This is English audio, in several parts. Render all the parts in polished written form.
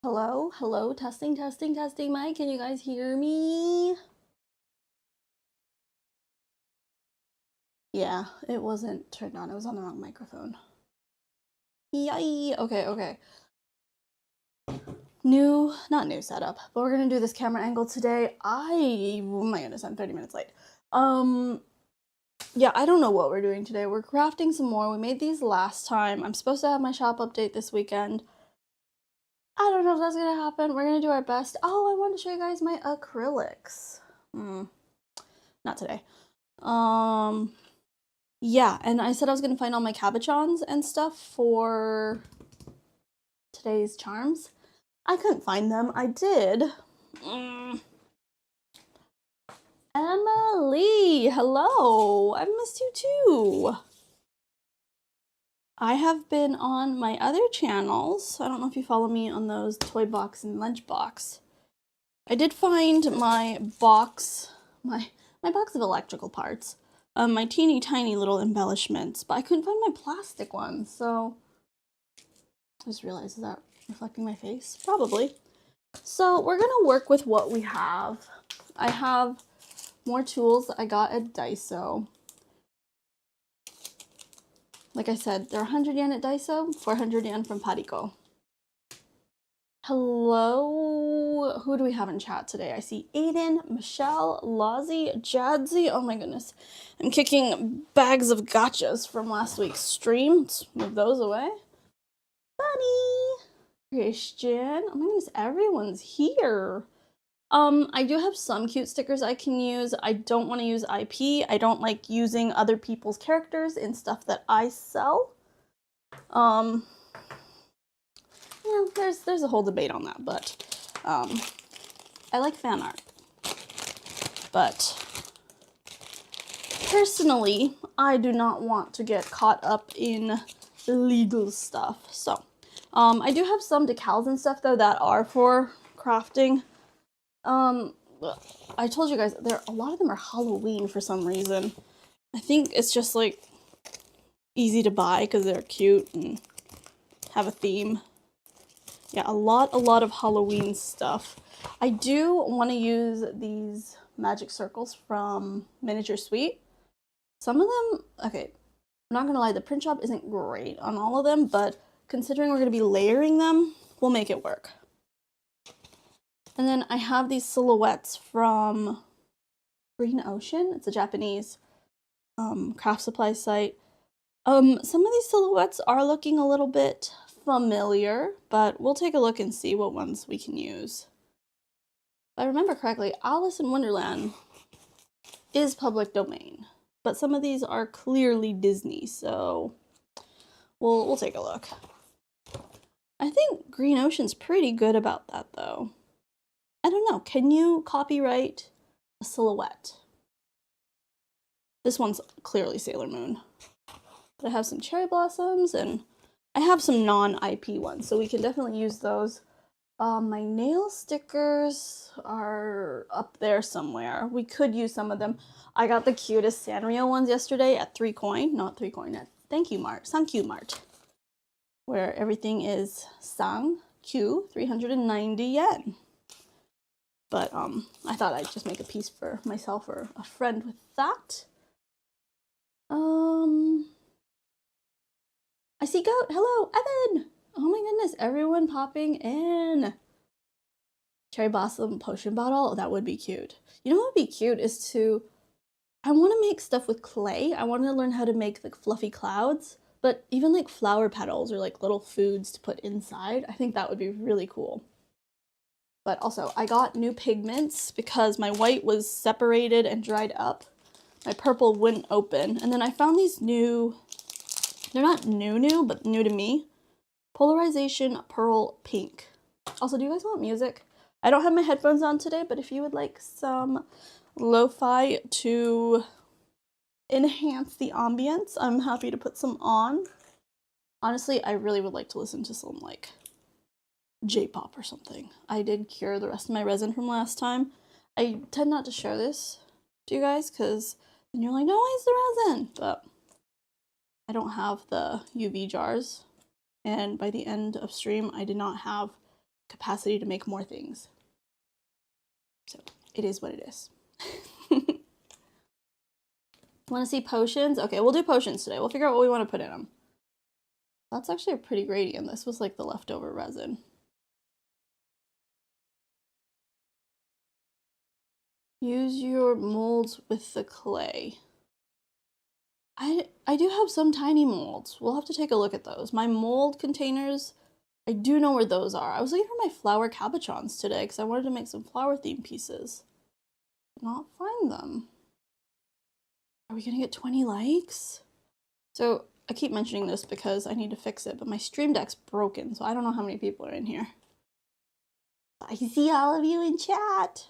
Hello, hello, testing, testing, testing, mic. Can you guys hear me? Yeah, it wasn't turned on. It was on the wrong microphone. Yay. Okay. Not new setup, but we're gonna do this camera angle today. Oh my goodness, I'm 30 minutes late. Yeah, I don't know what we're doing today. We're crafting some more. We made these last time. I'm supposed to have my shop update this weekend. I don't know if that's gonna happen. We're gonna do our best. Oh, I wanted to show you guys my acrylics. Not today. Yeah, and I said I was gonna find all my cabochons and stuff for today's charms. I couldn't find them. I did. Emily, hello. I missed you too. I have been on my other channels. I don't know if you follow me on those Toy Box and Lunch Box. I did find my box, my box of electrical parts, my teeny tiny little embellishments, but I couldn't find my plastic ones, so I just realized, is that reflecting my face? Probably. So we're gonna work with what we have. I have more tools that I got at Daiso. Like I said, they're 100 yen at Daiso, 400 yen from Pariko. Hello, who do we have in chat today? I see Aiden, Michelle, Lozzie, Jadzi. Oh my goodness. I'm kicking bags of gachas from last week's stream. Let's move those away. Bunny, Christian. Oh my goodness, everyone's here. I do have some cute stickers I can use. I don't want to use IP. I don't like using other people's characters in stuff that I sell. Yeah, there's a whole debate on that, but I like fan art. But personally, I do not want to get caught up in illegal stuff. So, I do have some decals and stuff though that are for crafting. I told you guys a lot of them are Halloween for some reason. I think it's just like easy to buy because they're cute and have a theme. Yeah, a lot of Halloween stuff. I do want to use these magic circles from Miniature Suite. Some of them, okay, I'm not gonna lie, the print job isn't great on all of them, but considering we're gonna be layering them, we'll make it work. And then I have these silhouettes from Green Ocean. It's a Japanese craft supply site. Some of these silhouettes are looking a little bit familiar, but we'll take a look and see what ones we can use. If I remember correctly, Alice in Wonderland is public domain, but some of these are clearly Disney, so we'll take a look. I think Green Ocean's pretty good about that though. I don't know, can you copyright a silhouette? This one's clearly Sailor Moon. But I have some cherry blossoms and I have some non-IP ones, so we can definitely use those. My nail stickers are up there somewhere. We could use some of them. I got the cutest Sanrio ones yesterday at 3 coin, not 3 coin, at Thank You Mart, where everything is Sankyu, 390 yen. But I thought I'd just make a piece for myself or a friend with that. I see Goat. Hello, Evan. Oh my goodness, everyone popping in. Cherry Blossom potion bottle. Oh, that would be cute. You know what would be cute is I want to make stuff with clay. I want to learn how to make like fluffy clouds, but even like flower petals or like little foods to put inside. I think that would be really cool. But also, I got new pigments because my white was separated and dried up. My purple wouldn't open. And then I found these new, they're not new, but new to me. Polarization Pearl Pink. Also, do you guys want music? I don't have my headphones on today, but if you would like some lo-fi to enhance the ambience, I'm happy to put some on. Honestly, I really would like to listen to some like J-pop or something. I did cure the rest of my resin from last time. I tend not to share this to you guys because then you're like, no, where's the resin? But I don't have the UV jars. And by the end of stream, I did not have capacity to make more things. So it is what it is. Want to see potions? Okay, we'll do potions today. We'll figure out what we want to put in them. That's actually a pretty gradient. This was like the leftover resin. Use your molds with the clay. I do have some tiny molds. We'll have to take a look at those. My mold containers, I do know where those are. I was looking for my flower cabochons today because I wanted to make some flower themed pieces. Did not find them. Are we gonna get 20 likes? So I keep mentioning this because I need to fix it, but my stream deck's broken, so I don't know how many people are in here. I see all of you in chat.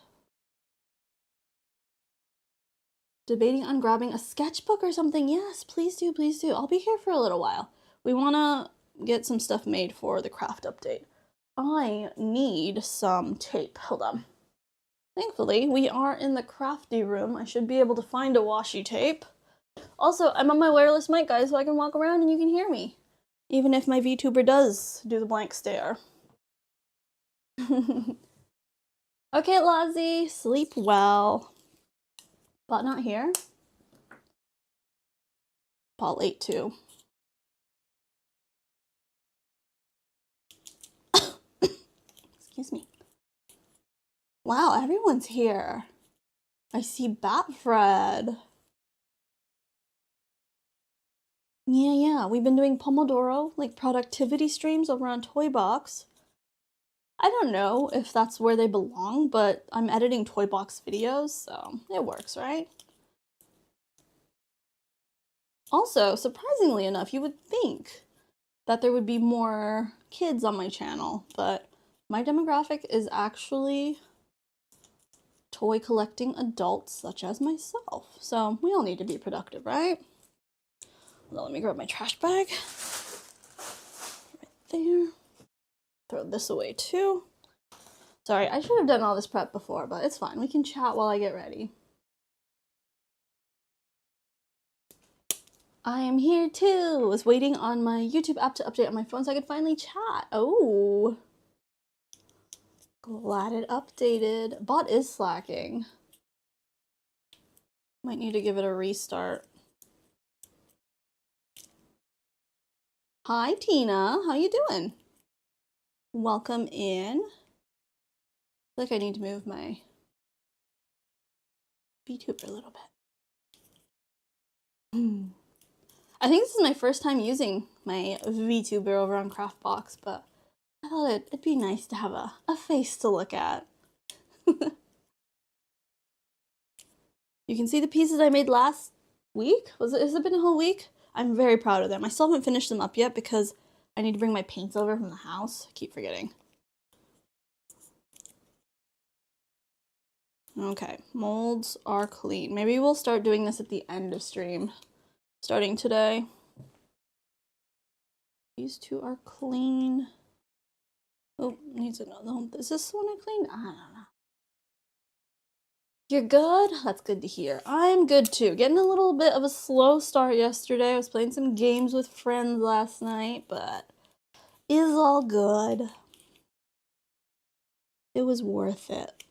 Debating on grabbing a sketchbook or something. Yes, please do, please do. I'll be here for a little while. We want to get some stuff made for the craft update. I need some tape. Hold on. Thankfully, we are in the crafty room. I should be able to find a washi tape. Also, I'm on my wireless mic, guys, so I can walk around and you can hear me. Even if my VTuber does do the blank stare. Okay, Lozzie, sleep well. But not here. Paul ate too. Excuse me. Wow, everyone's here. I see Batfred. Yeah, we've been doing Pomodoro, like productivity streams over on Toybox. I don't know if that's where they belong, but I'm editing Toybox videos, so it works, right? Also, surprisingly enough, you would think that there would be more kids on my channel, but my demographic is actually toy collecting adults such as myself. So we all need to be productive, right? Well, let me grab my trash bag. Right there. Throw this away too. Sorry, I should have done all this prep before, but it's fine. We can chat while I get ready. I am here too. I was waiting on my YouTube app to update on my phone so I could finally chat. Oh. Glad it updated. Bot is slacking. Might need to give it a restart. Hi, Tina. How you doing? Welcome in. I feel like I need to move my VTuber a little bit. I think this is my first time using my VTuber over on Craftbox, but I thought it'd be nice to have a face to look at. You can see the pieces I made last week. Has it been a whole week? I'm very proud of them. I still haven't finished them up yet because I need to bring my paints over from the house. I keep forgetting. Okay, molds are clean. Maybe we'll start doing this at the end of stream, starting today. These two are clean. Oh, needs another one. Is this the one I cleaned? I don't know. You're good? That's good to hear. I'm good too. Getting a little bit of a slow start yesterday. I was playing some games with friends last night, but is all good. It was worth it.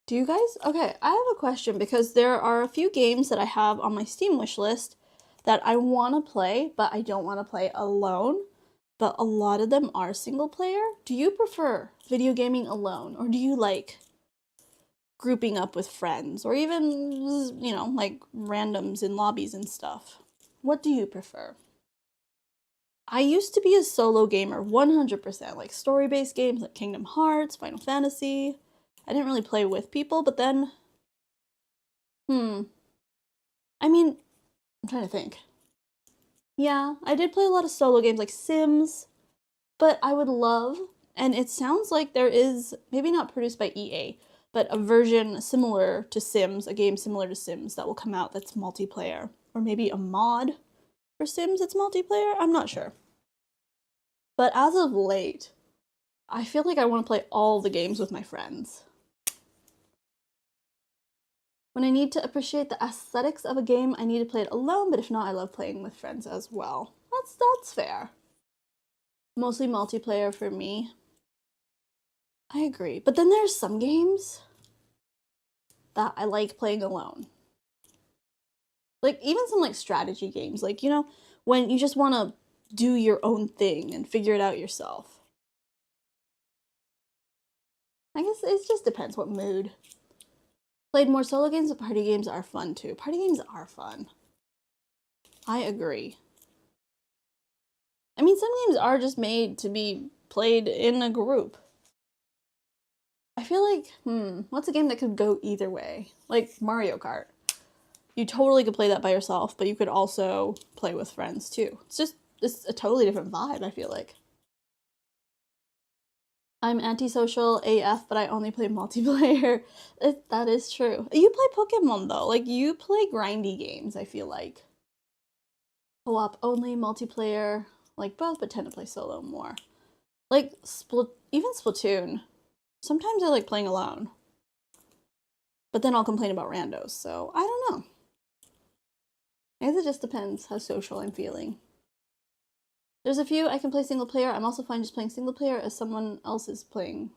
Do you guys? Okay, I have a question because there are a few games that I have on my Steam wish list that I want to play, but I don't want to play alone. But a lot of them are single player. Do you prefer video gaming alone, or do you like grouping up with friends, or even, you know, like randoms in lobbies and stuff? What do you prefer? I used to be a solo gamer 100%, like story-based games like Kingdom Hearts, Final Fantasy. I didn't really play with people, but then, I mean, I'm trying to think. Yeah, I did play a lot of solo games like Sims, but I would love, and it sounds like there is, maybe not produced by EA, but a version similar to Sims, a game similar to Sims that will come out that's multiplayer. Or maybe a mod for Sims that's multiplayer? I'm not sure. But as of late, I feel like I want to play all the games with my friends. When I need to appreciate the aesthetics of a game, I need to play it alone, but if not, I love playing with friends as well. That's fair. Mostly multiplayer for me. I agree. But then there's some games that I like playing alone. Like, even some, like, strategy games. Like, you know, when you just want to do your own thing and figure it out yourself. I guess it just depends what mood. Played more solo games, but party games are fun, too. Party games are fun. I agree. I mean, some games are just made to be played in a group. I feel like, what's a game that could go either way? Like Mario Kart. You totally could play that by yourself, but you could also play with friends too. It's a totally different vibe, I feel like. I'm antisocial AF, but I only play multiplayer. That is true. You play Pokemon though. Like, you play grindy games, I feel like. Co-op only, multiplayer, like both, but tend to play solo more. Like, even Splatoon. Sometimes I like playing alone. But then I'll complain about randos, so I don't know. I guess it just depends how social I'm feeling. There's a few I can play single player. I'm also fine just playing single player as someone else is playing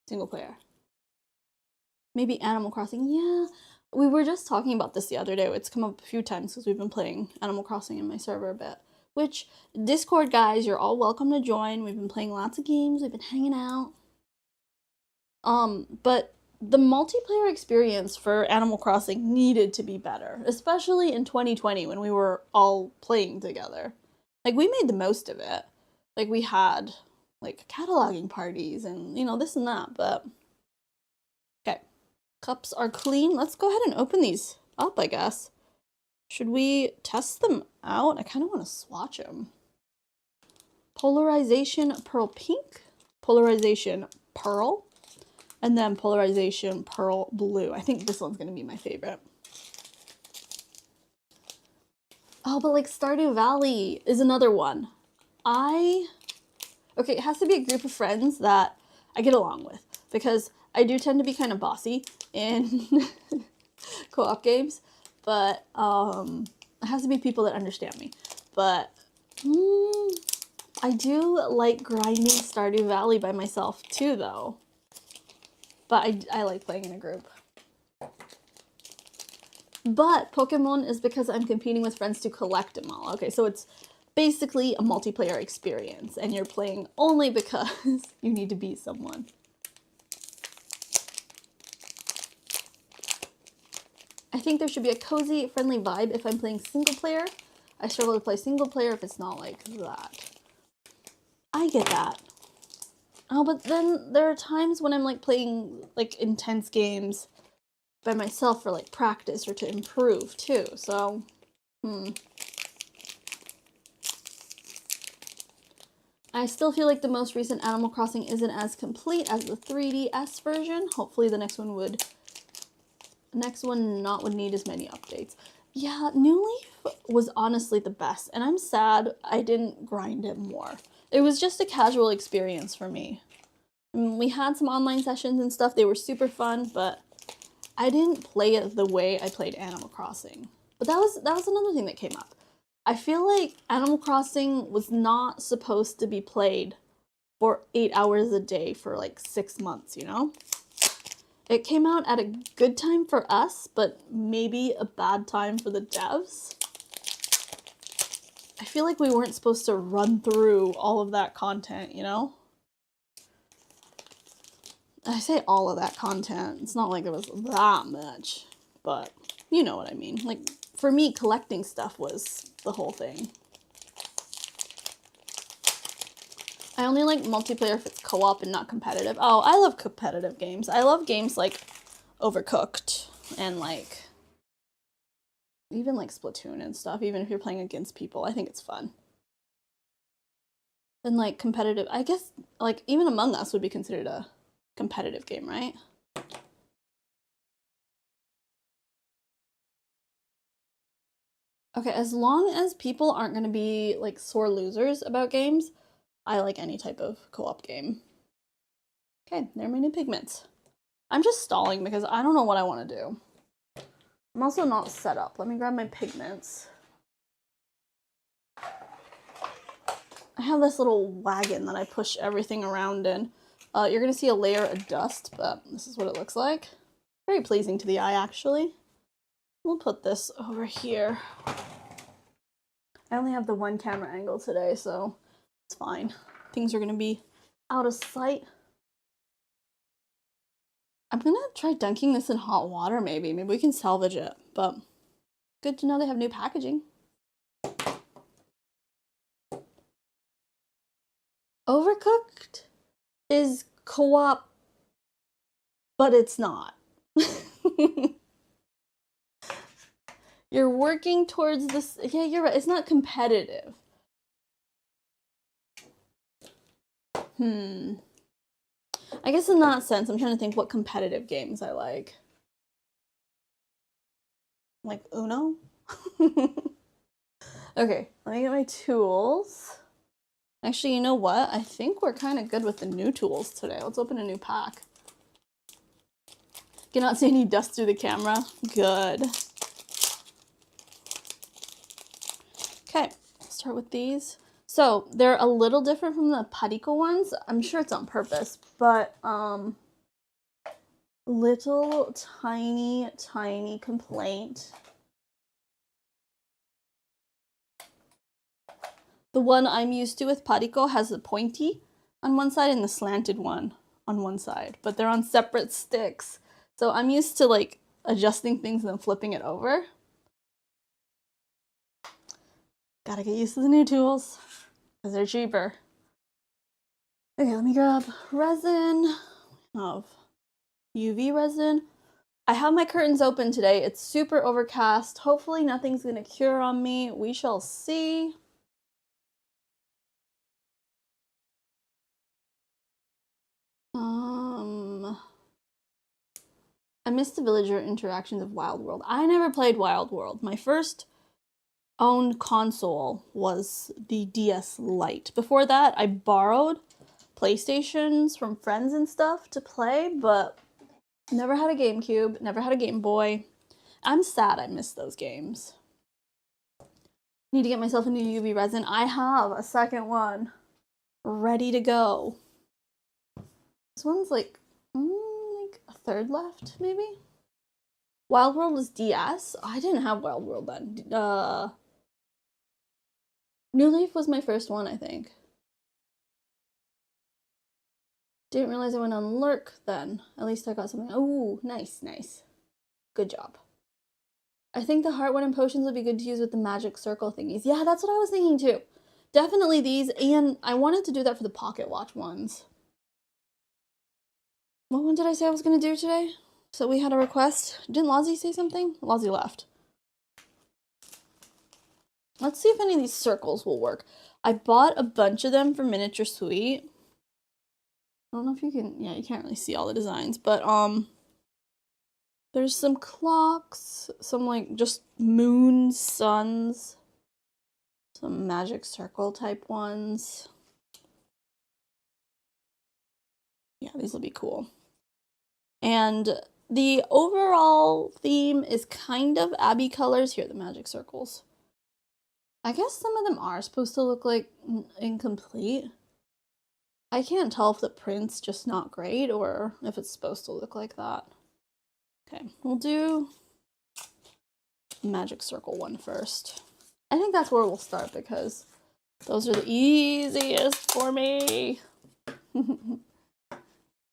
single player. Maybe Animal Crossing. Yeah, we were just talking about this the other day. It's come up a few times because we've been playing Animal Crossing in my server a bit. Which, Discord guys, you're all welcome to join. We've been playing lots of games. We've been hanging out. But the multiplayer experience for Animal Crossing needed to be better, especially in 2020 when we were all playing together. Like, we made the most of it. Like, we had, like, cataloging parties and, you know, this and that, but... Okay. Cups are clean. Let's go ahead and open these up, I guess. Should we test them out? I kind of want to swatch them. Polarization Pearl Pink. Polarization Pearl. And then Polarization Pearl Blue. I think this one's going to be my favorite. Oh, but like Stardew Valley is another one. Okay, it has to be a group of friends that I get along with. Because I do tend to be kind of bossy in co-op games. But it has to be people that understand me. But I do like grinding Stardew Valley by myself too, though. But I like playing in a group. But Pokemon is because I'm competing with friends to collect them all. Okay, so it's basically a multiplayer experience. And you're playing only because you need to beat someone. I think there should be a cozy, friendly vibe if I'm playing single player. I struggle to play single player if it's not like that. I get that. Oh, but then there are times when I'm like playing like intense games by myself for like practice or to improve too. So, I still feel like the most recent Animal Crossing isn't as complete as the 3DS version. Hopefully the next one would need as many updates. Yeah, New Leaf was honestly the best, and I'm sad I didn't grind it more. It was just a casual experience for me. We had some online sessions and stuff. They were super fun, but I didn't play it the way I played Animal Crossing. But that was another thing that came up. I feel like Animal Crossing was not supposed to be played for 8 hours a day for like 6 months, you know? It came out at a good time for us, but maybe a bad time for the devs. I feel like we weren't supposed to run through all of that content, you know? I say all of that content. It's not like there was that much, but you know what I mean. Like, for me, collecting stuff was the whole thing. I only like multiplayer if it's co-op and not competitive. Oh, I love competitive games. I love games like Overcooked and like even like Splatoon and stuff, even if you're playing against people. I think it's fun. And like competitive, I guess like even Among Us would be considered a competitive game, right? Okay, as long as people aren't going to be like sore losers about games, I like any type of co-op game. Okay, there are my new pigments. I'm just stalling because I don't know what I want to do. I'm also not set up. Let me grab my pigments. I have this little wagon that I push everything around in. You're going to see a layer of dust, but this is what it looks like. Very pleasing to the eye, actually. We'll put this over here. I only have the one camera angle today, so it's fine. Things are going to be out of sight. I'm going to try dunking this in hot water, maybe. Maybe we can salvage it, but good to know they have new packaging. Overcooked is co-op, but it's not. You're working towards this. Yeah, you're right. It's not competitive. I guess in that sense, I'm trying to think what competitive games I like. Like Uno? Okay, let me get my tools. Actually, you know what? I think we're kind of good with the new tools today. Let's open a new pack. Cannot see any dust through the camera. Good. Okay, let's start with these. So they're a little different from the Parico ones. I'm sure it's on purpose, but little tiny complaint. The one I'm used to with Parico has the pointy on one side and the slanted one on one side, but they're on separate sticks. So I'm used to like adjusting things and then flipping it over. Gotta get used to the new tools because they're cheaper. Okay, let me grab resin. Of UV resin. I have my curtains open today. It's super overcast. Hopefully nothing's gonna cure on me. We shall see. I missed the villager interactions of Wild World. I never played Wild World. My first owned console was the DS Lite. Before that, I borrowed PlayStations from friends and stuff to play, but never had a GameCube, never had a Game Boy. I'm sad I missed those games. Need to get myself a new UV resin. I have a second one ready to go. This one's like a third left, maybe? Wild World was DS. I didn't have Wild World then. New Leaf was my first one, I think. Didn't realize I went on Lurk then. At least I got something. Oh, nice. Good job. I think the heart one and potions would be good to use with the magic circle thingies. Yeah, that's what I was thinking too. Definitely these, and I wanted to do that for the pocket watch ones. What one did I say I was going to do today? So we had a request. Didn't Lozzie say something? Lozzie left. Let's see if any of these circles will work. I bought a bunch of them for Miniature Suite. I don't know if you can, yeah, you can't really see all the designs, but there's some clocks, some like just moons, suns, some magic circle type ones. Yeah, these will be cool. And the overall theme is kind of Abby colors. Here, the magic circles. I guess some of them are supposed to look like incomplete. I can't tell if the print's just not great or if it's supposed to look like that. Okay, we'll do magic circle one first. I think that's where we'll start because those are the easiest for me.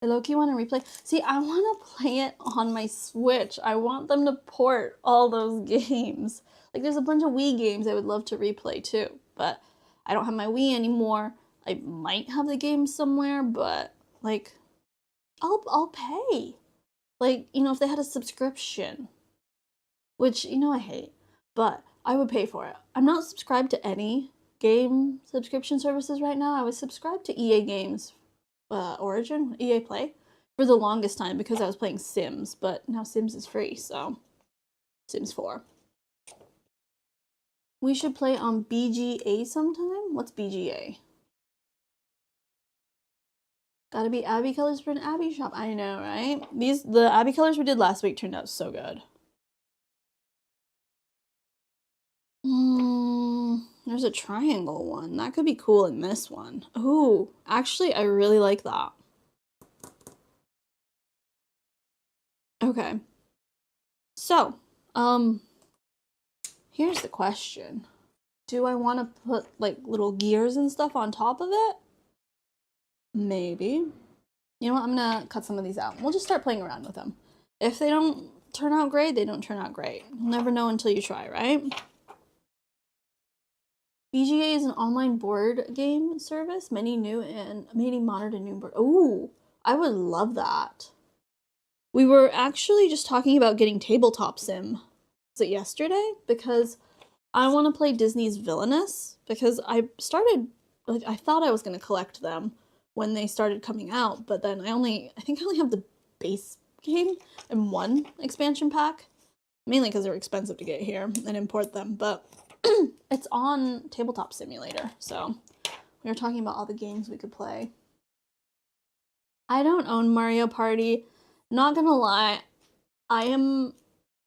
I low-key want to replay. See, I want to play it on my Switch. I want them to port all those games. Like, there's a bunch of Wii games I would love to replay too, but I don't have my Wii anymore. I might have the game somewhere, but like, I'll pay. Like, you know, if they had a subscription, which, you know, I hate, but I would pay for it. I'm not subscribed to any game subscription services right now. I was subscribed to EA Games Origin, EA Play, for the longest time because I was playing Sims, but now Sims is free, so Sims 4. We should play on BGA sometime? What's BGA? Gotta be Abby colors for an Abby shop. I know, right? The Abby colors we did last week turned out so good. There's a triangle one. That could be cool in this one. Ooh, actually, I really like that. Okay. So, here's the question. Do I want to put, like, little gears and stuff on top of it? Maybe. You know what? I'm gonna cut some of these out. We'll just start playing around with them. If they don't turn out great, they don't turn out great. You'll never know until you try, right? BGA is an online board game service. Many modern and new board. Ooh, I would love that. We were actually just talking about getting tabletop sim. Was it yesterday? Because I want to play Disney's Villainous. Because I thought I was going to collect them when they started coming out. But then I think I only have the base game and one expansion pack. Mainly because they're expensive to get here and import them. But it's on Tabletop Simulator. So we were talking about all the games we could play. I don't own Mario Party. Not gonna lie, I am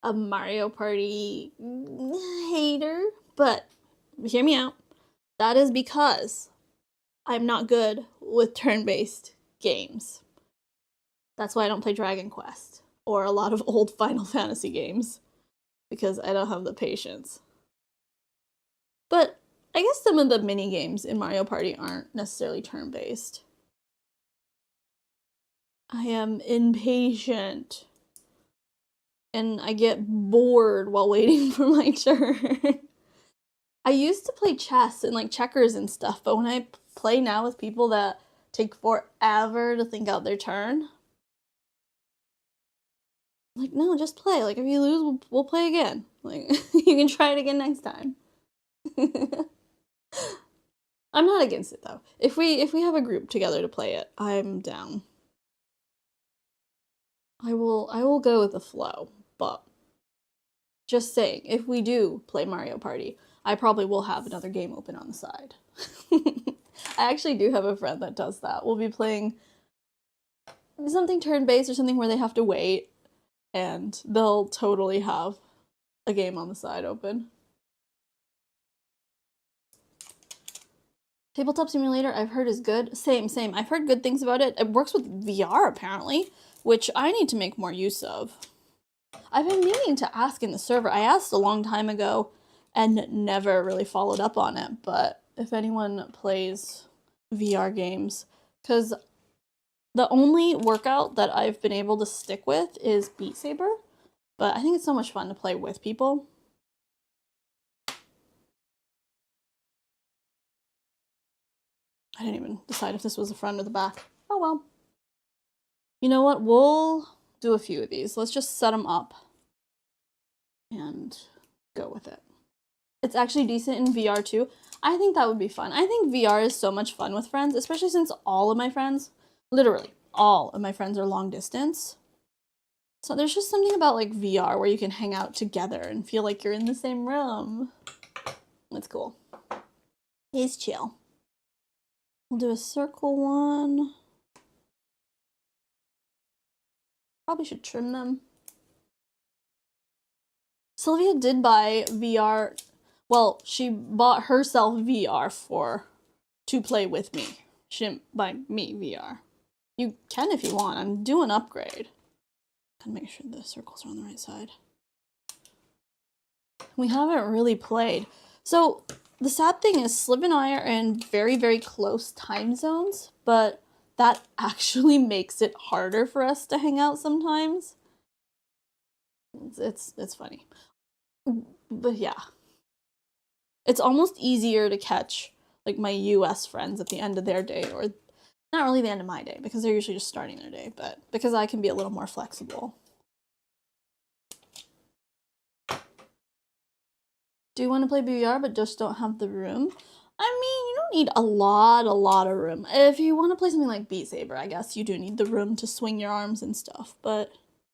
a Mario Party hater, but hear me out. That is because I'm not good with turn-based games. That's why I don't play Dragon Quest or a lot of old Final Fantasy games, because I don't have the patience. But I guess some of the mini games in Mario Party aren't necessarily turn-based. I am impatient. And I get bored while waiting for my turn. I used to play chess and like checkers and stuff, but when I play now with people that take forever to think out their turn, like, no, just play. Like, if you lose, we'll play again. Like, you can try it again next time. I'm not against it though. If we have a group together to play it, I'm down. I will go with the flow, but just saying, if we do play Mario Party, I probably will have another game open on the side. I actually do have a friend that does that. We'll be playing something turn-based or something where they have to wait, and they'll totally have a game on the side open. Tabletop Simulator, I've heard is good. Same. I've heard good things about it. It works with VR, apparently, which I need to make more use of. I've been meaning to ask in the server. I asked a long time ago and never really followed up on it, but if anyone plays VR games, because the only workout that I've been able to stick with is Beat Saber, but I think it's so much fun to play with people. I didn't even decide if this was the front or the back. Oh well. You know what? We'll do a few of these. Let's just set them up and go with it. It's actually decent in VR too. I think that would be fun. I think VR is so much fun with friends, especially since all of my friends, literally all of my friends, are long distance. So there's just something about like VR where you can hang out together and feel like you're in the same room. It's cool. It's chill. We'll do a circle one. Probably should trim them. Sylvia did buy VR. Well, she bought herself VR to play with me. She didn't buy me VR. You can if you want. I'm doing an upgrade. Gotta make sure the circles are on the right side. We haven't really played. So the sad thing is Sliv and I are in very, very close time zones, but that actually makes it harder for us to hang out sometimes. It's funny. But yeah. It's almost easier to catch like my US friends at the end of their day, or not really the end of my day because they're usually just starting their day, but because I can be a little more flexible. Do you want to play VR but just don't have the room? I mean, you don't need a lot of room. If you want to play something like Beat Saber, I guess you do need the room to swing your arms and stuff, but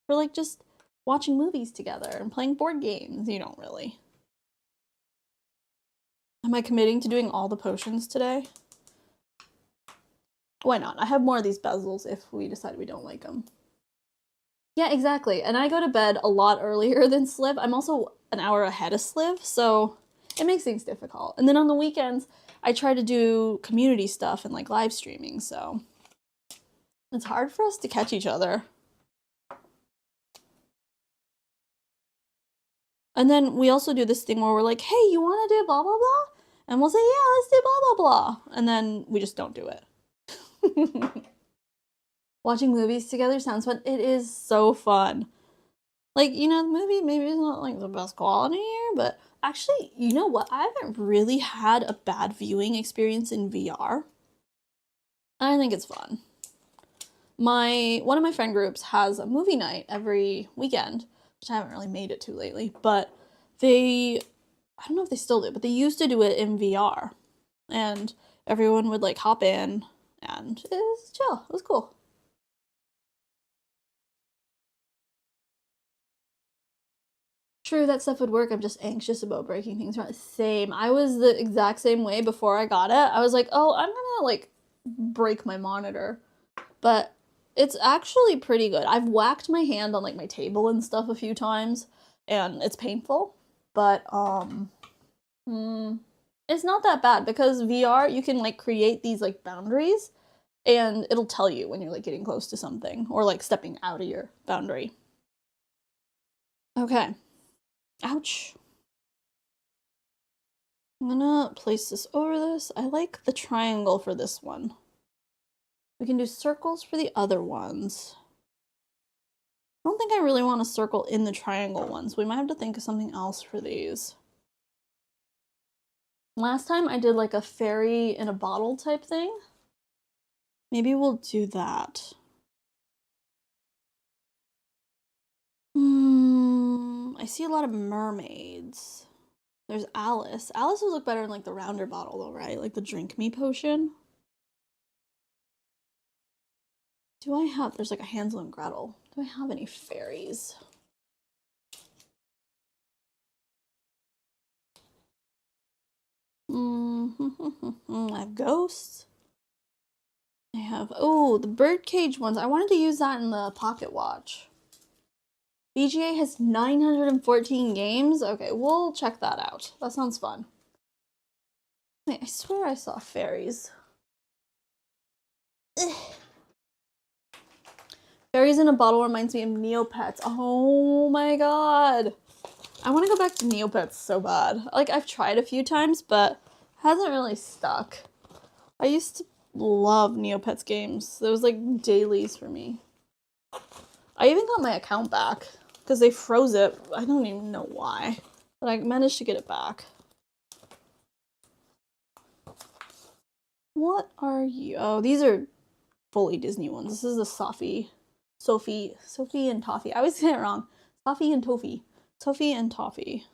for like just watching movies together and playing board games, you don't really. Am I committing to doing all the potions today? Why not? I have more of these bezels if we decide we don't like them. Yeah, exactly. And I go to bed a lot earlier than Sliv. I'm also an hour ahead of Sliv, so it makes things difficult. And then on the weekends, I try to do community stuff and like live streaming, so it's hard for us to catch each other. And then we also do this thing where we're like, hey, you want to do blah, blah, blah? And we'll say, yeah, let's do blah, blah, blah. And then we just don't do it. Watching movies together sounds fun. It is so fun. Like, you know, the movie maybe is not like the best quality here, but actually, you know what? I haven't really had a bad viewing experience in VR. I think it's fun. One of my friend groups has a movie night every weekend, which I haven't really made it to lately, but I don't know if they still do, but they used to do it in VR, and everyone would like hop in, and it was chill. It was cool. True, that stuff would work. I'm just anxious about breaking things wrong. Same. I was the exact same way before I got it. I was like, oh, I'm gonna like break my monitor. But it's actually pretty good. I've whacked my hand on like my table and stuff a few times, and it's painful. But it's not that bad because VR, you can like create these like boundaries, and it'll tell you when you're like getting close to something or like stepping out of your boundary. Okay. Ouch. I'm gonna place this over this. I like the triangle for this one. We can do circles for the other ones. I don't think I really want a circle in the triangle ones. We might have to think of something else for these. Last time I did like a fairy in a bottle type thing. Maybe we'll do that. I see a lot of mermaids. There's Alice. Alice would look better in like the rounder bottle though, right? Like the drink me potion. Do I have, there's like a Hansel and Gretel. Do I have any fairies? I have ghosts. I have, oh, the birdcage ones. I wanted to use that in the pocket watch. BGA has 914 games. Okay, we'll check that out. That sounds fun. Wait, I swear I saw fairies. Ugh. Fairies in a bottle reminds me of Neopets. Oh my god. I want to go back to Neopets so bad. Like, I've tried a few times, but hasn't really stuck. I used to love Neopets games. There was like dailies for me. I even got my account back because they froze it. I don't even know why, but I managed to get it back. What are you? Oh, these are fully Disney ones. This is the Sophie and Toffee. I always get it wrong. Sophie and Toffee. Sophie and Toffee.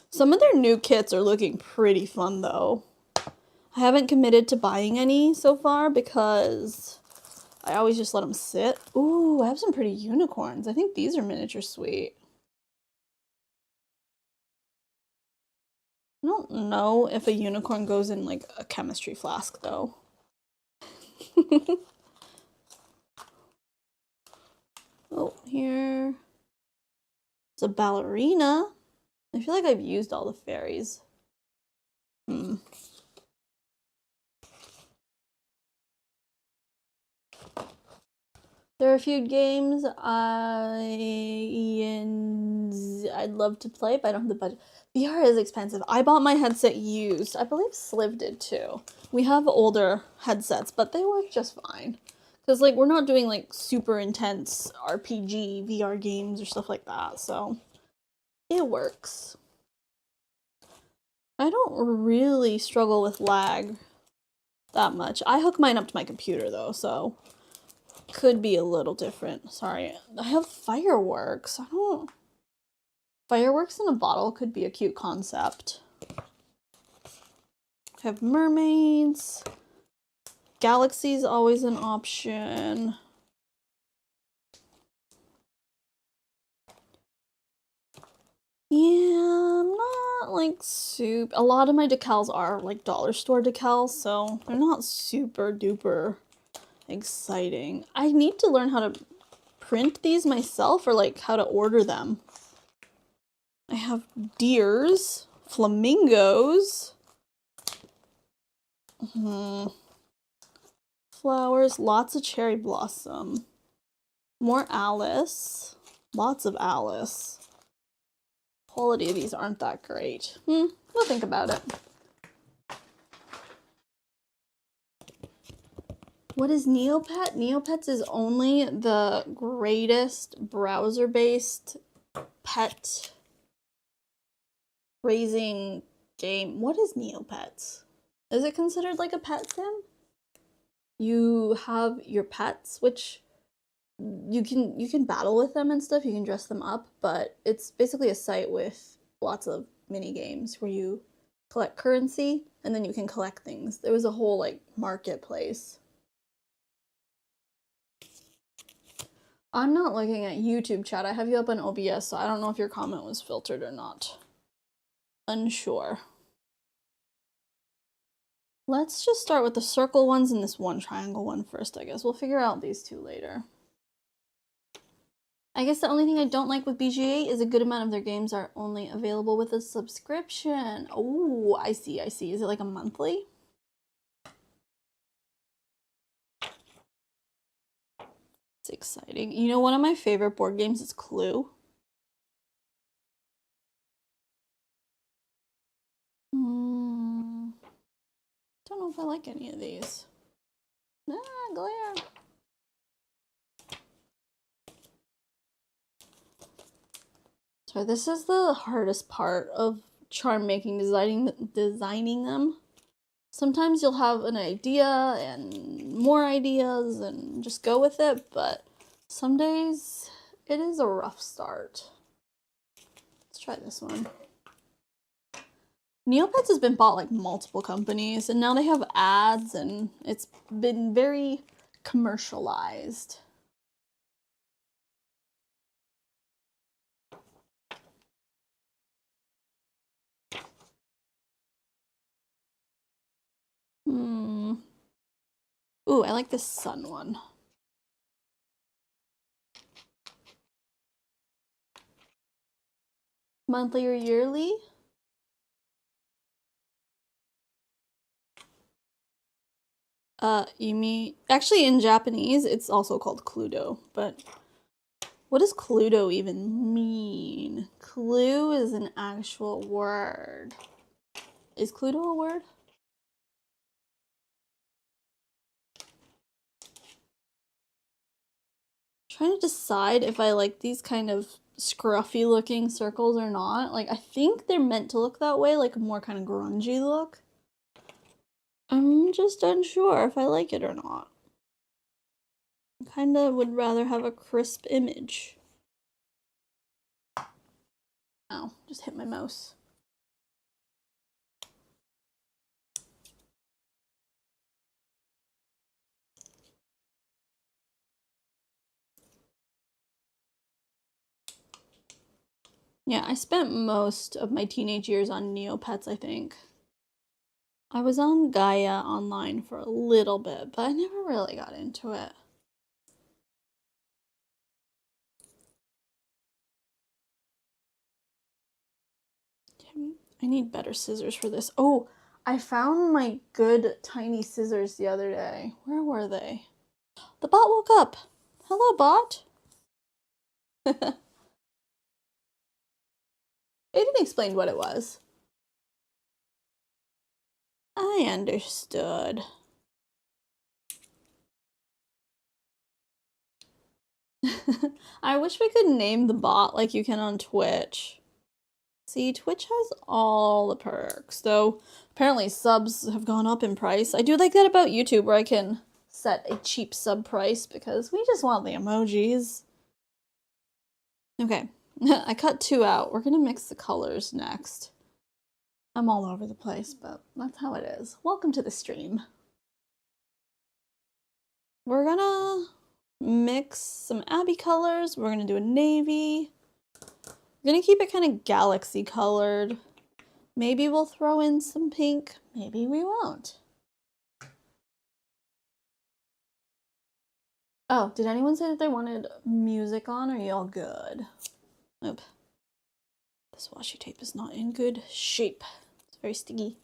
Some of their new kits are looking pretty fun though. I haven't committed to buying any so far because I always just let them sit. Ooh, I have some pretty unicorns. I think these are miniature sweet. I don't know if a unicorn goes in like a chemistry flask though. Oh, here. It's a ballerina. I feel like I've used all the fairies. There are a few games I'd love to play, but I don't have the budget. VR is expensive. I bought my headset used. I believe Sliv did too. We have older headsets, but they work just fine. Because like we're not doing like super intense RPG VR games or stuff like that, so it works. I don't really struggle with lag that much. I hook mine up to my computer though, so could be a little different. Sorry. I have fireworks. Fireworks in a bottle could be a cute concept. I have mermaids. Galaxy's always an option. Yeah, I'm not like super. A lot of my decals are like dollar store decals, so they're not super duper exciting. I need to learn how to print these myself or like how to order them. have deers, flamingos, flowers, lots of cherry blossom, more Alice, lots of Alice. Quality of these aren't that great. We'll think about it. What is Neopet? Neopets is only the greatest browser-based pet raising game. What is Neopets? Is it considered like a pet sim? You have your pets, which you can battle with them and stuff, you can dress them up, but it's basically a site with lots of mini games where you collect currency and then you can collect things. There was a whole like marketplace. I'm not looking at YouTube chat. I have you up on OBS, so I don't know if your comment was filtered or not. Unsure. Let's just start with the circle ones and this one triangle one first, I guess. We'll figure out these two later. I guess the only thing I don't like with BGA is a good amount of their games are only available with a subscription. Oh, I see. Is it like a monthly? It's exciting. You know, one of my favorite board games is Clue. Don't know if I like any of these. Glare. So this is the hardest part of charm making, designing them. Sometimes you'll have an idea and more ideas and just go with it, but some days it is a rough start. Let's try this one. Neopets has been bought like multiple companies and now they have ads and it's been very commercialized. Ooh, I like this sun one. Monthly or yearly? You mean, actually in Japanese, it's also called Cluedo, but what does Cluedo even mean? Clue is an actual word. Is Cluedo a word? Trying to decide if I like these kind of scruffy looking circles or not. Like, I think they're meant to look that way, like a more kind of grungy look. I'm just unsure if I like it or not. I kind of would rather have a crisp image. Ow, just hit my mouse. Yeah, I spent most of my teenage years on Neopets, I think. I was on Gaia online for a little bit, but I never really got into it. I need better scissors for this. Oh, I found my good tiny scissors the other day. Where were they? The bot woke up. Hello, bot. Aiden explained what it was. I understood. I wish we could name the bot like you can on Twitch. See, Twitch has all the perks, though apparently subs have gone up in price. I do like that about YouTube, where I can set a cheap sub price because we just want the emojis. Okay, I cut 2 out. We're gonna mix the colors next. I'm all over the place, but that's how it is. Welcome to the stream. We're gonna mix some Abby colors. We're gonna do a navy. We're gonna keep it kind of galaxy colored. Maybe we'll throw in some pink. Maybe we won't. Oh, did anyone say that they wanted music on? Or are you all good? Oop. This washi tape is not in good shape. It's very sticky.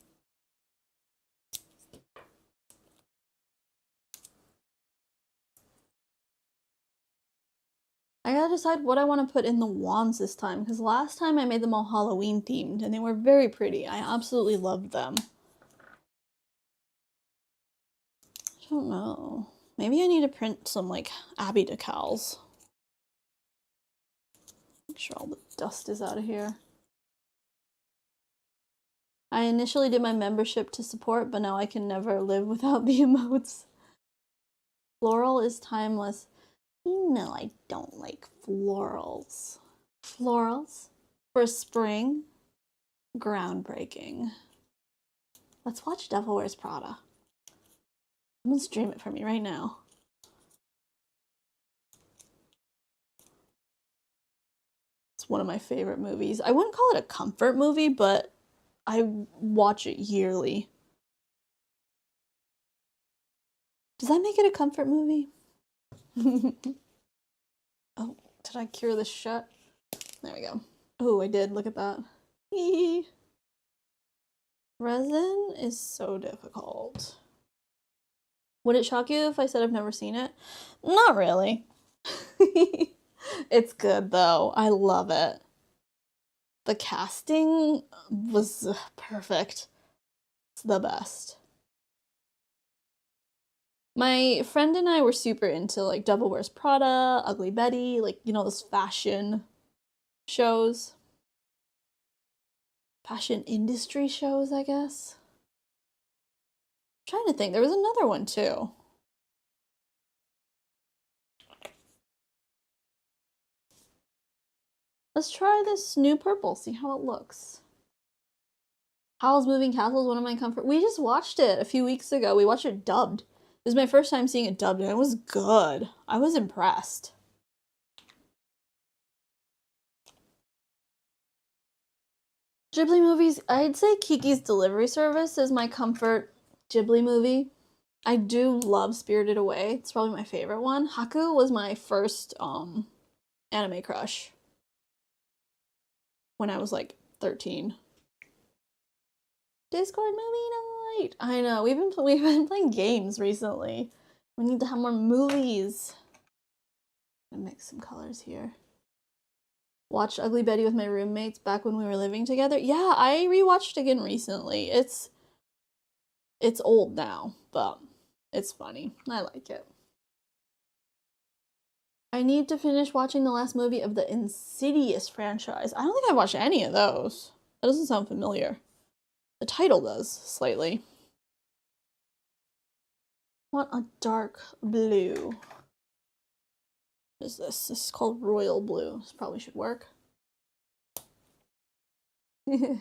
I gotta decide what I want to put in the wands this time, because last time I made them all Halloween themed and they were very pretty. I absolutely loved them. I don't know. Maybe I need to print some like Abby decals. Make sure all the dust is out of here. I initially did my membership to support, but now I can never live without the emotes. Floral is timeless. No, I don't like florals. Florals for spring? Groundbreaking. Let's watch Devil Wears Prada. I'm gonna stream it for me right now. It's one of my favorite movies. I wouldn't call it a comfort movie, but I watch it yearly. Does that make it a comfort movie? Oh, did I cure this shut? There we go. Oh, I did. Look at that. Resin is so difficult. Would it shock you if I said I've never seen it? Not really. It's good though. I love it. The casting was perfect. It's the best. My friend and I were super into like Devil Wears Prada, Ugly Betty, like, you know, those fashion shows. Fashion industry shows, I guess. I'm trying to think. There was another one too. Let's try this new purple, see how it looks. Howl's Moving Castle is one of my comfort. We just watched it a few weeks ago. We watched it dubbed. It was my first time seeing it dubbed and it was good. I was impressed. Ghibli movies, I'd say Kiki's Delivery Service is my comfort Ghibli movie. I do love Spirited Away. It's probably my favorite one. Haku was my first anime crush when I was like 13. Discord movie night. I know, we've been playing games recently. We need to have more movies. I'm gonna mix some colors here. Watched Ugly Betty with my roommates back when we were living together. Yeah, I rewatched again recently. It's old now, but it's funny. I like it. I need to finish watching the last movie of the Insidious franchise. I don't think I've watched any of those. That doesn't sound familiar. The title does, slightly. What a dark blue. What is this? This is called Royal Blue. This probably should work. I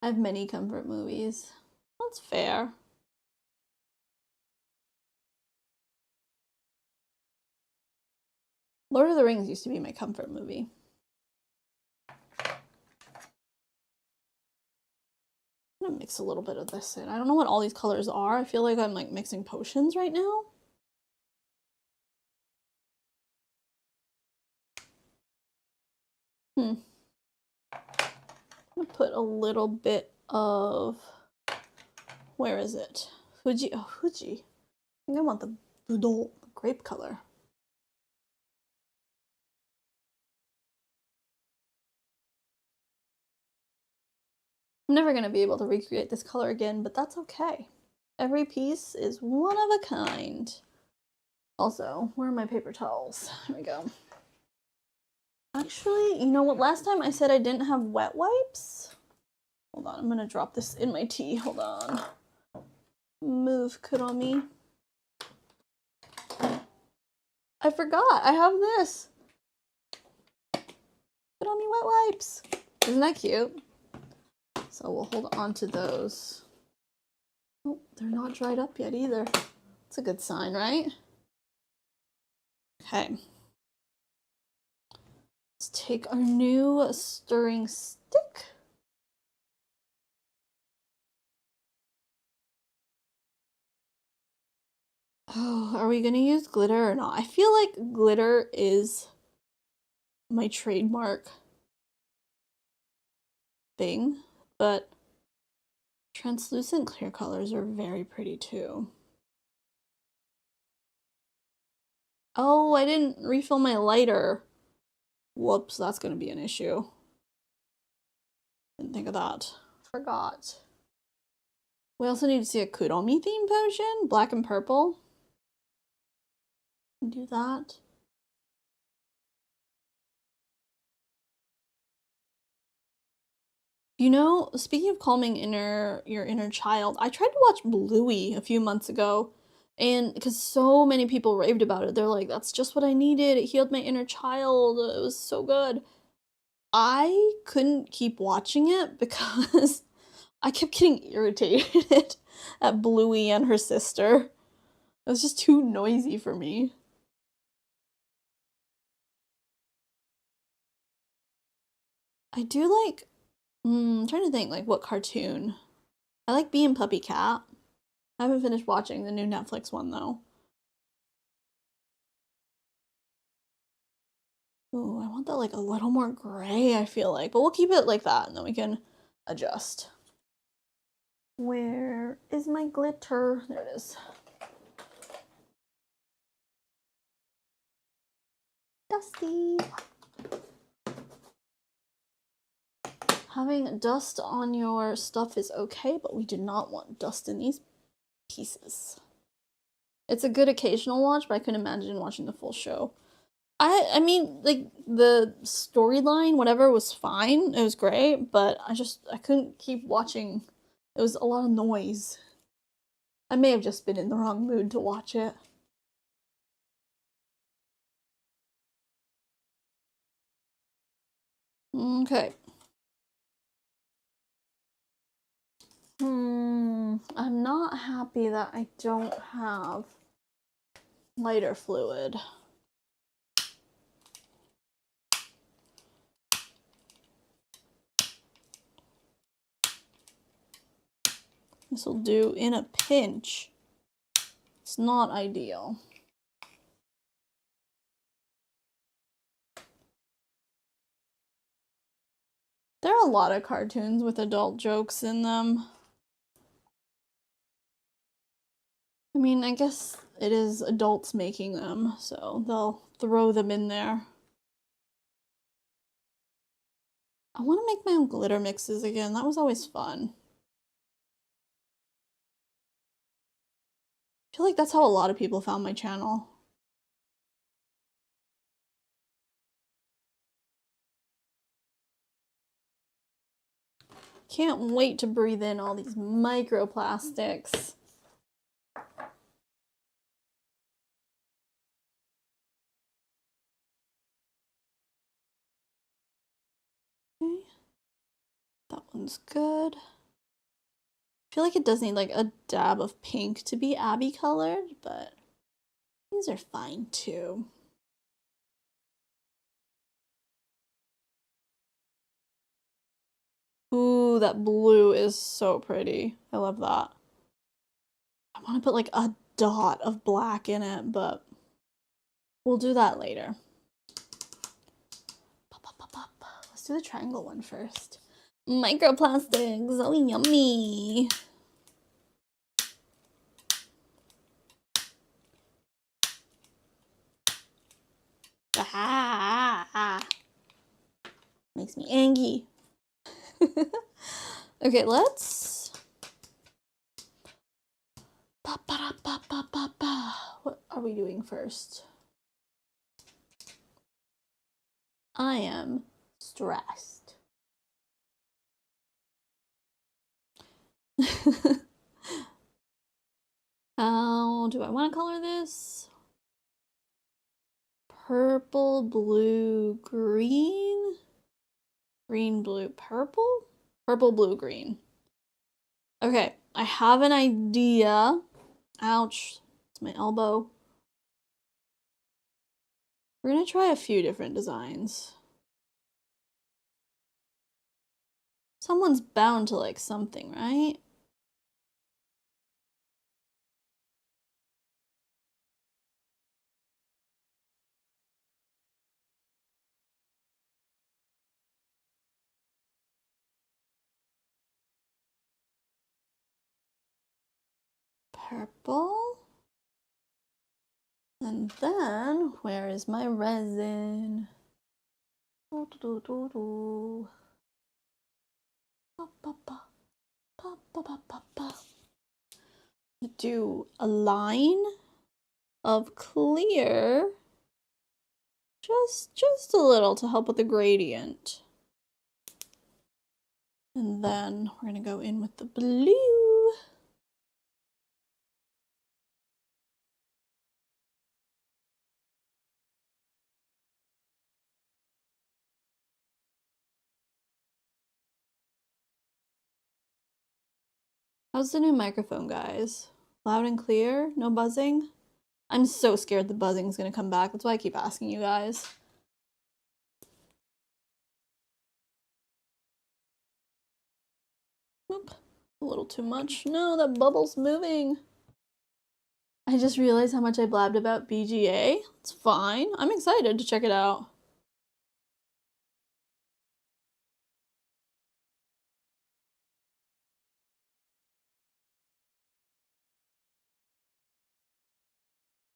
have many comfort movies. That's fair. Lord of the Rings used to be my comfort movie. I'm gonna mix a little bit of this in. I don't know what all these colors are. I feel like I'm like mixing potions right now. I'm gonna put a little bit of, where is it? Fuji, oh, Fuji. I think I want the Budol, the grape color. I'm never gonna be able to recreate this color again, but that's okay. Every piece is one of a kind. Also, where are my paper towels? Here we go. Actually, you know what? Last time I said I didn't have wet wipes. Hold on, I'm gonna drop this in my tea. Hold on. Move, Kuromi. I forgot. I have this. Kuromi wet wipes. Isn't that cute? So we'll hold on to those. Oh, they're not dried up yet either. It's a good sign, right? Okay. Let's take our new stirring stick. Oh, are we gonna use glitter or not? I feel like glitter is my trademark. thing, but translucent clear colors are very pretty too. Oh, I didn't refill my lighter. Whoops, that's gonna be an issue. Didn't think of that. Forgot. We also need to see a Kuromi theme potion, black and purple. Do that. You know, speaking of calming your inner child, I tried to watch Bluey a few months ago, and because so many people raved about it, they're like, that's just what I needed. It healed my inner child. It was so good. I couldn't keep watching it because I kept getting irritated at Bluey and her sister. It was just too noisy for me. I do like, I'm trying to think, like, what cartoon. I like Bee and Puppy Cat. I haven't finished watching the new Netflix one, though. Ooh, I want that, like, a little more gray, I feel like. But we'll keep it like that, and then we can adjust. Where is my glitter? There it is. Dusty. Having dust on your stuff is okay, but we do not want dust in these pieces. It's a good occasional watch, but I couldn't imagine watching the full show. I mean, like, the storyline, whatever, was fine. It was great, but I couldn't keep watching. It was a lot of noise. I may have just been in the wrong mood to watch it. Okay. I'm not happy that I don't have lighter fluid. This will do in a pinch. It's not ideal. There are a lot of cartoons with adult jokes in them. I mean, I guess it is adults making them, so they'll throw them in there. I want to make my own glitter mixes again. That was always fun. I feel like that's how a lot of people found my channel. Can't wait to breathe in all these microplastics. Okay. That one's good. I feel like it does need like a dab of pink to be Abby colored, but these are fine too. Ooh, that blue is so pretty. I love that. I want to put like a dot of black in it, but we'll do that later. Let's do the triangle one first. Microplastics, oh yummy. Makes me angry. Okay, let's... What are we doing first? I am stressed. How do I want to color this? Purple, blue, green? Green, blue, purple? Purple, blue, green. Okay, I have an idea. Ouch, it's my elbow. We're gonna try a few different designs. Someone's bound to like something, right? purple. And then, where is my resin? Do a line of clear, just a little to help with the gradient. And then we're gonna go in with the blue. How's the new microphone, guys? Loud and clear? No buzzing? I'm so scared the buzzing's gonna come back. That's why I keep asking you guys. Oop, a little too much. No, that bubble's moving. I just realized how much I blabbed about BGA. It's fine. I'm excited to check it out.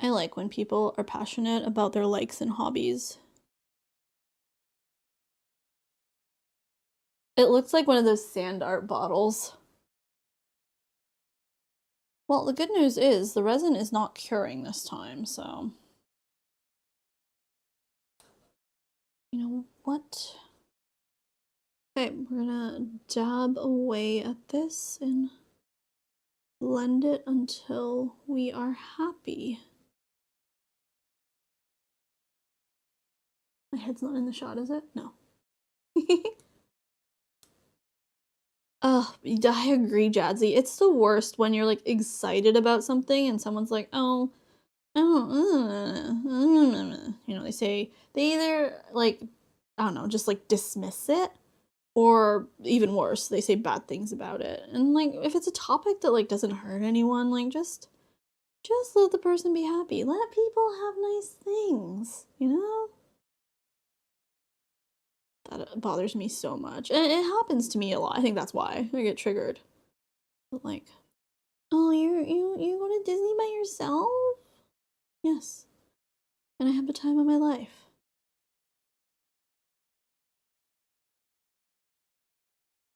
I like when people are passionate about their likes and hobbies. It looks like one of those sand art bottles. Well, the good news is the resin is not curing this time, so... You know what? Okay, we're gonna dab away at this and blend it until we are happy. My head's not in the shot, is it? No. I agree, Jadzy. It's the worst when you're like excited about something and someone's like, oh, you know, they either like, I don't know, just like dismiss it, or even worse, they say bad things about it. And like, if it's a topic that like doesn't hurt anyone, like just let the person be happy. Let people have nice things, you know? That bothers me so much. And it happens to me a lot. I think that's why I get triggered. But like, oh, you go to Disney by yourself? Yes. And I have the time of my life.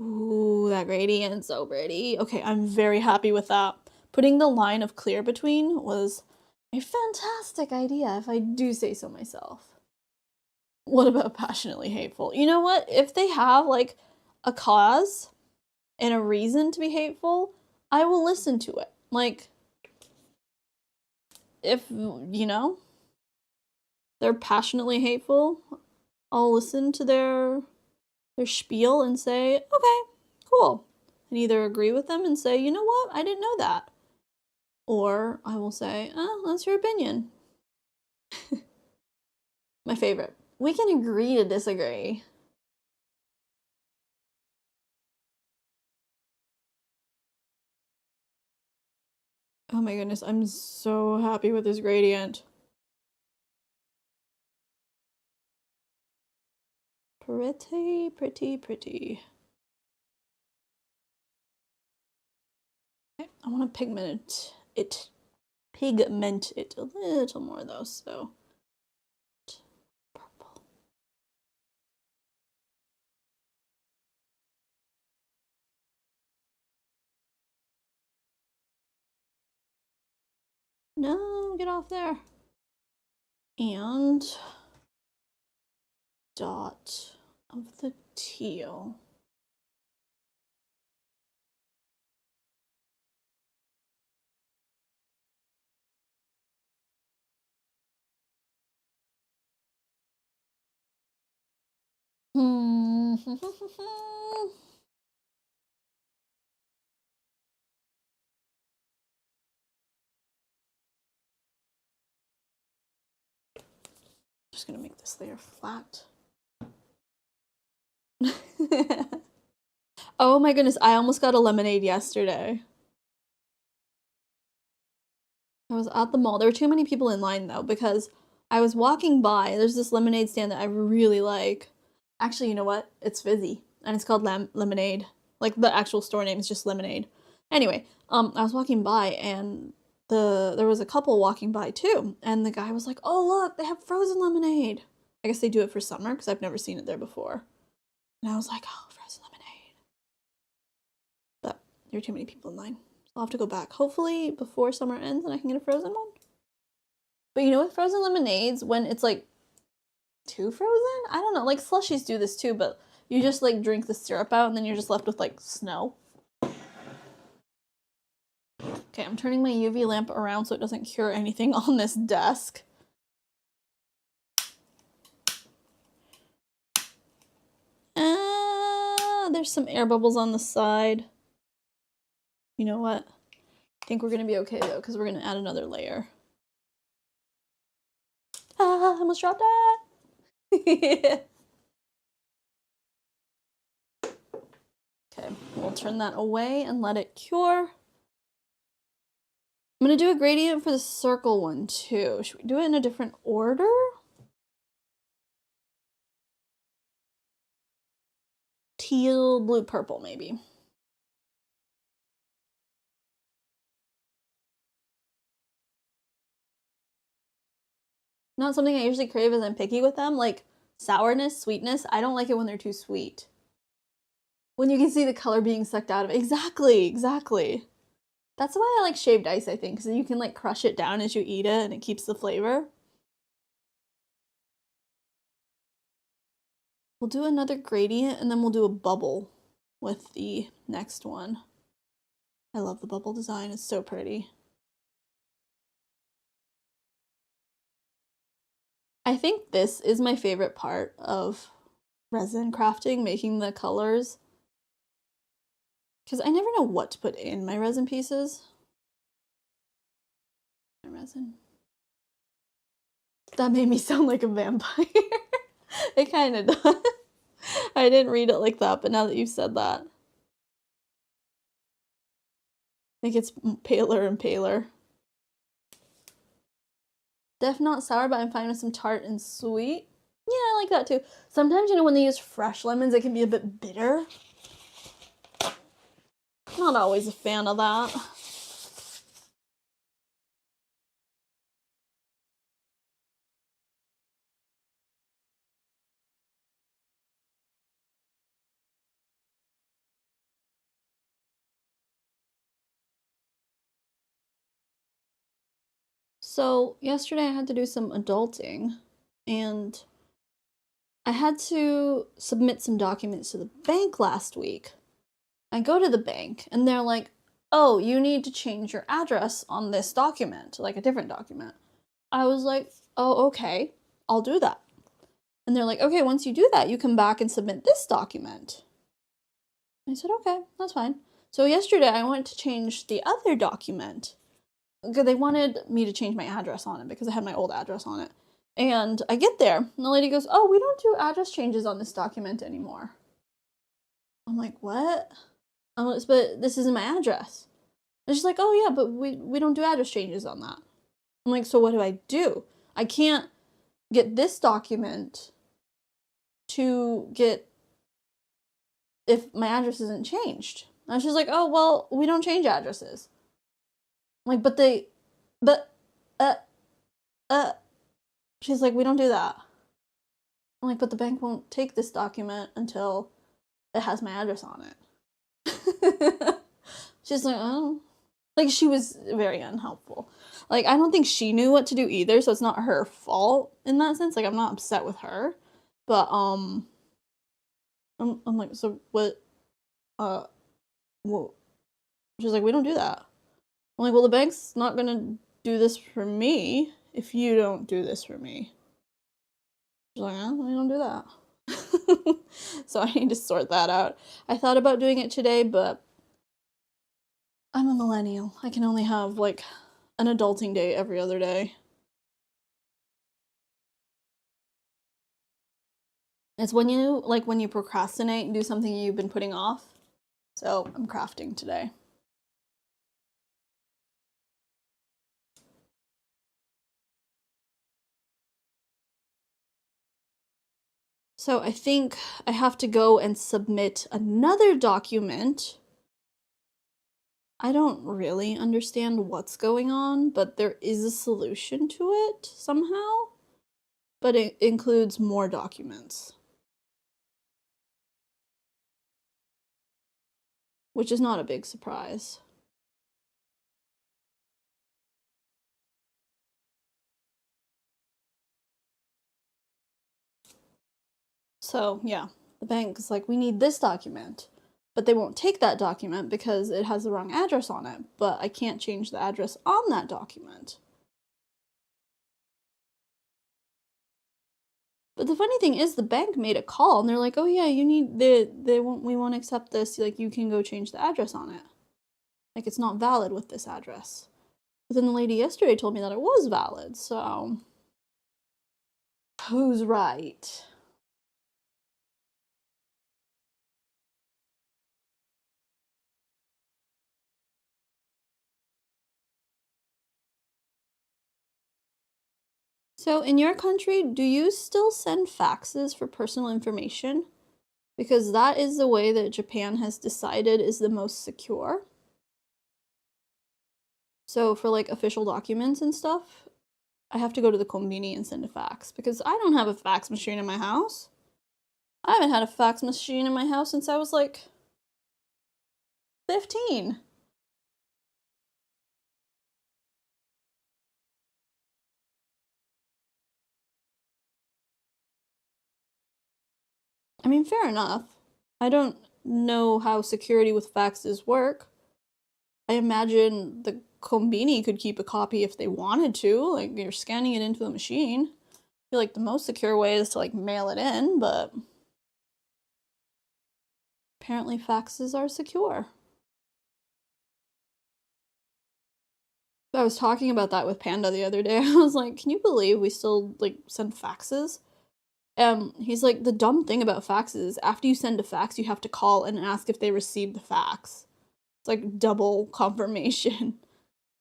Ooh, that gradient's so pretty. Okay, I'm very happy with that. Putting the line of clear between was a fantastic idea, if I do say so myself. What about passionately hateful? You know what? If they have like a cause and a reason to be hateful, I will listen to it. Like, if, you know, they're passionately hateful, I'll listen to their spiel and say, okay, cool. And either agree with them and say, you know what? I didn't know that. Or I will say, oh, that's your opinion. My favorite. We can agree to disagree. Oh my goodness, I'm so happy with this gradient. Pretty, pretty, pretty. Okay, I want to pigment it a little more though, so purple. No, get off there. And dot of the teal. Just gonna make this layer flat. Oh my goodness, I almost got a lemonade yesterday. I was at the mall. There were too many people in line though, because I was walking by. There's this lemonade stand that I really like. Actually, you know what? It's fizzy, and it's called Lemonade. Like, the actual store name is just Lemonade. Anyway, I was walking by and there was a couple walking by too, and the guy was like, "Oh look, they have frozen lemonade." I guess they do it for summer because I've never seen it there before. And I was like, "Oh, frozen lemonade." But there are too many people in line. So I'll have to go back. Hopefully before summer ends and I can get a frozen one. But you know, with frozen lemonades, when it's like too frozen? I don't know. Like slushies do this too, but you just like drink the syrup out and then you're just left with like snow. Okay, I'm turning my UV lamp around so it doesn't cure anything on this desk. There's some air bubbles on the side. You know what? I think we're gonna be okay though, because we're gonna add another layer. Ah, I almost dropped it. Okay, we'll turn that away and let it cure. I'm gonna do a gradient for the circle one too. Should we do it in a different order? Teal, blue, purple, maybe. Not something I usually crave as I'm picky with them, like sourness, sweetness. I don't like it when they're too sweet. When you can see the color being sucked out of it. Exactly. That's why I like shaved ice, I think, because you can like crush it down as you eat it and it keeps the flavor. We'll do another gradient and then we'll do a bubble with the next one. I love the bubble design, it's so pretty. I think this is my favorite part of resin crafting, making the colors. Because I never know what to put in my resin pieces. My resin. That made me sound like a vampire. It kind of does. I didn't read it like that, but now that you've said that, I think it's paler and paler. Def not sour, but I'm fine with some tart and sweet. Yeah, I like that too. Sometimes, you know, when they use fresh lemons, it can be a bit bitter. Not always a fan of that. So yesterday I had to do some adulting and I had to submit some documents to the bank last week. I go to the bank and they're like, "Oh, you need to change your address on this document, like a different document." I was like, "Oh, okay, I'll do that." And they're like, "Okay, once you do that, you come back and submit this document." I said, "Okay, that's fine." So yesterday I went to change the other document because they wanted me to change my address on it because I had my old address on it. And I get there and the lady goes, "Oh, we don't do address changes on this document anymore." I'm like, "What?" But this isn't my address. And she's like, "Oh yeah, but we don't do address changes on that." I'm like, "So what do I do? I can't get this document to get if my address isn't changed." And she's like, "Oh, well, we don't change addresses." I'm like, she's like, "We don't do that." I'm like, "But the bank won't take this document until it has my address on it." She's like, "Oh." Like, she was very unhelpful. Like, I don't think she knew what to do either, so it's not her fault in that sense. Like, I'm not upset with her. But, I'm like, "So what, well," she's like, "We don't do that." I'm like, "Well, the bank's not gonna do this for me if you don't do this for me." She's like, "We don't do that." So I need to sort that out. I thought about doing it today, but I'm a millennial. I can only have, like, an adulting day every other day. It's when you procrastinate and do something you've been putting off. So I'm crafting today. So I think I have to go and submit another document. I don't really understand what's going on, but there is a solution to it somehow. But it includes more documents, which is not a big surprise. So, yeah, the bank is like, we need this document, but they won't take that document because it has the wrong address on it, but I can't change the address on that document. But the funny thing is, the bank made a call and they're like, "Oh yeah, you need we won't accept this. Like, you can go change the address on it. Like, it's not valid with this address." But then the lady yesterday told me that it was valid. So, who's right? So, in your country, do you still send faxes for personal information? Because that is the way that Japan has decided is the most secure. So, for like official documents and stuff, I have to go to the konbini and send a fax because I don't have a fax machine in my house. I haven't had a fax machine in my house since I was like 15. I mean, fair enough. I don't know how security with faxes work. I imagine the konbini could keep a copy if they wanted to, like you're scanning it into a machine. I feel like the most secure way is to like mail it in, but apparently faxes are secure. I was talking about that with Panda the other day. I was like, can you believe we still like send faxes? He's like, the dumb thing about faxes is after you send a fax, you have to call and ask if they received the fax. It's like double confirmation.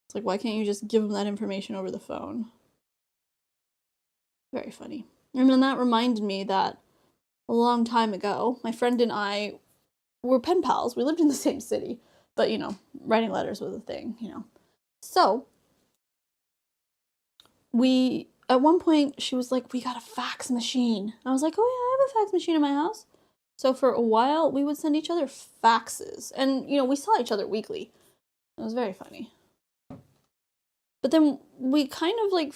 It's like, why can't you just give them that information over the phone? Very funny. And then that reminded me that a long time ago, my friend and I were pen pals. We lived in the same city, but you know, writing letters was a thing, you know. So, at one point, she was like, we got a fax machine. And I was like, oh yeah, I have a fax machine in my house. So for a while, we would send each other faxes. And, you know, we saw each other weekly. It was very funny. But then we kind of, like,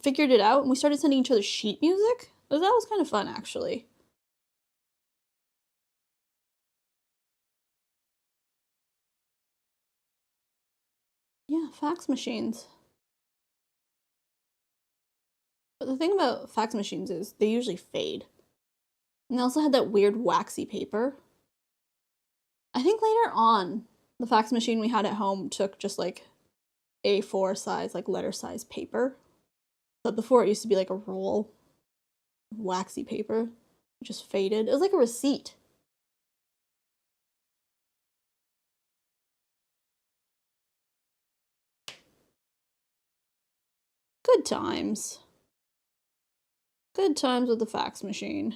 figured it out, and we started sending each other sheet music. That was kind of fun, actually. Yeah, fax machines. But the thing about fax machines is they usually fade. And they also had that weird waxy paper. I think later on, the fax machine we had at home took just like A4 size, like letter size paper. But before it used to be like a roll of waxy paper. It just faded. It was like a receipt. Good times. Good times with the fax machine.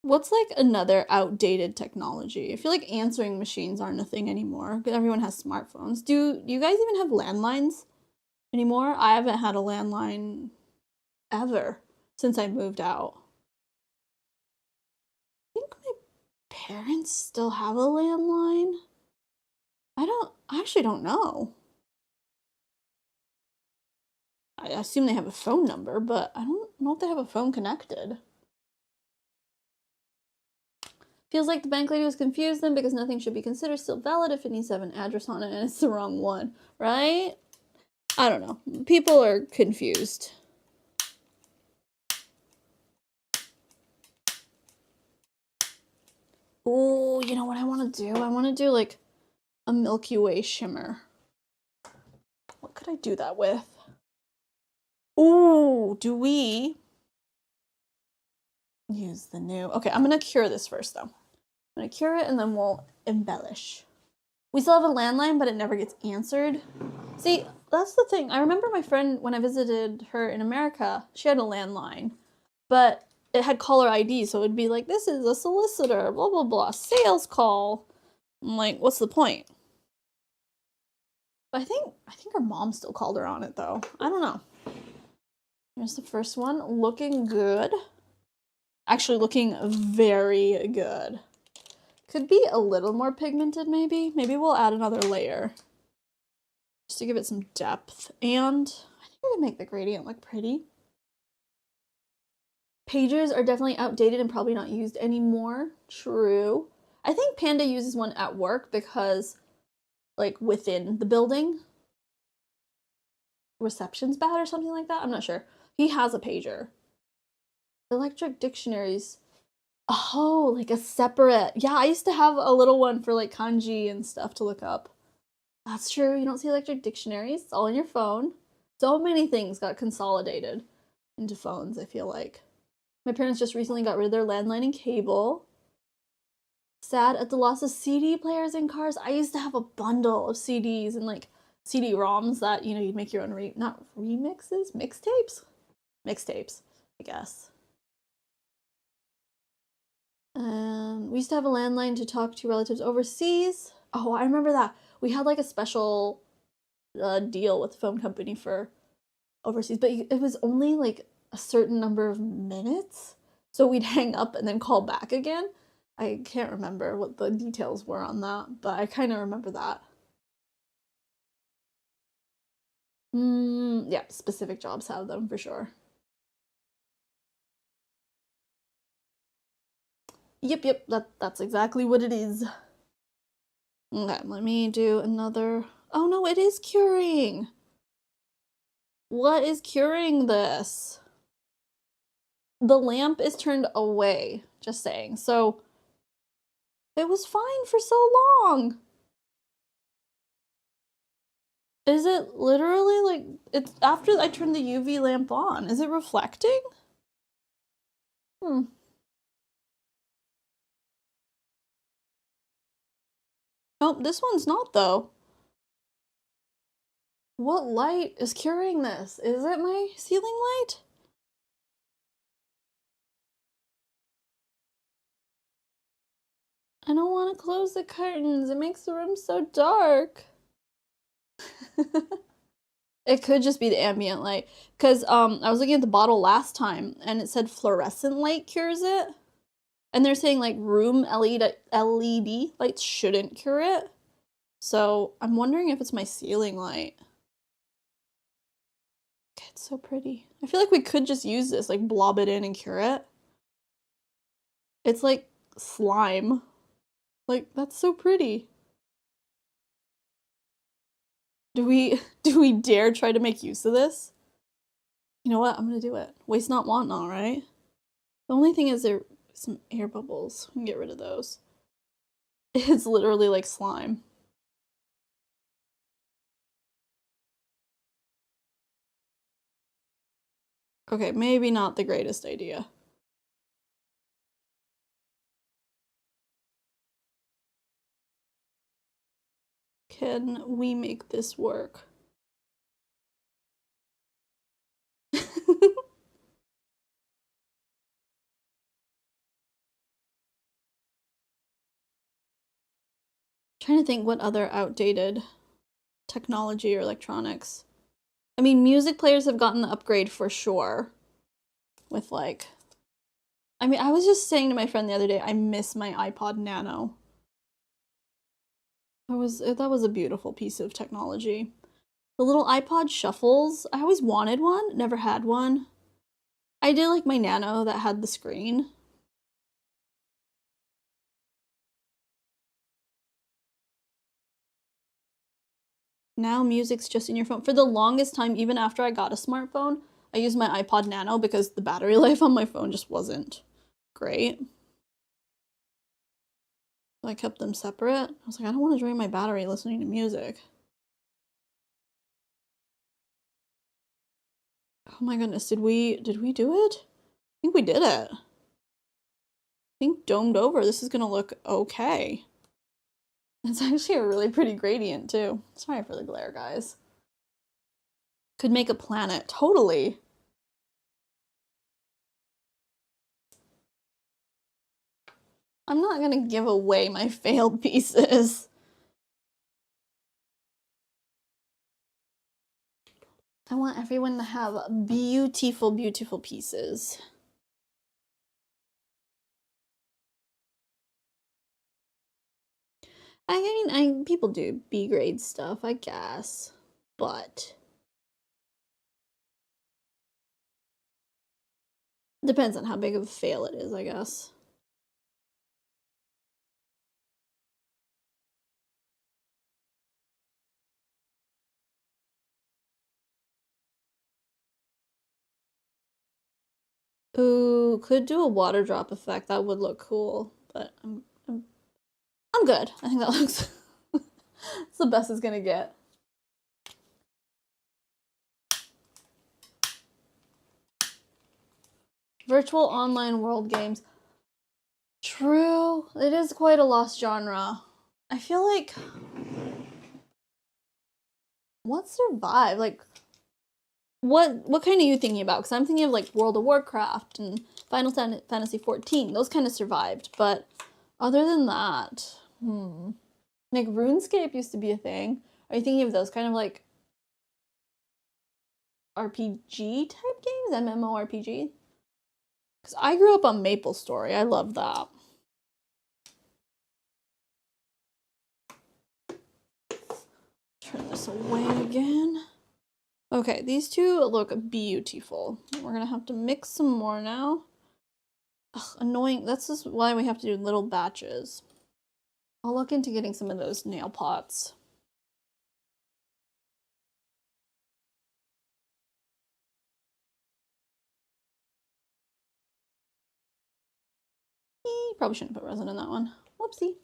What's like another outdated technology? I feel like answering machines aren't a thing anymore because everyone has smartphones. Do you guys even have landlines anymore? I haven't had a landline ever since I moved out. I think my parents still have a landline. I actually don't know. I assume they have a phone number, but I don't know if they have a phone connected. Feels like the bank lady was confused then because nothing should be considered still valid if it needs to have an address on it and it's the wrong one, right? I don't know. People are confused. Oh, you know what I want to do? I want to do like a Milky Way shimmer. What could I do that with? Oh, do we use the new... Okay, I'm going to cure this first, though. I'm going to cure it, and then we'll embellish. We still have a landline, but it never gets answered. See, that's the thing. I remember my friend, when I visited her in America, she had a landline. but it had caller ID, so it'd be like, this is a solicitor, blah, blah, blah, sales call. I'm like, what's the point? But I think her mom still called her on it, though. I don't know. Here's the first one. Looking good. Actually, looking very good. Could be a little more pigmented, maybe. Maybe we'll add another layer just to give it some depth. And I think we can make the gradient look pretty. Pages are definitely outdated and probably not used anymore. True. I think Panda uses one at work because, like, within the building, reception's bad or something like that. I'm not sure. He has a pager. Electric dictionaries. Oh, like a separate. Yeah, I used to have a little one for like kanji and stuff to look up. That's true. You don't see electric dictionaries. It's all on your phone. So many things got consolidated into phones, I feel like. My parents just recently got rid of their landline and cable. Sad at the loss of CD players in cars. I used to have a bundle of CDs and like CD-ROMs that, you know, you'd make your own not remixes? Mixtapes? Mixtapes, I guess. We used to have a landline to talk to relatives overseas. Oh, I remember that. We had like a special deal with the phone company for overseas, but it was only like a certain number of minutes. So we'd hang up and then call back again. I can't remember what the details were on that, but I kind of remember that. Yeah, specific jobs have them for sure. Yep, that's exactly what it is. Okay, let me do another. Oh no, it is curing. What is curing this? The lamp is turned away, just saying. So it was fine for so long. Is it literally like, it's after I turned the UV lamp on? Is it reflecting? Nope, this one's not though. What light is curing this? Is it my ceiling light? I don't want to close the curtains. It makes the room so dark. It could just be the ambient light. Because I was looking at the bottle last time and it said fluorescent light cures it. And they're saying like room LED lights shouldn't cure it. So I'm wondering if it's my ceiling light. Okay, it's so pretty. I feel like we could just use this, like blob it in and cure it. It's like slime. Like, that's so pretty. Do we dare try to make use of this? You know what? I'm gonna do it. Waste not, want not, right? The only thing is there's some air bubbles. We can get rid of those. It's literally like slime. Okay, maybe not the greatest idea. Can we make this work? Trying to think what other outdated technology or electronics. I mean, music players have gotten the upgrade for sure. With like, I mean, I was just saying to my friend the other day, I miss my iPod Nano. That was a beautiful piece of technology. The little iPod shuffles, I always wanted one, never had one. I did like my Nano that had the screen. Now music's just in your phone. For the longest time, even after I got a smartphone, I used my iPod Nano because the battery life on my phone just wasn't great. So I kept them separate. I was like, I don't want to drain my battery listening to music. Oh my goodness, did we do it? I think we did it. I think domed over, this is gonna look okay. It's actually a really pretty gradient too. Sorry for the glare, guys. Could make a planet, totally. I'm not gonna give away my failed pieces. I want everyone to have beautiful, beautiful pieces. I mean, people do B grade stuff, I guess, but depends on how big of a fail it is, I guess. Ooh, could do a water drop effect. That would look cool, but I'm good. I think that looks it's the best it's gonna get. Virtual online world games. True, it is quite a lost genre. I feel like what survived? Like, what kind are you thinking about? Because I'm thinking of like World of Warcraft and Final Fantasy 14. Those kind of survived, but other than that, like RuneScape used to be a thing. Are you thinking of those kind of like RPG type games, MMORPG? Because I grew up on MapleStory. I love that. Turn this away again. Okay, these two look beautiful. We're gonna have to mix some more now. Ugh, annoying. That's just why we have to do little batches. I'll look into getting some of those nail pots. Probably shouldn't put resin in that one. Whoopsie.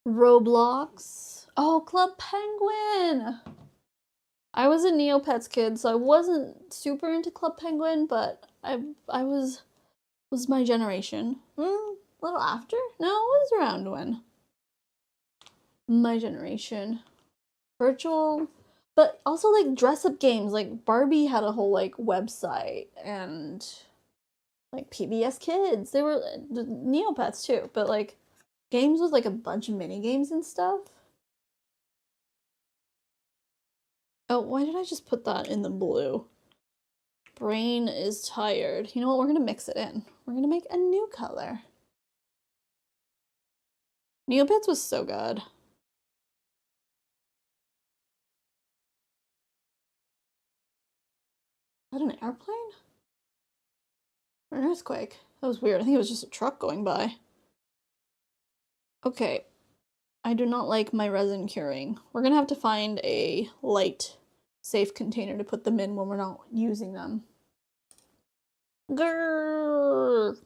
Roblox. Oh, Club Penguin. I was a Neopets kid, so I wasn't super into Club Penguin, but I was my generation. A little after? No, it was around when. My generation. Virtual, but also like dress-up games. Like Barbie had a whole like website, and like PBS Kids. They were Neopets too, but like games with like a bunch of mini games and stuff. Oh, why did I just put that in the blue? Brain is tired. You know what? We're gonna mix it in. We're gonna make a new color. Neopets was so good. Is that an airplane? Or an earthquake? That was weird. I think it was just a truck going by. Okay. I do not like my resin curing. We're gonna have to find a light, safe container to put them in when we're not using them. Grrr.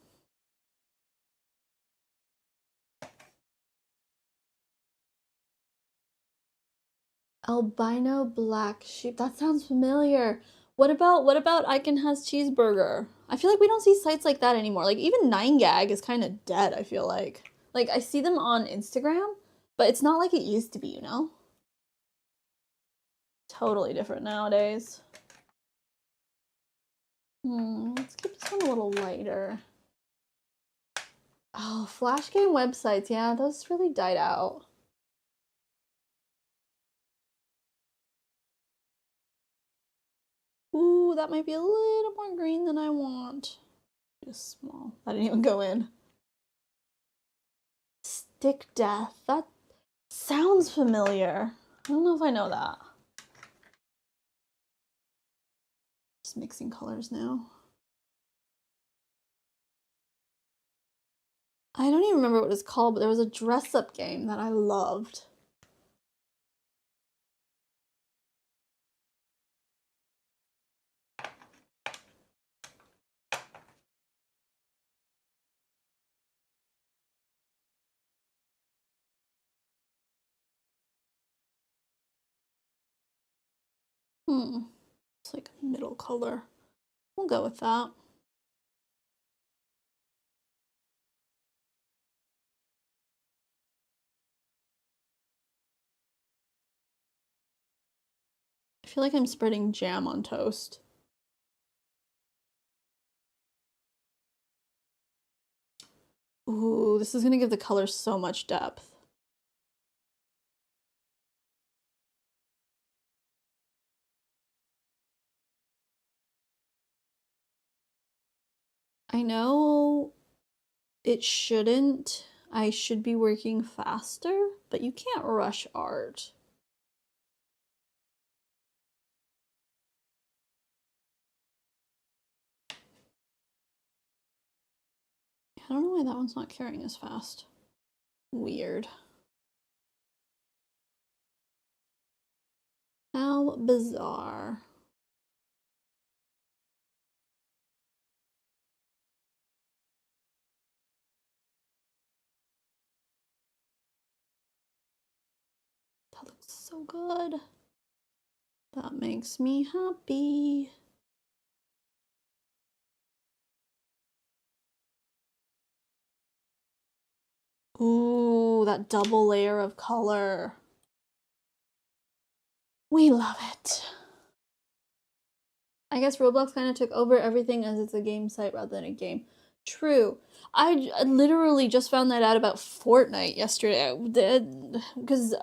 Albino black sheep. That sounds familiar. What about Icon has cheeseburger? I feel like we don't see sites like that anymore. Like even 9gag is kind of dead, I feel like. Like I see them on Instagram, but it's not like it used to be, you know? Totally different nowadays. Let's keep this one a little lighter. Oh, Flash game websites. Yeah, those really died out. Ooh, that might be a little more green than I want. Just small. That didn't even go in. Stick death. That sounds familiar. I don't know if I know that. Just mixing colors now. I don't even remember what it's called, but there was a dress-up game that I loved. It's like a middle color. We'll go with that. I feel like I'm spreading jam on toast. Ooh, this is gonna give the color so much depth. I know it shouldn't. I should be working faster, but you can't rush art. I don't know why that one's not carrying as fast. Weird. How bizarre. That looks so good. That makes me happy. Ooh, that double layer of color. We love it. I guess Roblox kind of took over everything as it's a game site rather than a game. True. I literally just found that out about Fortnite yesterday. Because,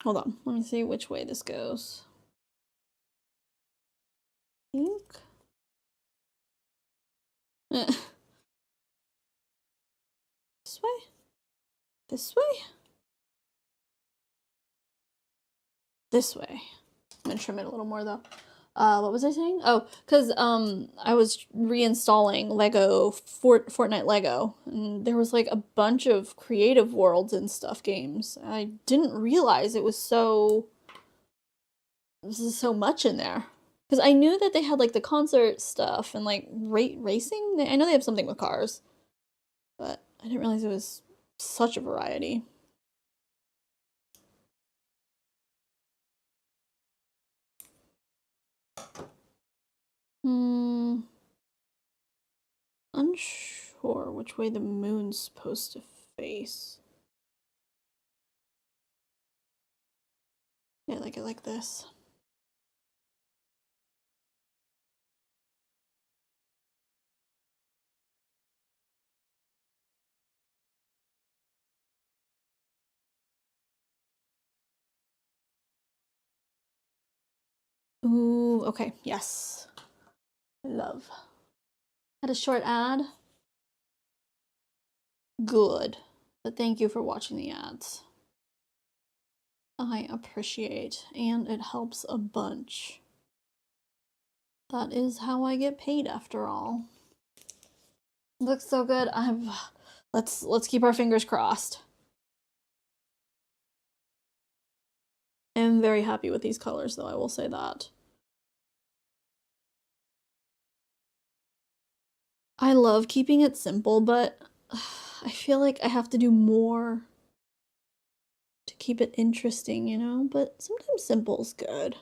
hold on. Let me see which way this goes. I think. This way? This way? This way. I'm gonna trim it a little more though. What was I saying? Oh, because I was reinstalling Lego Fortnite Lego, and there was like a bunch of creative worlds and stuff games. I didn't realize it was so much in there. Because I knew that they had like the concert stuff and like racing. I know they have something with cars, but I didn't realize it was such a variety. Unsure which way the moon's supposed to face. Yeah, like it like this. Ooh, okay, yes. Love. Had a short ad? Good. But thank you for watching the ads. I appreciate, and it helps a bunch. That is how I get paid after all. Looks so good. Let's keep our fingers crossed. I'm very happy with these colors though, I will say that. I love keeping it simple, but I feel like I have to do more to keep it interesting, you know? But sometimes simple's good.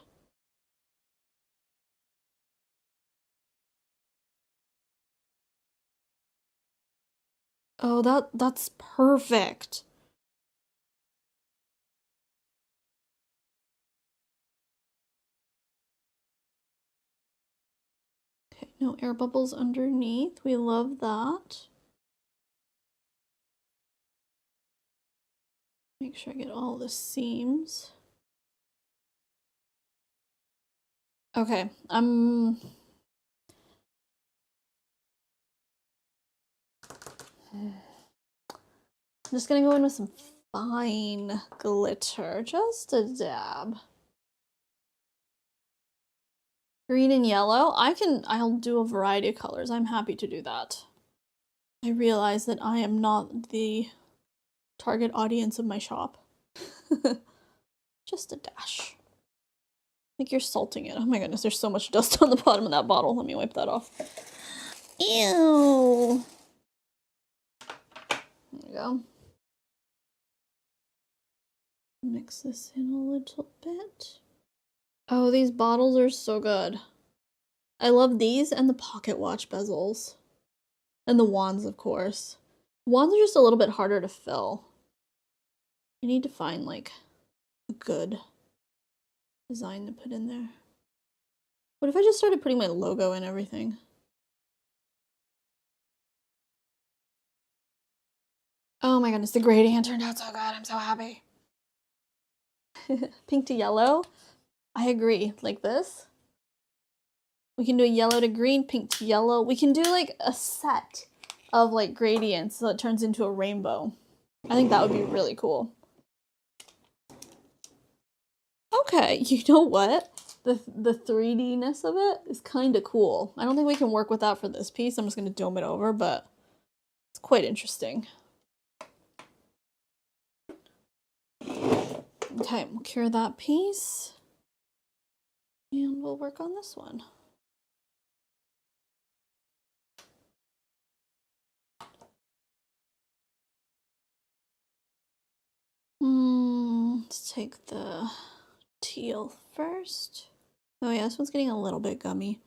Oh, that's perfect. Okay, no air bubbles underneath. We love that. Make sure I get all the seams. Okay, I'm just gonna go in with some fine glitter, just a dab. Green and yellow. I'll do a variety of colors. I'm happy to do that. I realize that I am not the target audience of my shop. Just a dash. Like you're salting it. Oh my goodness, there's so much dust on the bottom of that bottle. Let me wipe that off. Ew. There we go. Mix this in a little bit. Oh, these bottles are so good. I love these and the pocket watch bezels. And the wands, of course. Wands are just a little bit harder to fill. I need to find, like, a good design to put in there. What if I just started putting my logo in everything? Oh my goodness, the gradient turned out so good. I'm so happy. Pink to yellow. I agree. Like this. We can do a yellow to green, pink to yellow. We can do like a set of like gradients so it turns into a rainbow. I think that would be really cool. Okay, you know what? The 3D-ness of it is kind of cool. I don't think we can work with that for this piece. I'm just going to dome it over, but it's quite interesting. Okay, we'll cure that piece. And we'll work on this one. Let's take the teal first. Oh yeah, this one's getting a little bit gummy.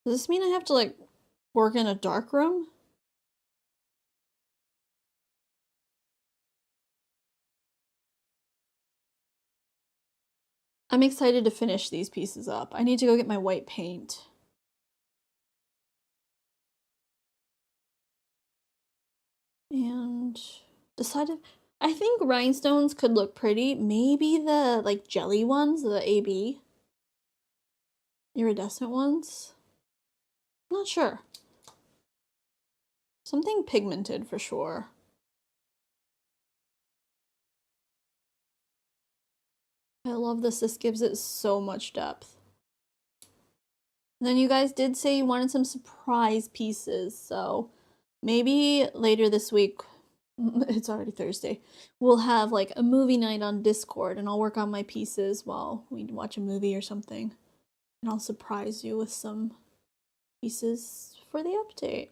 Does this mean I have to like work in a dark room? I'm excited to finish these pieces up. I need to go get my white paint. And decided, I think rhinestones could look pretty. Maybe the like jelly ones, the AB. Iridescent ones. Not sure. Something pigmented for sure. I love this. This gives it so much depth. And then you guys did say you wanted some surprise pieces, so maybe later this week, it's already Thursday, we'll have like a movie night on Discord and I'll work on my pieces while we watch a movie or something. And I'll surprise you with some pieces for the update.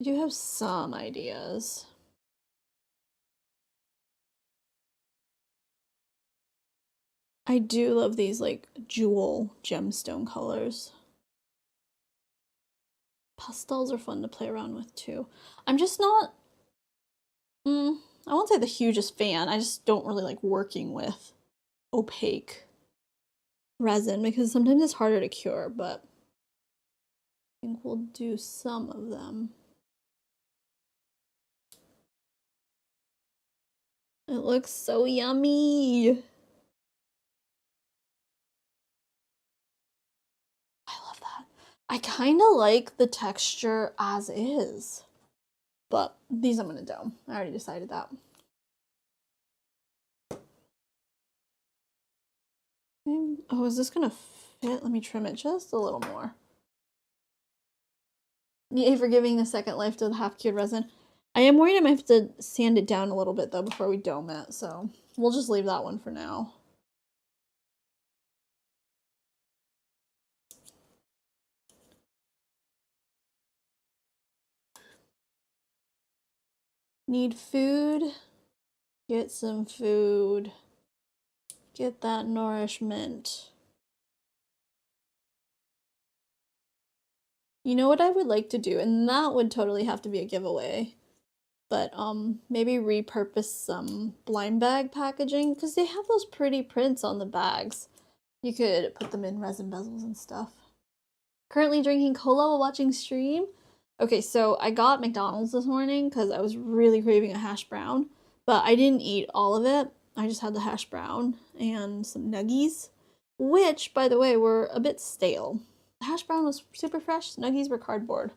I do have some ideas. I do love these like jewel gemstone colors. Pastels are fun to play around with too. I'm just not, I won't say the hugest fan. I just don't really like working with opaque resin because sometimes it's harder to cure, but I think we'll do some of them. It looks so yummy. I kind of like the texture as is, but these I'm going to dome. I already decided that. Oh, is this going to fit? Let me trim it just a little more. Yay for giving a second life to the half-cured resin. I am worried I might have to sand it down a little bit, though, before we dome it, so we'll just leave that one for now. Need food? Get some food. Get that nourishment. You know what I would like to do, and that would totally have to be a giveaway, but maybe repurpose some blind bag packaging because they have those pretty prints on the bags. You could put them in resin bezels and stuff. Currently drinking cola while watching stream. Okay, so I got McDonald's this morning because I was really craving a hash brown, but I didn't eat all of it. I just had the hash brown and some nuggies, which, by the way, were a bit stale. The hash brown was super fresh, nuggies were cardboard.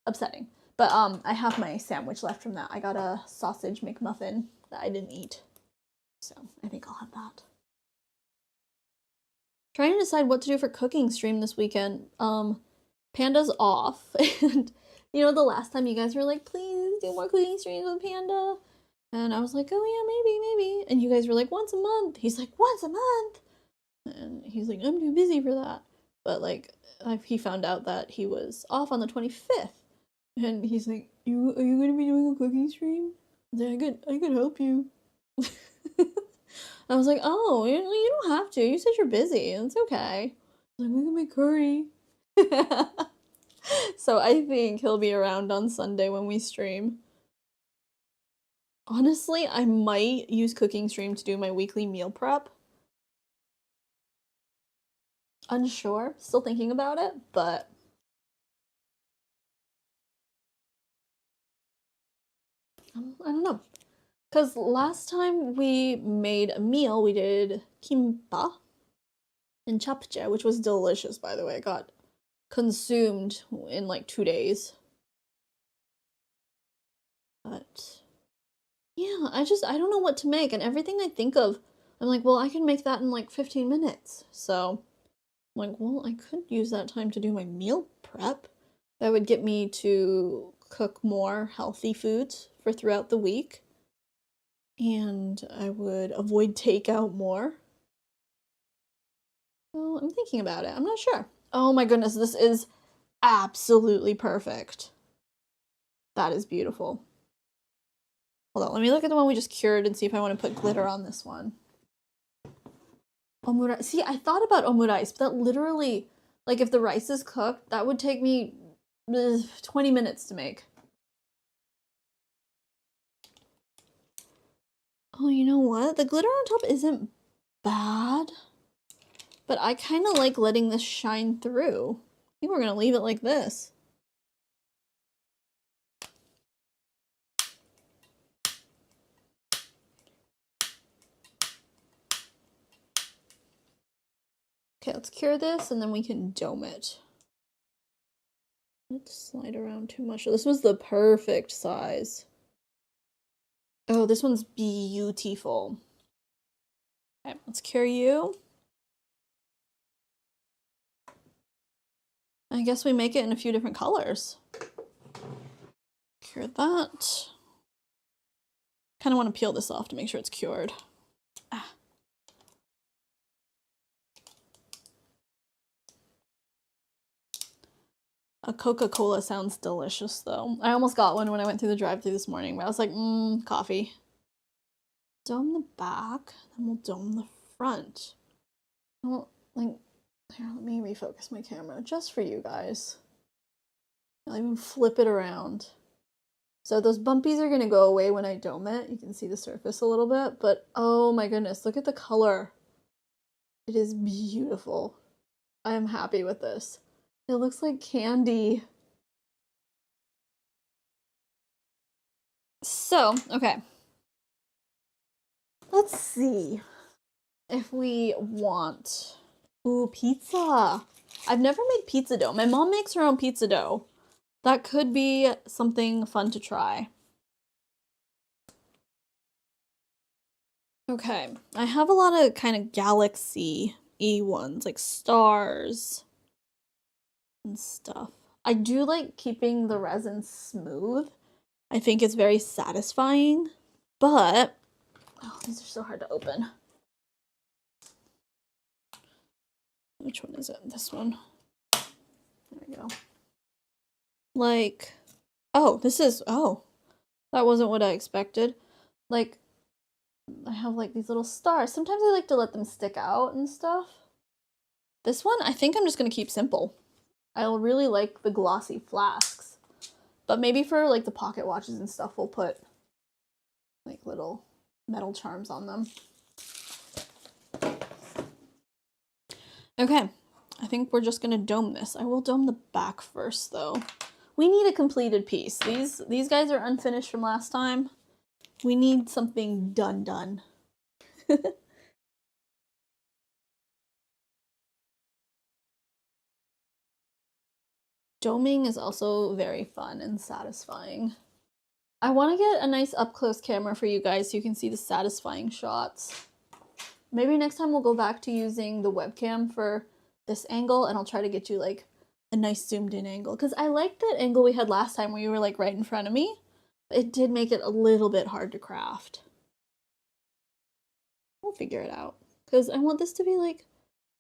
Upsetting. But I have my sandwich left from that. I got a sausage McMuffin that I didn't eat, so I think I'll have that. Trying to decide what to do for cooking stream this weekend. Panda's off, and you know the last time you guys were like, please do more cooking streams with Panda, and I was like, oh yeah, maybe, and you guys were like, once a month. He's like, once a month, and he's like, I'm too busy for that. But like, he found out that he was off on the 25th, and he's like, are you gonna be doing a cooking stream? I could help you. I was like, oh, you don't have to. You said you're busy. It's okay. Like, we can make curry. So I think he'll be around on Sunday when we stream. Honestly, I might use cooking stream to do my weekly meal prep. unsure, still thinking about it, but I don't know. Because last time we made a meal, we did kimbap and japchae, which was delicious, by the way. It got consumed in like 2 days. But yeah, I don't know what to make, and everything I think of, I'm like, well, I can make that in like 15 minutes. So I'm like, well, I could use that time to do my meal prep. That would get me to cook more healthy foods for throughout the week. And I would avoid takeout more. So I'm thinking about it. I'm not sure. Oh my goodness, this is absolutely perfect. That is beautiful. Hold on, let me look at the one we just cured and see if I want to put glitter on this one. Omurice. See, I thought about omurice, but that literally, like if the rice is cooked, that would take me 20 minutes to make. Oh, you know what? The glitter on top isn't bad, but I kind of like letting this shine through. I think we're going to leave it like this. Okay, let's cure this and then we can dome it. Let's slide around too much. This was the perfect size. Oh, this one's beautiful. Okay, let's cure you. I guess we make it in a few different colors. Cure that. Kind of want to peel this off to make sure it's cured. Ah. A Coca-Cola sounds delicious though. I almost got one when I went through the drive-thru this morning, but I was like, coffee. Dome the back, then we'll dome the front. Well, like, here, let me refocus my camera just for you guys. I'll even flip it around. So those bumpies are gonna go away when I dome it. You can see the surface a little bit, but oh my goodness, look at the color. It is beautiful. I am happy with this. It looks like candy. So, okay. Let's see if we want... Ooh, pizza. I've never made pizza dough. My mom makes her own pizza dough. That could be something fun to try. Okay, I have a lot of kind of galaxy-y ones, like stars and stuff. I do like keeping the resin smooth. I think it's very satisfying, but oh, these are so hard to open. Which one is it? This one. There we go. Like, oh, this is, oh, that wasn't what I expected. Like, I have like these little stars. Sometimes I like to let them stick out and stuff. This one, I think I'm just gonna keep simple. I really like the glossy flasks. But maybe for like the pocket watches and stuff, we'll put like little metal charms on them. Okay, I think we're just gonna dome this. I will dome the back first though. We need a completed piece. These guys are unfinished from last time. We need something done. Doming is also very fun and satisfying. I want to get a nice up-close camera for you guys so you can see the satisfying shots. Maybe next time we'll go back to using the webcam for this angle, and I'll try to get you like a nice zoomed in angle, because I liked that angle we had last time where you were like right in front of me. It did make it a little bit hard to craft. We'll figure it out, because I want this to be like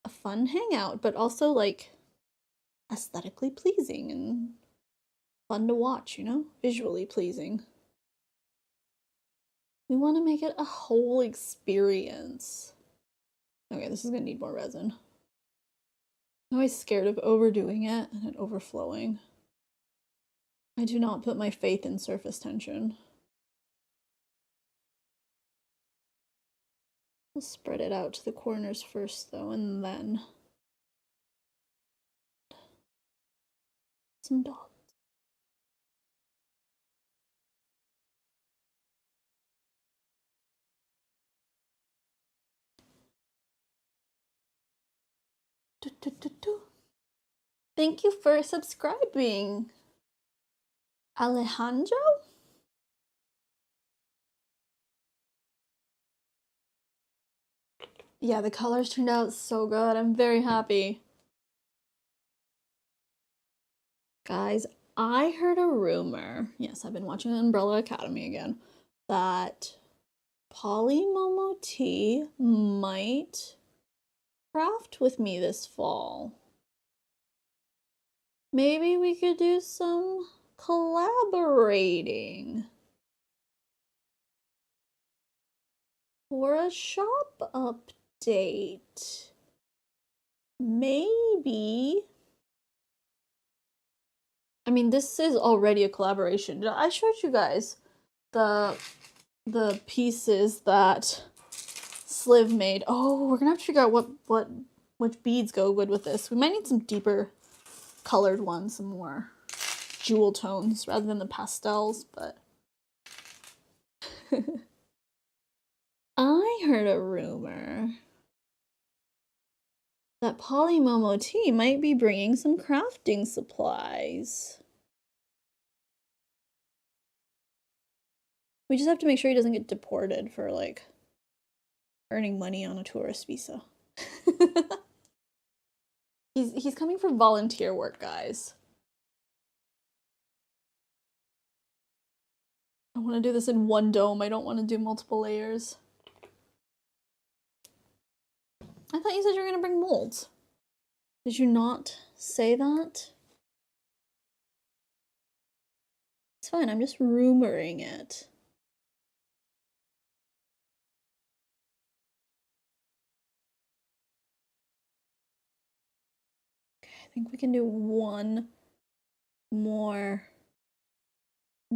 a fun hangout, but also like aesthetically pleasing and fun to watch, you know? Visually pleasing. We want to make it a whole experience. Okay, this is gonna need more resin. I'm always scared of overdoing it and it overflowing. I do not put my faith in surface tension. We'll spread it out to the corners first though, and then some dots. Thank you for subscribing, Alejandro. Yeah, the colors turned out so good. I'm very happy. Guys, I heard a rumor. Yes, I've been watching Umbrella Academy again. That Polly Momo T might craft with me this fall. Maybe we could do some collaborating for a shop update. Maybe. I mean, this is already a collaboration. I showed you guys the pieces that Sliv made. Oh, we're gonna have to figure out which beads go good with this. We might need some deeper colored ones, some more jewel tones rather than the pastels, but I heard a rumor that Polly Momo T might be bringing some crafting supplies. We just have to make sure he doesn't get deported for, like, earning money on a tourist visa. He's coming for volunteer work, guys. I want to do this in one dome. I don't want to do multiple layers. I thought you said you were going to bring molds. Did you not say that? It's fine. I'm just rumoring it. I think we can do one more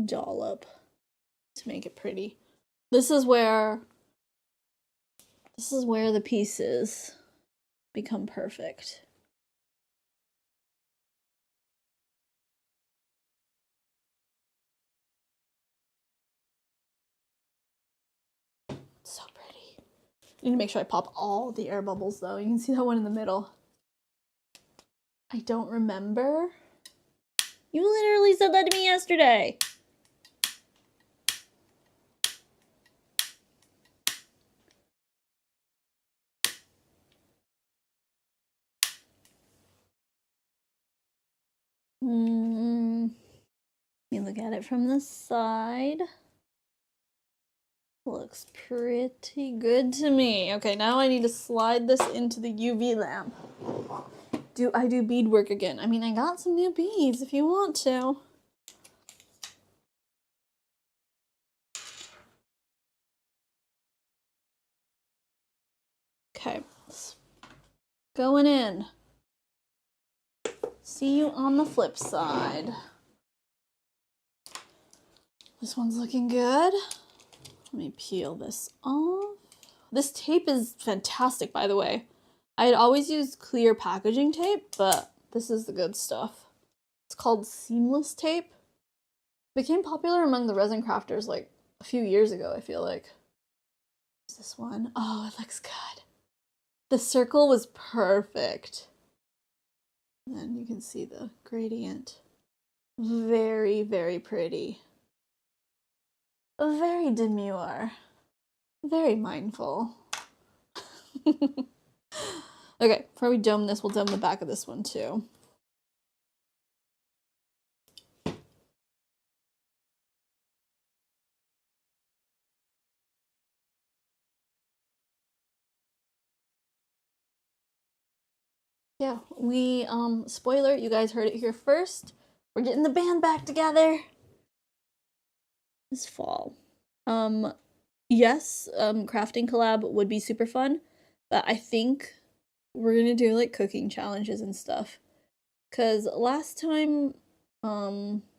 dollop to make it pretty. This is where the pieces become perfect. It's so pretty. I need to make sure I pop all the air bubbles though. You can see that one in the middle. I don't remember. You literally said that to me yesterday. Let me look at it from the side. Looks pretty good to me. Okay, now I need to slide this into the UV lamp. Do I do beadwork again? I mean, I got some new beads if you want to. Okay, going in. See you on the flip side. This one's looking good. Let me peel this off. This tape is fantastic, by the way. I had always used clear packaging tape, but this is the good stuff. It's called seamless tape. It became popular among the resin crafters like a few years ago, I feel like. What's this one? Oh, it looks good. The circle was perfect. And then you can see the gradient. Very, very pretty. Very demure. Very mindful. Okay, before we dome this, we'll dome the back of this one too. Yeah, spoiler, you guys heard it here first. We're getting the band back together this fall. Yes, crafting collab would be super fun, but I think we're gonna do like cooking challenges and stuff. Cause last time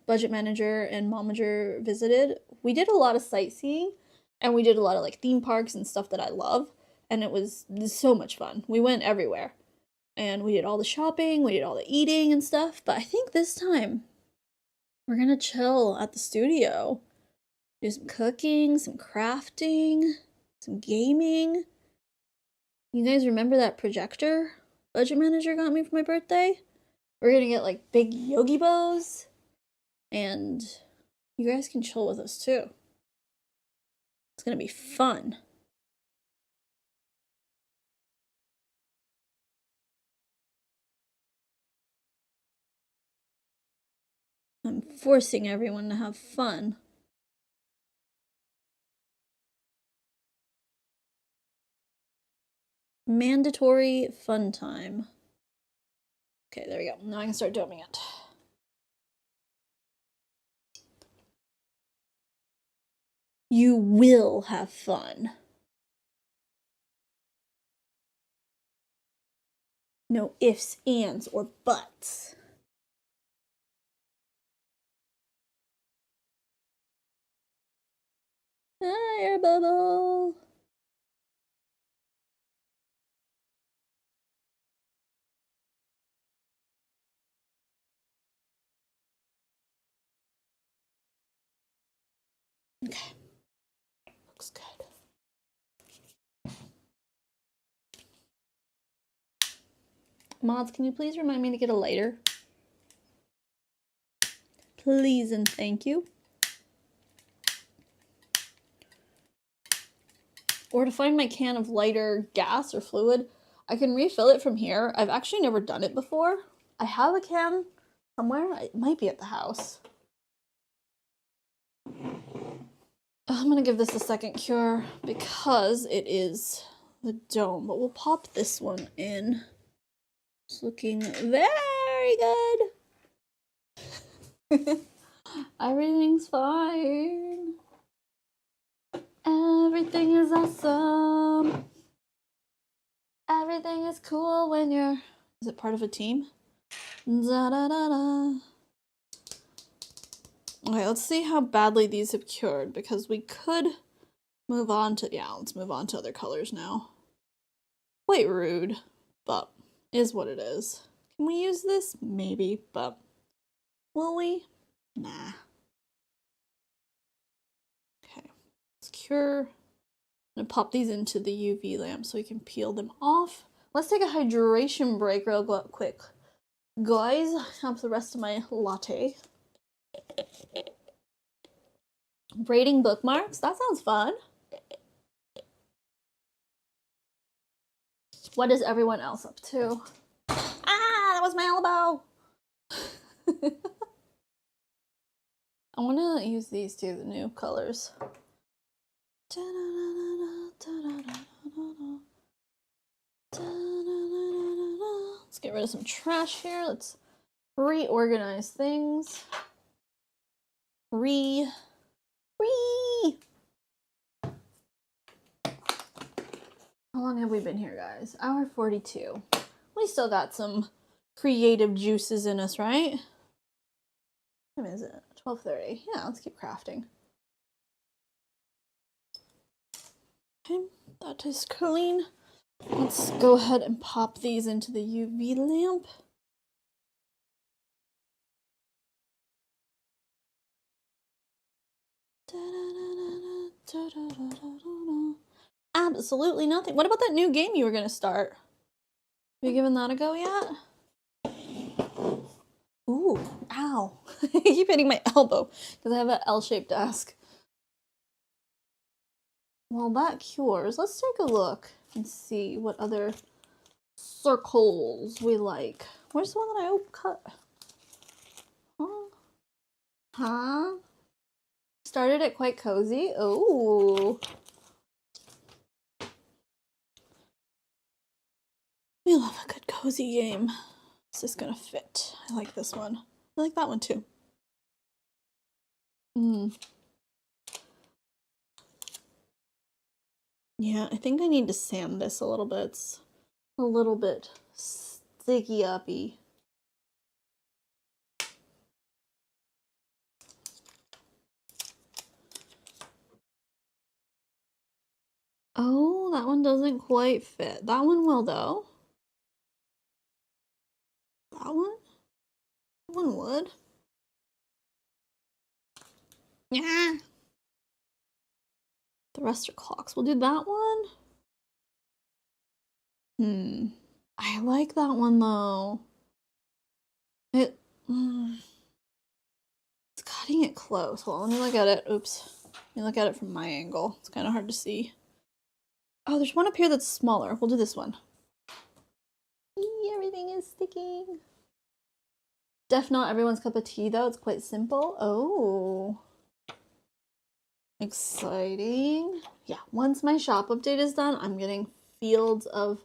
Budget Manager and Momager visited, we did a lot of sightseeing and we did a lot of like theme parks and stuff that I love, and it was so much fun. We went everywhere. and we did all the shopping, we did all the eating and stuff, but I think this time we're gonna chill at the studio. Do some cooking, some crafting, some gaming. You guys remember that projector Budget Manager got me for my birthday? We're gonna get like big Yogi bows, and you guys can chill with us too. It's gonna be fun. I'm forcing everyone to have fun. Mandatory fun time. Okay, there we go. Now I can start doming it. You will have fun. No ifs, ands, or buts. Air bubble. Okay. Looks good. Mods, can you please remind me to get a lighter? Please and thank you. Or to find my can of lighter gas or fluid, I can refill it from here. I've actually never done it before. I have a can somewhere. It might be at the house. I'm gonna give this a second cure because it is the dome, but we'll pop this one in. It's looking very good. Everything's fine. Everything is awesome. Everything is cool when you're... Is it part of a team? Da da da da. Okay, let's see how badly these have cured, because we could move on to... Yeah, let's move on to other colors now. Quite rude, but is what it is. Can we use this? Maybe, but will we? Nah. Okay, let's cure. I'm gonna pop these into the UV lamp so we can peel them off. Let's take a hydration break real quick. Guys, have the rest of my latte. Braiding bookmarks? That sounds fun. What is everyone else up to? Ah, that was my elbow! I want to use these two, the new colors. Let's get rid of some trash here. Let's reorganize things. How long have we been here, guys? Hour 42. We still got some creative juices in us, right? What time is it? 12:30. Yeah, let's keep crafting. Okay, that is clean. Let's go ahead and pop these into the UV lamp. Absolutely nothing. What about that new game you were gonna start? Have you given that a go yet? Ooh, ow. I keep hitting my elbow because I have an L-shaped desk. Well, that cures. Let's take a look and see what other circles we like. Where's the one that I cut? Huh? Started it quite cozy. Oh. We love a good cozy game. Is this gonna fit? I like this one. I like that one too. Yeah, I think I need to sand this a little bit. It's a little bit sticky uppy. Oh, that one doesn't quite fit. That one will though. That one? That one would. Yeah. The rest are clocks. We'll do that one. I like that one though. It's cutting it close. Hold on, let me look at it. Oops. Let me look at it from my angle. It's kind of hard to see. Oh, there's one up here that's smaller. We'll do this one. Eee, everything is sticking. Def not everyone's cup of tea though. It's quite simple. Oh. Exciting. Yeah, once my shop update is done, I'm getting Fields of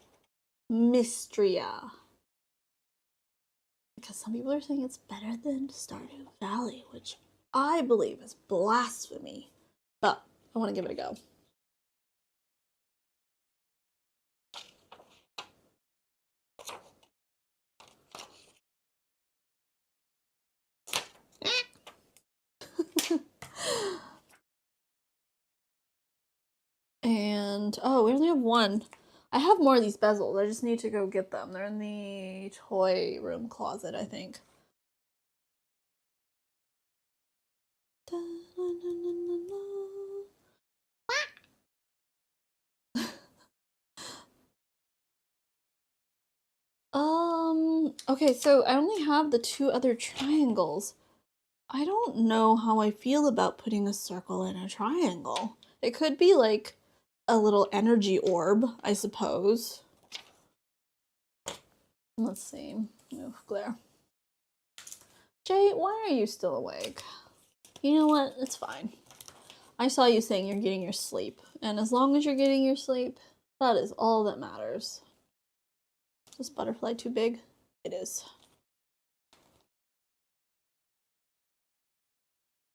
Mystria. Because some people are saying it's better than Stardew Valley, which I believe is blasphemy. But I want to give it a go. And, oh, we only have one. I have more of these bezels. I just need to go get them. They're in the toy room closet, I think. Okay, so I only have the 2 other triangles. I don't know how I feel about putting a circle in a triangle. It could be like a little energy orb, I suppose. Let's see. Oh, glare. Jay, why are you still awake? You know what? It's fine. I saw you saying you're getting your sleep. And as long as you're getting your sleep, that is all that matters. Is this butterfly too big? It is.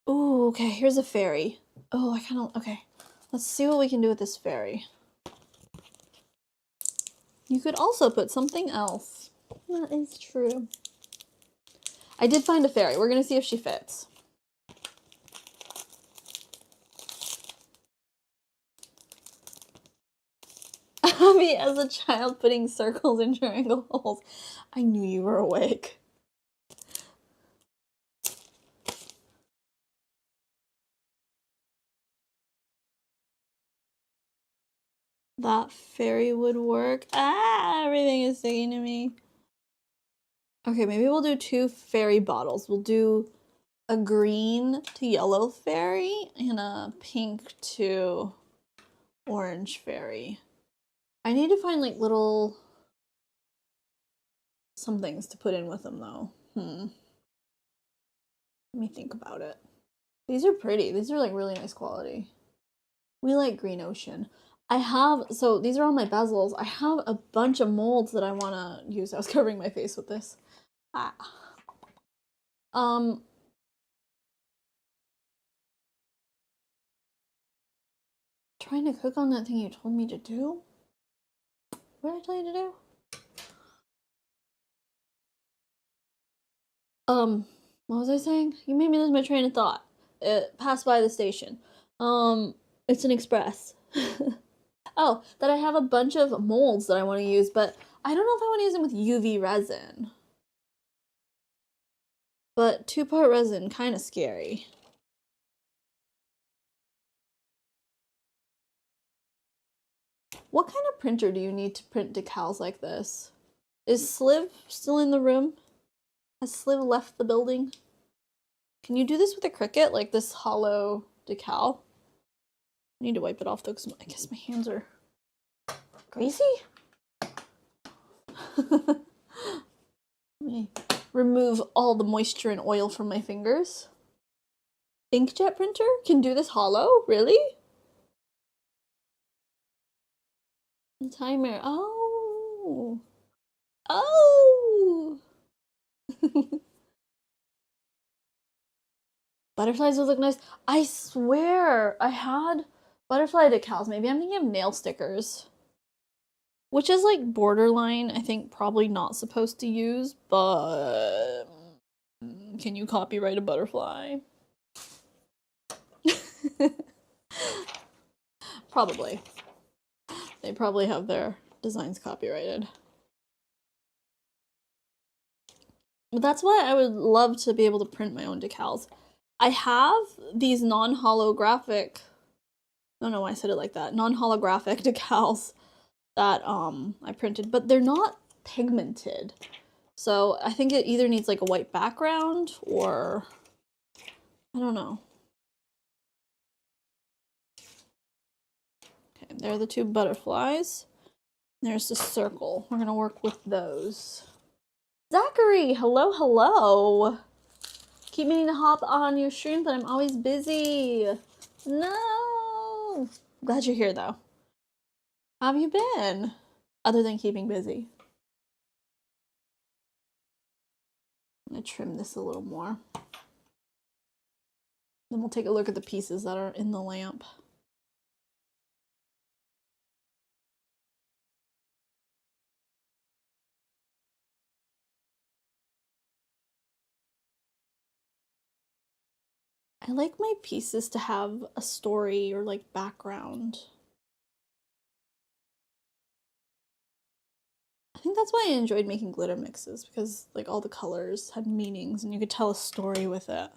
Ooh, okay, here's a fairy. Oh, I kind of, okay. Let's see what we can do with this fairy. You could also put something else. That is true. I did find a fairy. We're gonna see if she fits. Abby, as a child, putting circles in triangle holes. I knew you were awake. That fairy would work. Ah, everything is sticking to me. Okay, maybe we'll do 2 fairy bottles. We'll do a green to yellow fairy and a pink to orange fairy. I need to find like little some things to put in with them though. Let me think about it. These are pretty. These are like really nice quality. We like green ocean. I have, so these are all my bezels. I have a bunch of molds that I want to use. I was covering my face with this. Trying to cook on that thing you told me to do? What did I tell you to do? What was I saying? You made me lose my train of thought. It passed by the station. It's an express. Oh, that I have a bunch of molds that I want to use, but I don't know if I want to use them with UV resin. But 2-part resin, kind of scary. What kind of printer do you need to print decals like this? Is Sliv still in the room? Has Sliv left the building? Can you do this with a Cricut, like this hollow decal? I need to wipe it off though, because I guess my hands are greasy. Let me remove all the moisture and oil from my fingers. Inkjet printer can do this hollow? Really? The timer. Oh. Oh. Butterflies would look nice. I swear I had butterfly decals. Maybe I'm thinking of nail stickers. Which is like borderline, I think probably not supposed to use, but can you copyright a butterfly? Probably. They probably have their designs copyrighted. But that's why I would love to be able to print my own decals. I have these non-holographic, I don't know why I said it like that, non-holographic decals that I printed, but they're not pigmented. So I think it either needs like a white background or I don't know. Okay, there are the two butterflies. There's the circle. We're gonna work with those. Zachary, hello, hello. Keep meaning to hop on your stream, but I'm always busy. No. Glad you're here though. How have you been? Other than keeping busy. I'm gonna trim this a little more. Then we'll take a look at the pieces that are in the lamp. I like my pieces to have a story or like background. I think that's why I enjoyed making glitter mixes, because like all the colors had meanings and you could tell a story with it.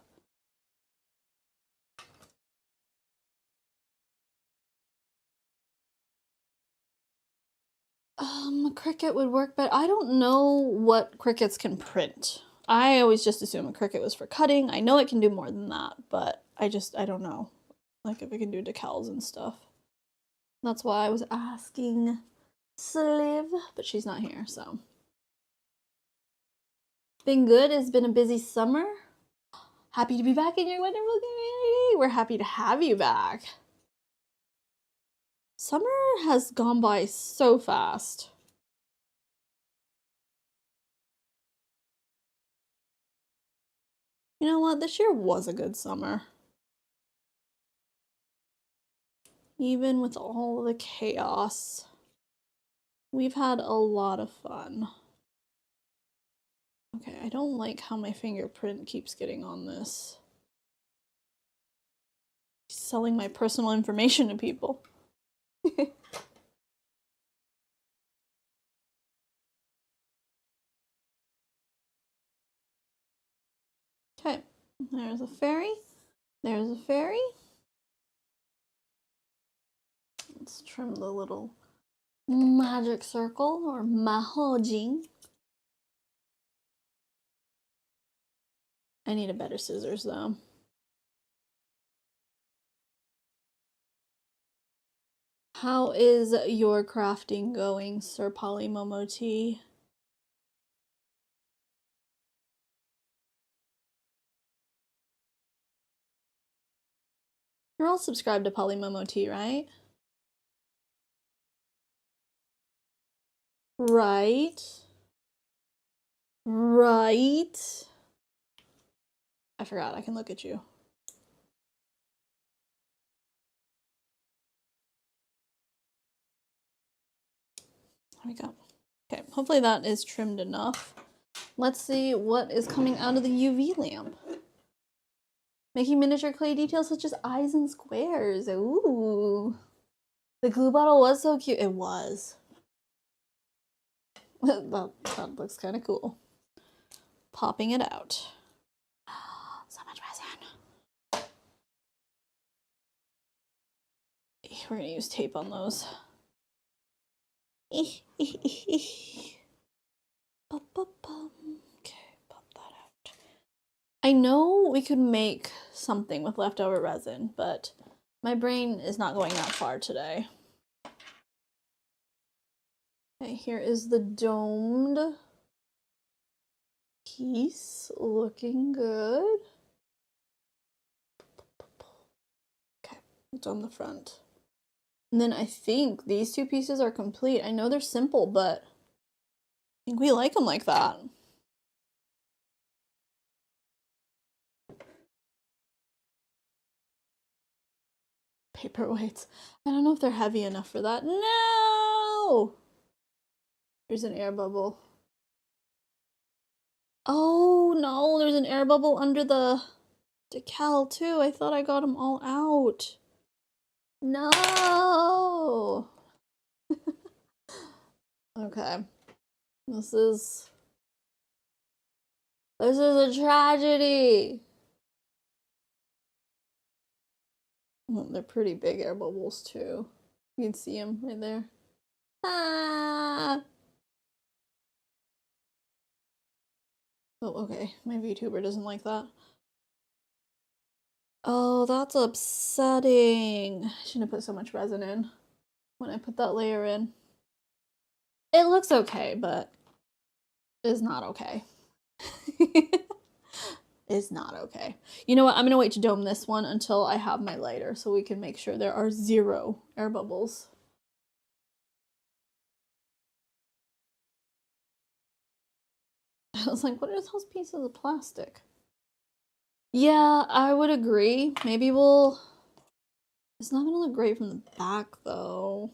Cricut would work, but I don't know what Cricuts can print. I always just assume a Cricut was for cutting. I know it can do more than that, but I don't know. Like if it can do decals and stuff. That's why I was asking Sliv, but she's not here, so. Been good. It's been a busy summer. Happy to be back in your wonderful community. We're happy to have you back. Summer has gone by so fast. You know what? This year was a good summer. Even with all the chaos, we've had a lot of fun. Okay, I don't like how my fingerprint keeps getting on this. Selling my personal information to people. Okay, there's a fairy. There's a fairy. Let's trim the little magic circle or mahojin. I need a better scissors though. How is your crafting going, Sir Polymomoti? You're all subscribed to Polymomoti, right? Right. I forgot, I can look at you. There we go. Okay, hopefully that is trimmed enough. Let's see what is coming out of the UV lamp. Making miniature clay details such as eyes and squares. Ooh. The glue bottle was so cute. It was. that looks kind of cool. Popping it out. So much resin. We're gonna use tape on those. Okay, pop that out. I know we could make something with leftover resin, but my brain is not going that far today. Okay, here is the domed piece, looking good. Okay, it's on the front. And then I think these two pieces are complete. I know they're simple, but I think we like them like that. Paperweights. I don't know if they're heavy enough for that. No! There's an air bubble. Oh no, there's an air bubble under the decal too. I thought I got them all out. No! Okay. This is This is a tragedy. Oh, they're pretty big air bubbles too. You can see them right there. Ah. Oh, okay. My VTuber doesn't like that. Oh, that's upsetting. I shouldn't have put so much resin in when I put that layer in. It looks okay, but it's not okay. It's not okay. You know what? I'm gonna wait to dome this one until I have my lighter so we can make sure there are 0 air bubbles. I was like, what are those pieces of plastic? Yeah, I would agree. Maybe we'll... It's not gonna look great from the back, though.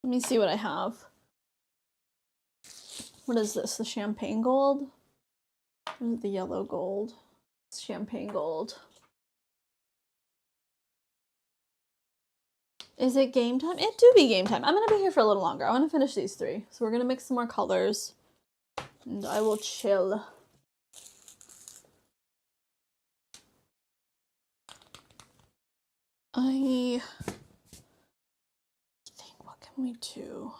Let me see what I have. What is this? The champagne gold? Or is it the yellow gold? It's champagne gold. Is it game time? It do be game time. I'm gonna be here for a little longer. I want to finish these 3. So we're gonna mix some more colors. And I will chill. I think, what can we do?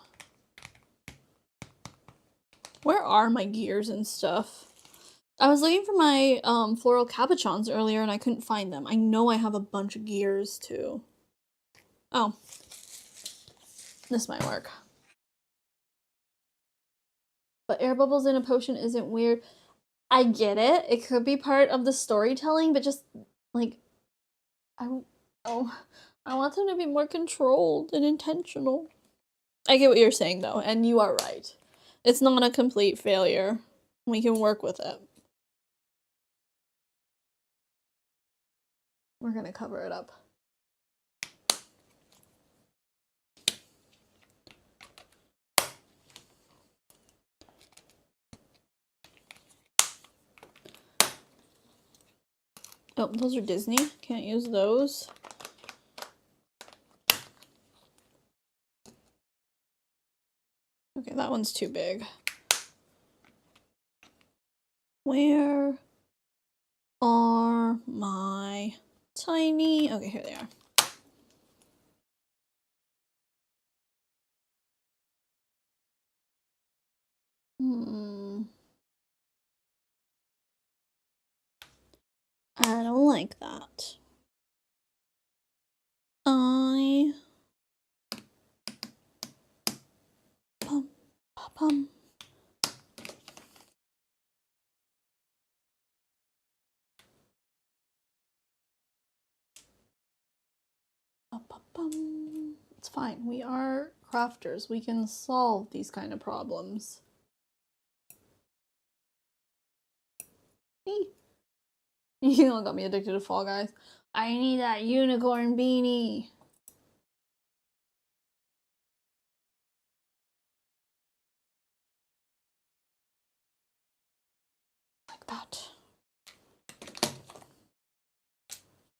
Where are my gears and stuff? I was looking for my floral cabochons earlier and I couldn't find them. I know I have a bunch of gears too. Oh. This might work. But air bubbles in a potion isn't weird. I get it. It could be part of the storytelling, but just, like, I want them to be more controlled and intentional. I get what you're saying, though, and you are right. It's not a complete failure. We can work with it. We're gonna cover it up. Oh, those are Disney. Can't use those. Okay, that one's too big. Where are my tiny... Okay, here they are. I don't like that. It's fine. We are crafters. We can solve these kind of problems. You got me addicted to Fall Guys. I need that unicorn beanie. Like that.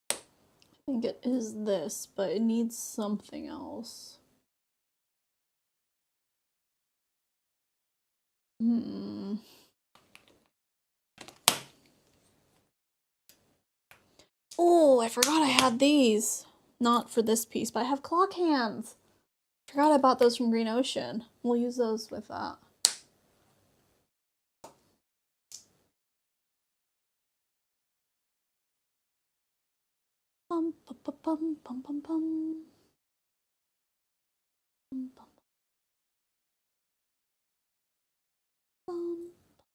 I think it is this, but it needs something else. Oh, I forgot I had these. Not for this piece, but I have clock hands. Forgot I bought those from Green Ocean. We'll use those with that. Bum, bum, bum, bum, bum, bum. Bum, bum,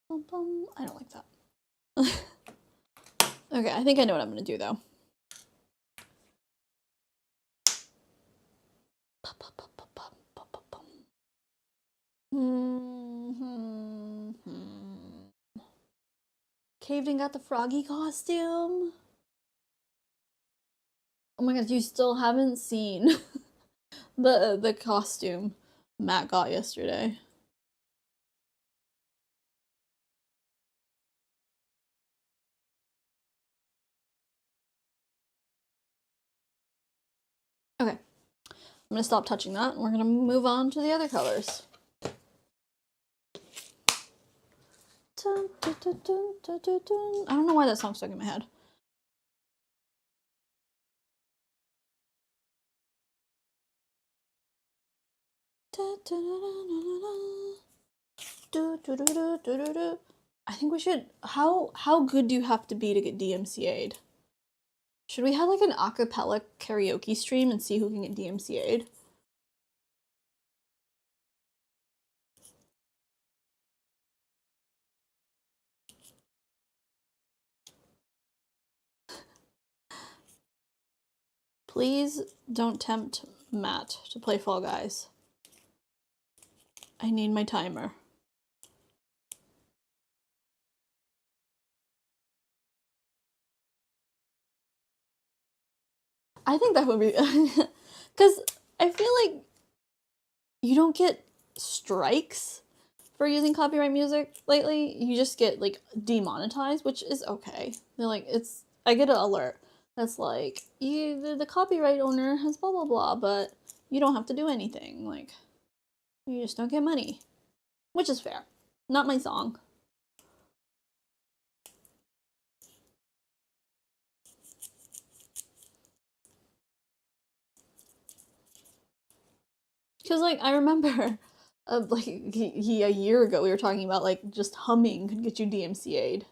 bum, bum. I don't like that. Okay, I think I know what I'm gonna do though. Caved and got the froggy costume. Oh my god, you still haven't seen the costume Matt got yesterday. Okay. I'm gonna stop touching that and we're gonna move on to the other colors. Dun, dun, dun, dun, dun, dun, dun. I don't know why that song stuck in my head. I think we should. How good do you have to be to get DMCA'd? Should we have like an acapella karaoke stream and see who can get DMCA'd? Please don't tempt Matt to play Fall Guys. I need my timer. I think that would be... Because I feel like you don't get strikes for using copyright music lately. You just get, like, demonetized, which is okay. They're like, it's... I get an alert that's like, the copyright owner has blah, blah, blah, but you don't have to do anything. Like, you just don't get money. Which is fair. Not my song. Because, like, I remember, like, a year ago we were talking about, like, just humming could get you DMCA'd.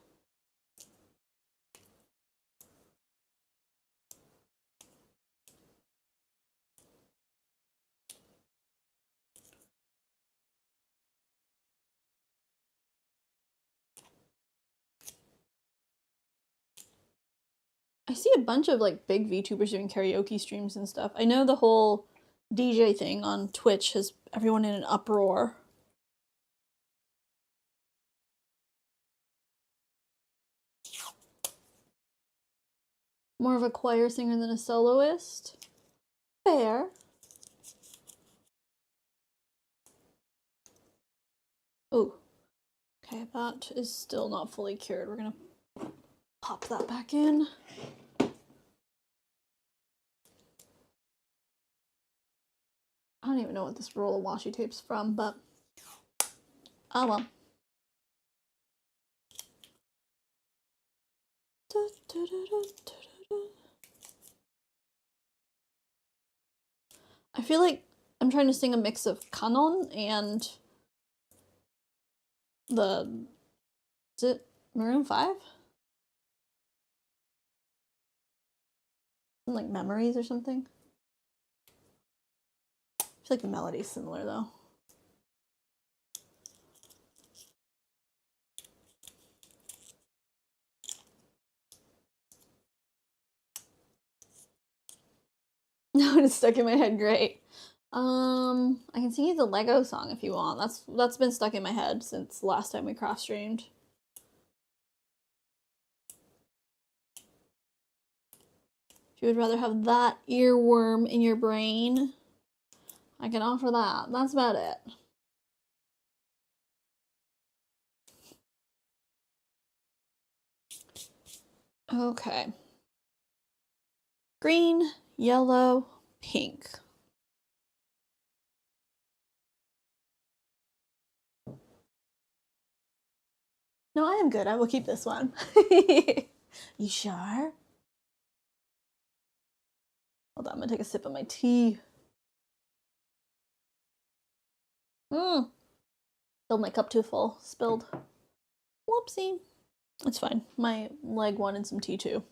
I see a bunch of, like, big VTubers doing karaoke streams and stuff. I know the whole DJ thing on Twitch has everyone in an uproar. More of a choir singer than a soloist. Fair. Ooh. Okay, that is still not fully cured. We're gonna pop that back in. I don't even know what this roll of washi tape's from, but oh well. I feel like I'm trying to sing a mix of Canon and is it Maroon 5? Like Memories or something? I feel like the melody's similar though. No, it's stuck in my head. Great. I can sing you the Lego song if you want. That's been stuck in my head since last time we cross streamed. If you would rather have that earworm in your brain, I can offer that. That's about it. Okay. Green, yellow, pink. No, I am good. I will keep this one. You sure? Hold on, I'm gonna take a sip of my tea. Filled my cup too full. Spilled. Whoopsie. It's fine. My leg wanted some tea too.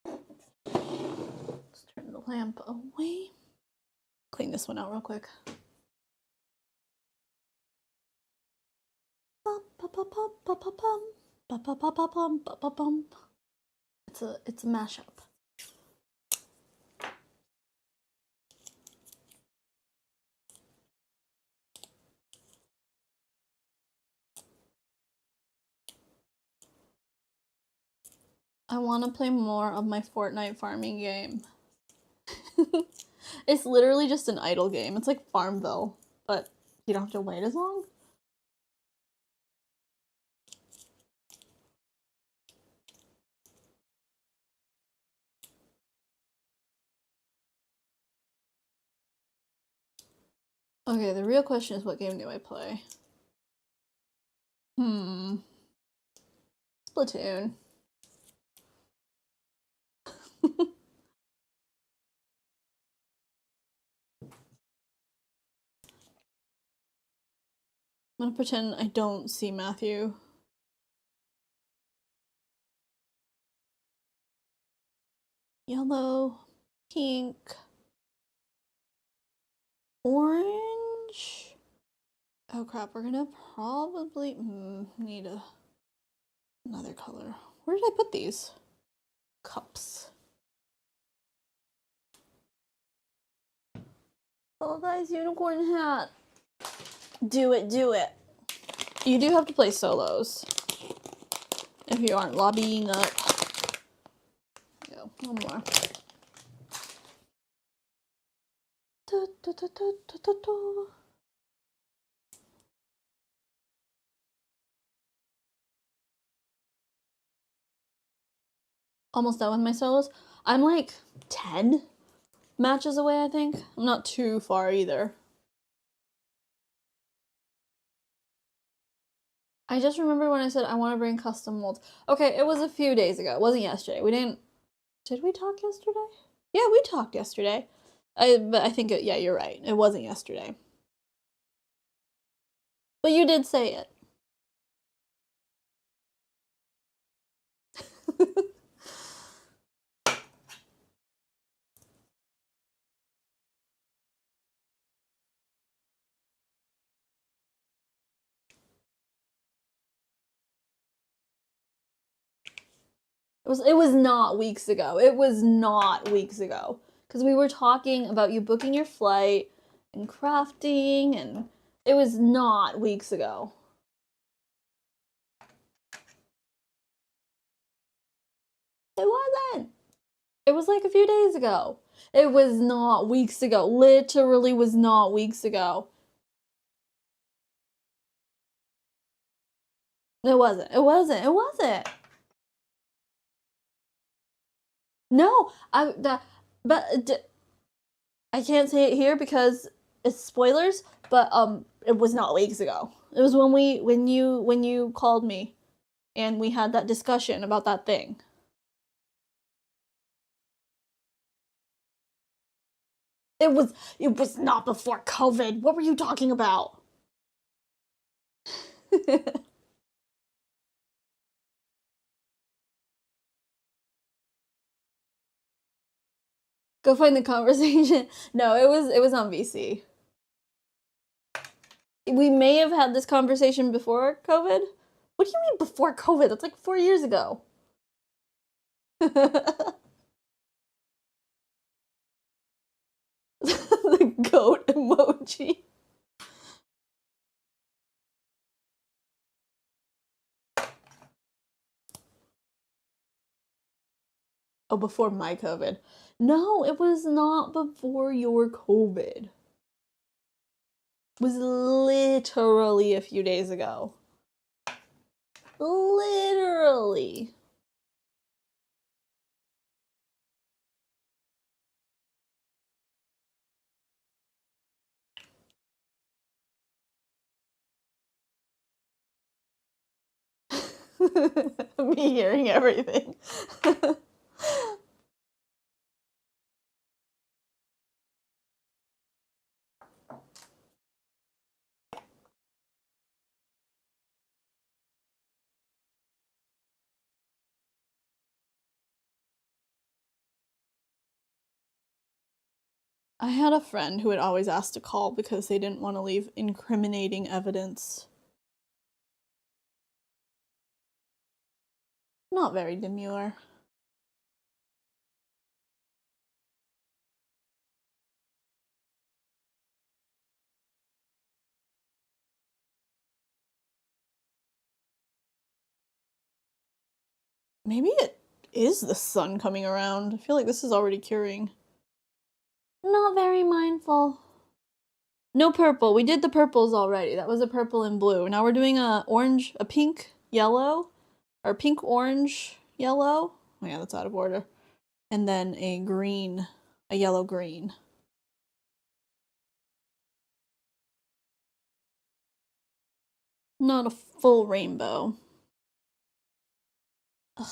Let's turn the lamp away. Clean this one out real quick. It's a mashup. I want to play more of my Fortnite farming game. It's literally just an idle game. It's like Farmville, but you don't have to wait as long. Okay, the real question is, what game do I play? Splatoon. I'm gonna pretend I don't see Matthew. Yellow, pink, orange. Oh crap, we're gonna probably need another color. Where did I put these? Cups. Oh guys, unicorn hat. Do it, do it. You do have to play solos if you aren't lobbying up. Go, one more. Almost done with my solos. I'm like 10 matches away, I think. I'm not too far either. I just remember when I said I want to bring custom molds. Okay, it was a few days ago. It wasn't yesterday. We didn't... Did we talk yesterday? Yeah, we talked yesterday. But I think, yeah, you're right. It wasn't yesterday. But you did say it. It was not weeks ago. It was not weeks ago. Because we were talking about you booking your flight and crafting, and it was not weeks ago. It wasn't. It was like a few days ago. It was not weeks ago. Literally was not weeks ago. It wasn't. It wasn't. It wasn't. No, I can't say it here because it's spoilers, but it was not weeks ago. It was when you called me and we had that discussion about that thing. It was not before COVID. What were you talking about? Go find the conversation. No, it was on VC. We may have had this conversation before COVID. What do you mean before COVID? That's like 4 years ago. The goat emoji. Oh, before my COVID. No, it was not before your COVID. It was literally a few days ago. Literally. Me hearing everything. I had a friend who had always asked to call because they didn't want to leave incriminating evidence. Not very demure. Maybe it is the sun coming around. I feel like this is already curing. Not very mindful. No purple. We did the purples already. That was a purple and blue. Now we're doing a orange, a pink, yellow, or pink, orange, yellow. Oh yeah, that's out of order. And then a green, a yellow green. Not a full rainbow. Ugh,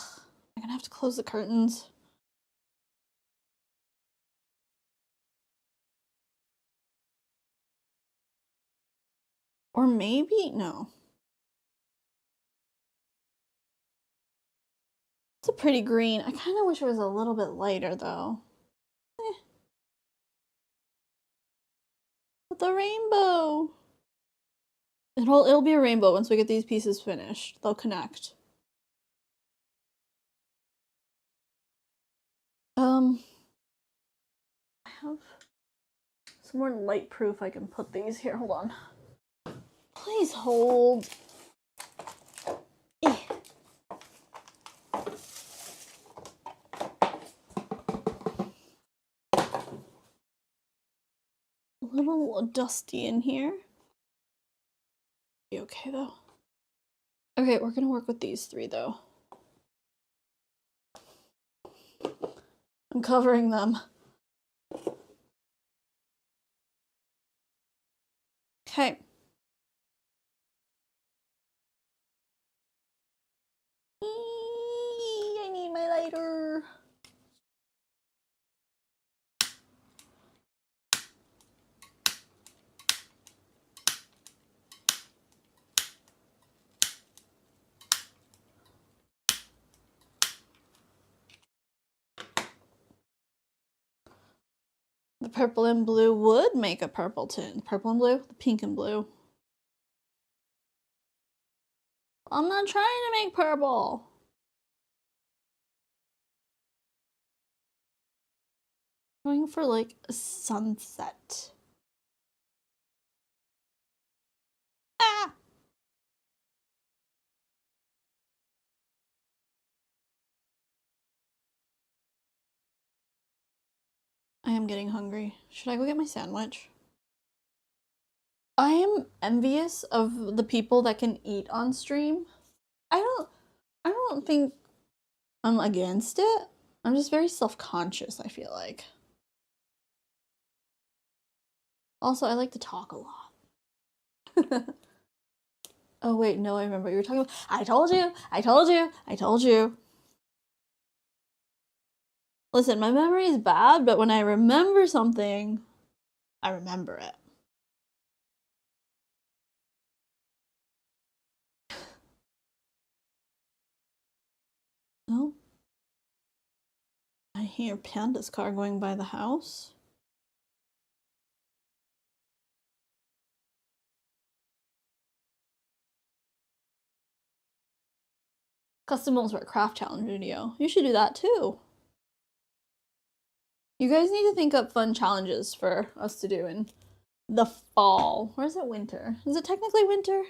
I'm gonna have to close the curtains. Or maybe, no. It's a pretty green. I kind of wish it was a little bit lighter though. But the rainbow. It'll be a rainbow once we get these pieces finished. They'll connect. I have some more light proof I can put these here. Hold on. Please hold. A little dusty in here. Be okay though. Okay, we're gonna work with these three though. I'm covering them. Okay. I need my lighter. The purple and blue would make a purple tint. Purple and blue? The pink and blue. I'm not trying to make purple. I'm going for like a sunset. Ah! I am getting hungry. Should I go get my sandwich? I am envious of the people that can eat on stream. I don't think I'm against it. I'm just very self-conscious, I feel like. Also, I like to talk a lot. Oh wait, no, I remember what you were talking about. I told you. Listen, my memory is bad, but when I remember something, I remember it. No? I hear Panda's car going by the house. Custom molds for a craft challenge video. You should do that too. You guys need to think up fun challenges for us to do in the fall. Or is it winter? Is it technically winter?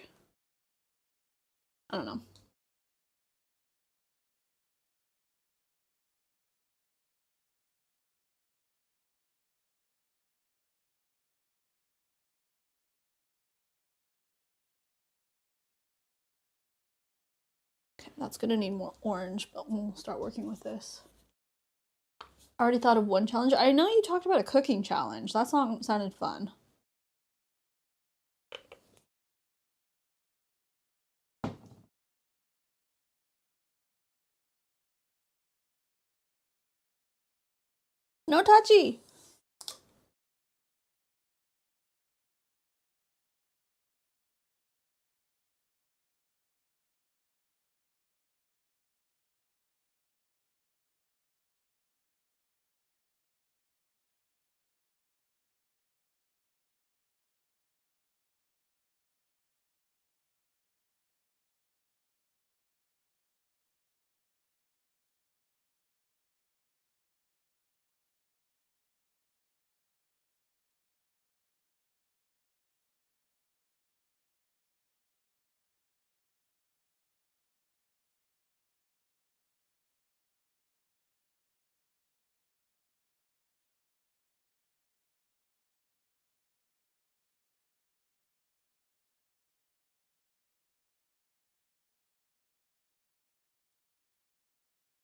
I don't know. Okay, that's gonna need more orange, but we'll start working with this. I already thought of one challenge. I know you talked about a cooking challenge. That song sounded fun. No touchy!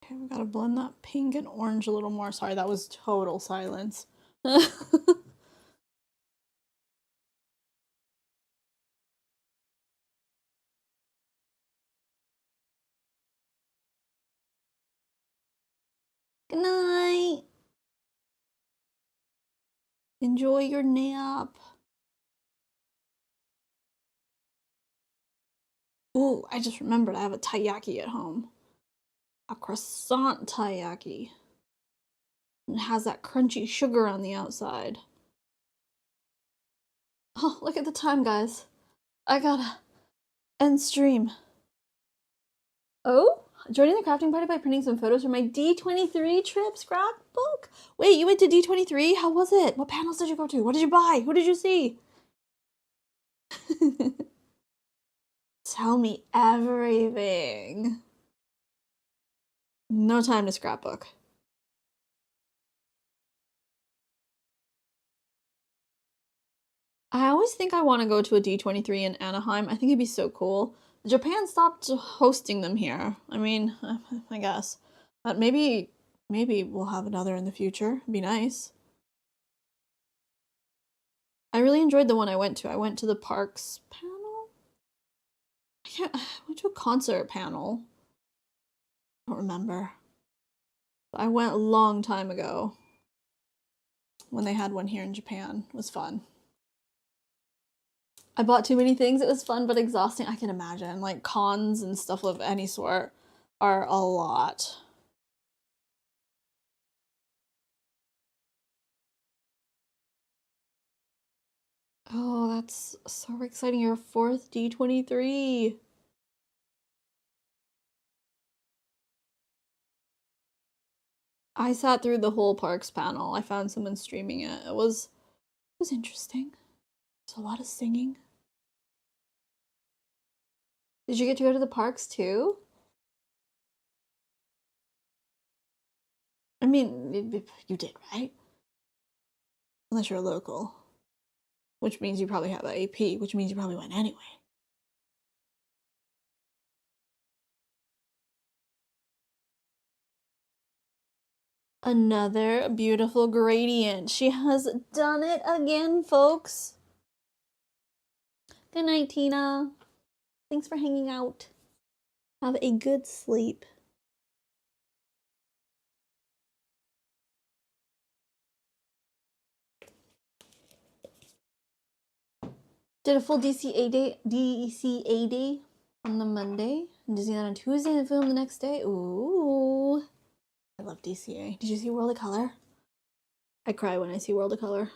Okay, we gotta blend that pink and orange a little more. Sorry, that was total silence. Good night. Enjoy your nap. Ooh, I just remembered I have a taiyaki at home. A croissant taiyaki. It has that crunchy sugar on the outside. Oh, look at the time, guys. I gotta end stream. Oh, joining the crafting party by printing some photos from my D23 trip scrapbook. Wait, you went to D23? How was it? What panels did you go to? What did you buy? Who did you see? Tell me everything. No time to scrapbook. I always think I want to go to a D23 in Anaheim. I think it'd be so cool. Japan stopped hosting them here. I mean, I guess. But maybe we'll have another in the future. It'd be nice. I really enjoyed the one I went to. I went to the parks panel? I went to a concert panel. I don't remember. I went a long time ago when they had one here in Japan. It was fun. I bought too many things. It was fun but exhausting. I can imagine. Like, cons and stuff of any sort are a lot. Oh, that's so exciting. Your 4th D23. I sat through the whole parks panel. I found someone streaming it. It was interesting. There's a lot of singing. Did you get to go to the parks too? I mean, you did, right? Unless you're a local. Which means you probably have an AP, which means you probably went anyway. Another beautiful gradient. She has done it again, folks. Good night, Tina. Thanks for hanging out. Have a good sleep. Did a full DCA day on the Monday. And Disneyland on Tuesday and film the next day. Ooh. I love DCA. Did you see World of Color? I cry when I see World of Color.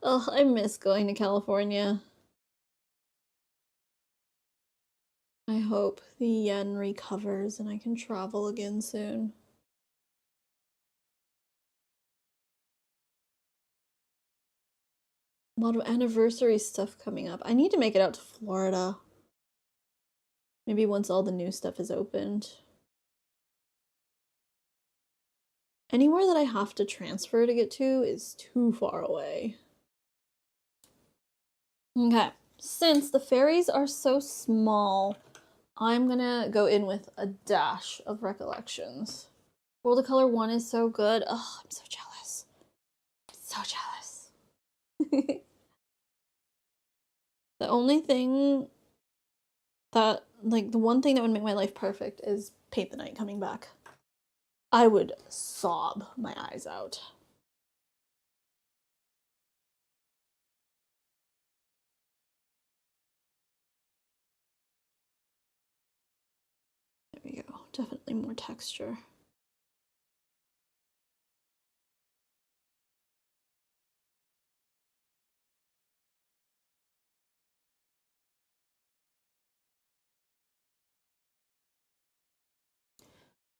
Oh, I miss going to California. I hope the yen recovers and I can travel again soon. A lot of anniversary stuff coming up. I need to make it out to Florida. Maybe once all the new stuff is opened. Anywhere that I have to transfer to get to is too far away. Okay, since the fairies are so small, I'm gonna go in with a dash of recollections. World of Color 1 is so good. Oh, I'm so jealous. So jealous. The only thing that, like, the one thing that would make my life perfect is Paint the Night coming back. I would sob my eyes out. There we go. Definitely more texture.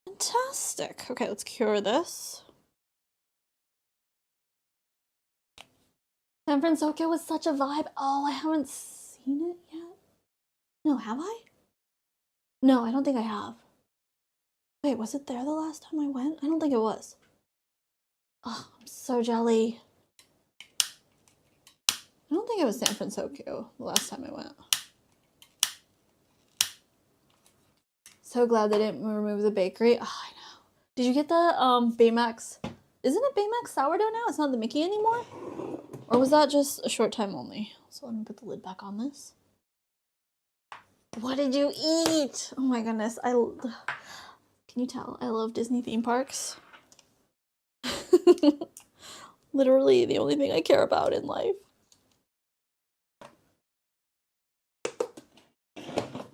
Fantastic. Okay, let's cure this. San Francisco was such a vibe. Oh, I haven't seen it yet. No, have I? No, I don't think I have. Wait, was it there the last time I went? I don't think it was. Oh, I'm so jelly. I don't think it was San Francisco the last time I went. So glad they didn't remove the bakery. Oh, I know. Did you get the Baymax? Isn't it Baymax sourdough now? It's not the Mickey anymore? Or was that just a short time only? So let me put the lid back on this. What did you eat? Oh my goodness. Can you tell I love Disney theme parks? Literally the only thing I care about in life.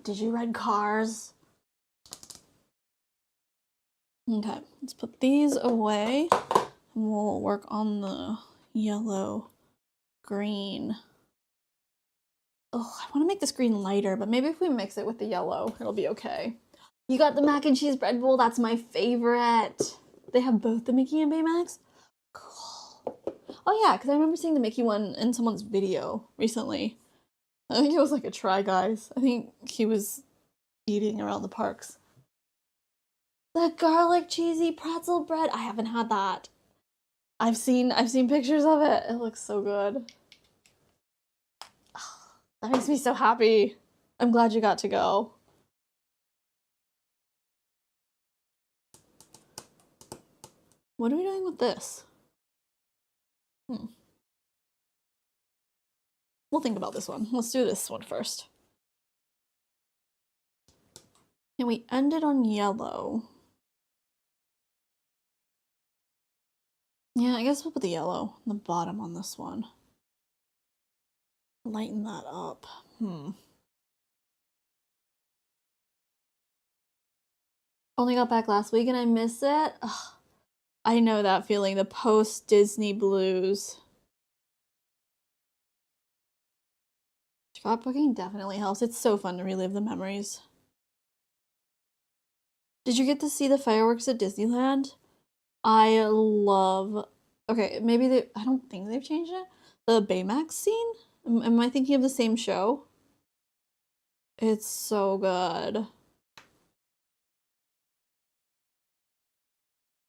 Did you ride Cars? Okay, let's put these away and we'll work on the yellow green. Oh, I want to make this green lighter, but maybe if we mix it with the yellow, it'll be okay. You got the mac and cheese bread bowl. That's my favorite. They have both the Mickey and Baymax. Cool. Oh yeah, because I remember seeing the Mickey one in someone's video recently. I think it was like a Try Guys. I think he was eating around the parks. The garlic cheesy pretzel bread. I haven't had that. I've seen pictures of it. It looks so good. Oh, that makes me so happy. I'm glad you got to go. What are we doing with this? We'll think about this one. Let's do this one first. And we ended on yellow. Yeah, I guess we'll put the yellow on the bottom on this one. Lighten that up. Only got back last week and I miss it. Ugh, I know that feeling, the post-Disney blues. Scrapbooking definitely helps. It's so fun to relive the memories. Did you get to see the fireworks at Disneyland? I love... Okay, maybe they... I don't think they've changed it. The Baymax scene? Am I thinking of the same show? It's so good.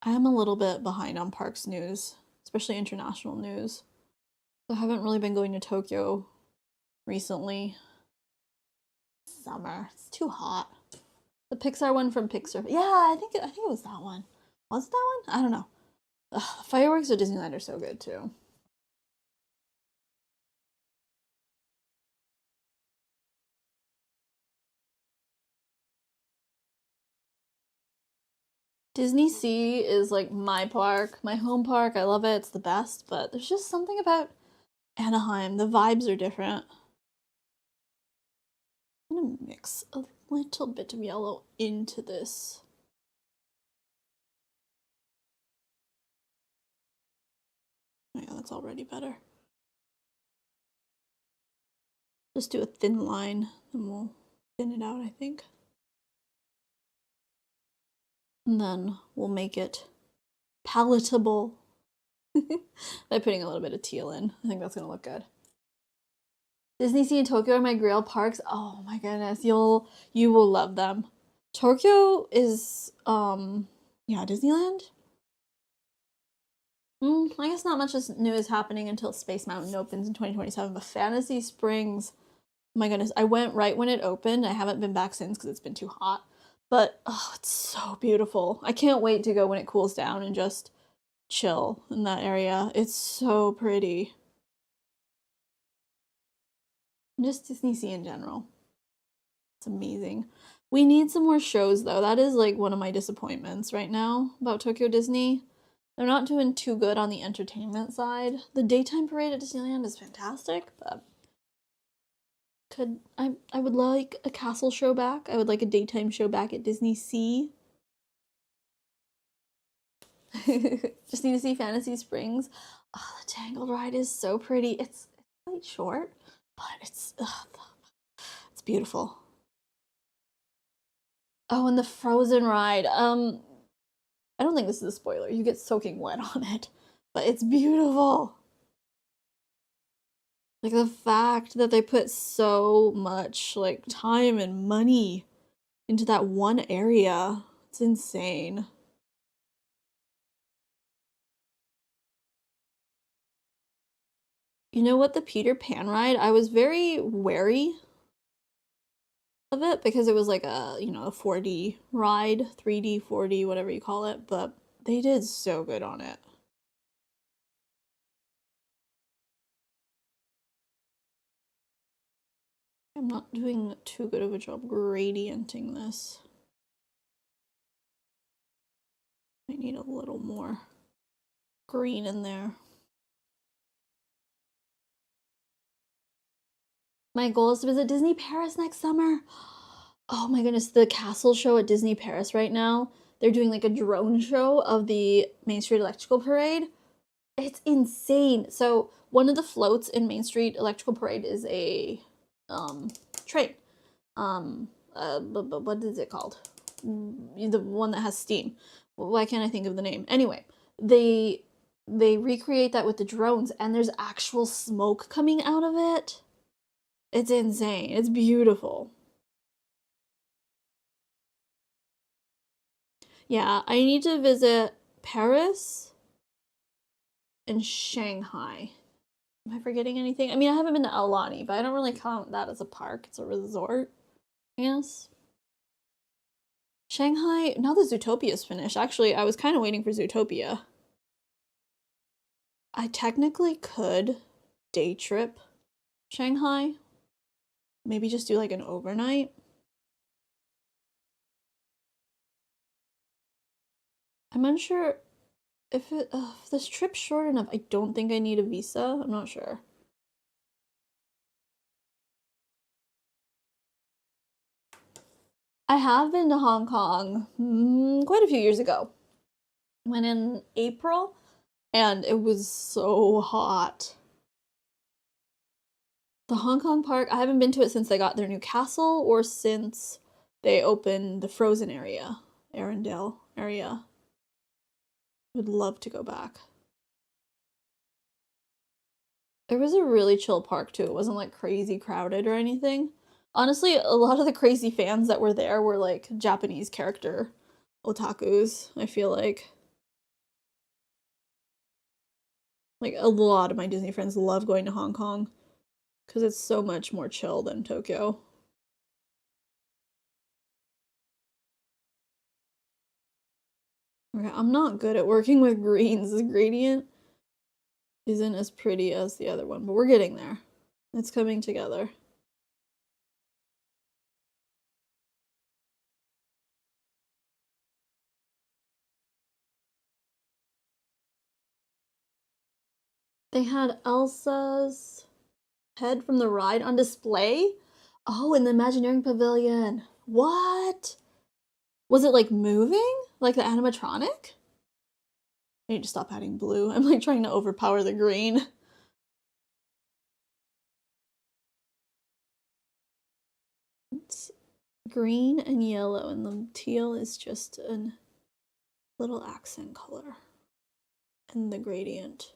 I am a little bit behind on parks news, especially international news. I haven't really been going to Tokyo recently. Summer. It's too hot. The Pixar one from Pixar. Yeah, I think it was that one. Was it that one? I don't know. Ugh, fireworks at Disneyland are so good too. Disney Sea is like my park, my home park. I love it. It's the best, but there's just something about Anaheim. The vibes are different. I'm gonna mix a little bit of yellow into this. Oh yeah, that's already better. Just do a thin line and we'll thin it out, I think. And then we'll make it palatable by putting a little bit of teal in. I think that's gonna look good. Disney Sea and Tokyo are my grail parks. Oh my goodness, you will love them. Tokyo is yeah, Disneyland. I guess not much new is happening until Space Mountain opens in 2027, but Fantasy Springs, oh my goodness, I went right when it opened. I haven't been back since because it's been too hot, but oh, it's so beautiful. I can't wait to go when it cools down and just chill in that area. It's so pretty. Just Disney Sea in general. It's amazing. We need some more shows though. That is like one of my disappointments right now about Tokyo Disney. They're not doing too good on the entertainment side. The daytime parade at Disneyland is fantastic, but I would like a castle show back. I would like a daytime show back at Disney Sea. Just need to see Fantasy Springs. Oh, the Tangled ride is so pretty. It's quite short, but it's beautiful. Oh, and the Frozen ride. I don't think this is a spoiler. You get soaking wet on it, but it's beautiful. Like the fact that they put so much like time and money into that one area. It's insane. You know what, the Peter Pan ride, I was very wary of it because it was like a, you know, a 4D ride, 3D, 4D, whatever you call it, but they did so good on it. I'm not doing too good of a job gradienting this. I need a little more green in there. My goal is to visit Disney Paris next summer. Oh my goodness, the castle show at Disney Paris right now, they're doing like a drone show of the Main Street Electrical Parade. It's insane. So one of the floats in Main Street Electrical Parade is a train. What is it called? The one that has steam. Why can't I think of the name? Anyway, they recreate that with the drones, and there's actual smoke coming out of it. It's insane. It's beautiful. Yeah, I need to visit Paris and Shanghai. Am I forgetting anything? I mean, I haven't been to Aulani, but I don't really count that as a park. It's a resort, I guess. Shanghai, now that Zootopia is finished. Actually, I was kind of waiting for Zootopia. I technically could day trip Shanghai. Maybe just do like an overnight. I'm unsure if this trip's short enough. I don't think I need a visa. I'm not sure. I have been to Hong Kong quite a few years ago. Went in April, and it was so hot. The Hong Kong park, I haven't been to it since they got their new castle or since they opened the Frozen area, Arendelle area. Would love to go back. It was a really chill park too. It wasn't like crazy crowded or anything. Honestly, a lot of the crazy fans that were there were like Japanese character otakus, I feel like. Like a lot of my Disney friends love going to Hong Kong because it's so much more chill than Tokyo. Okay, I'm not good at working with greens. The gradient isn't as pretty as the other one, but we're getting there. It's coming together. They had Elsa's head from the ride on display? Oh, in the Imagineering Pavilion. What? Was it like moving? Like the animatronic? I need to stop adding blue. I'm like trying to overpower the green. It's green and yellow, and the teal is just a little accent color. And the gradient.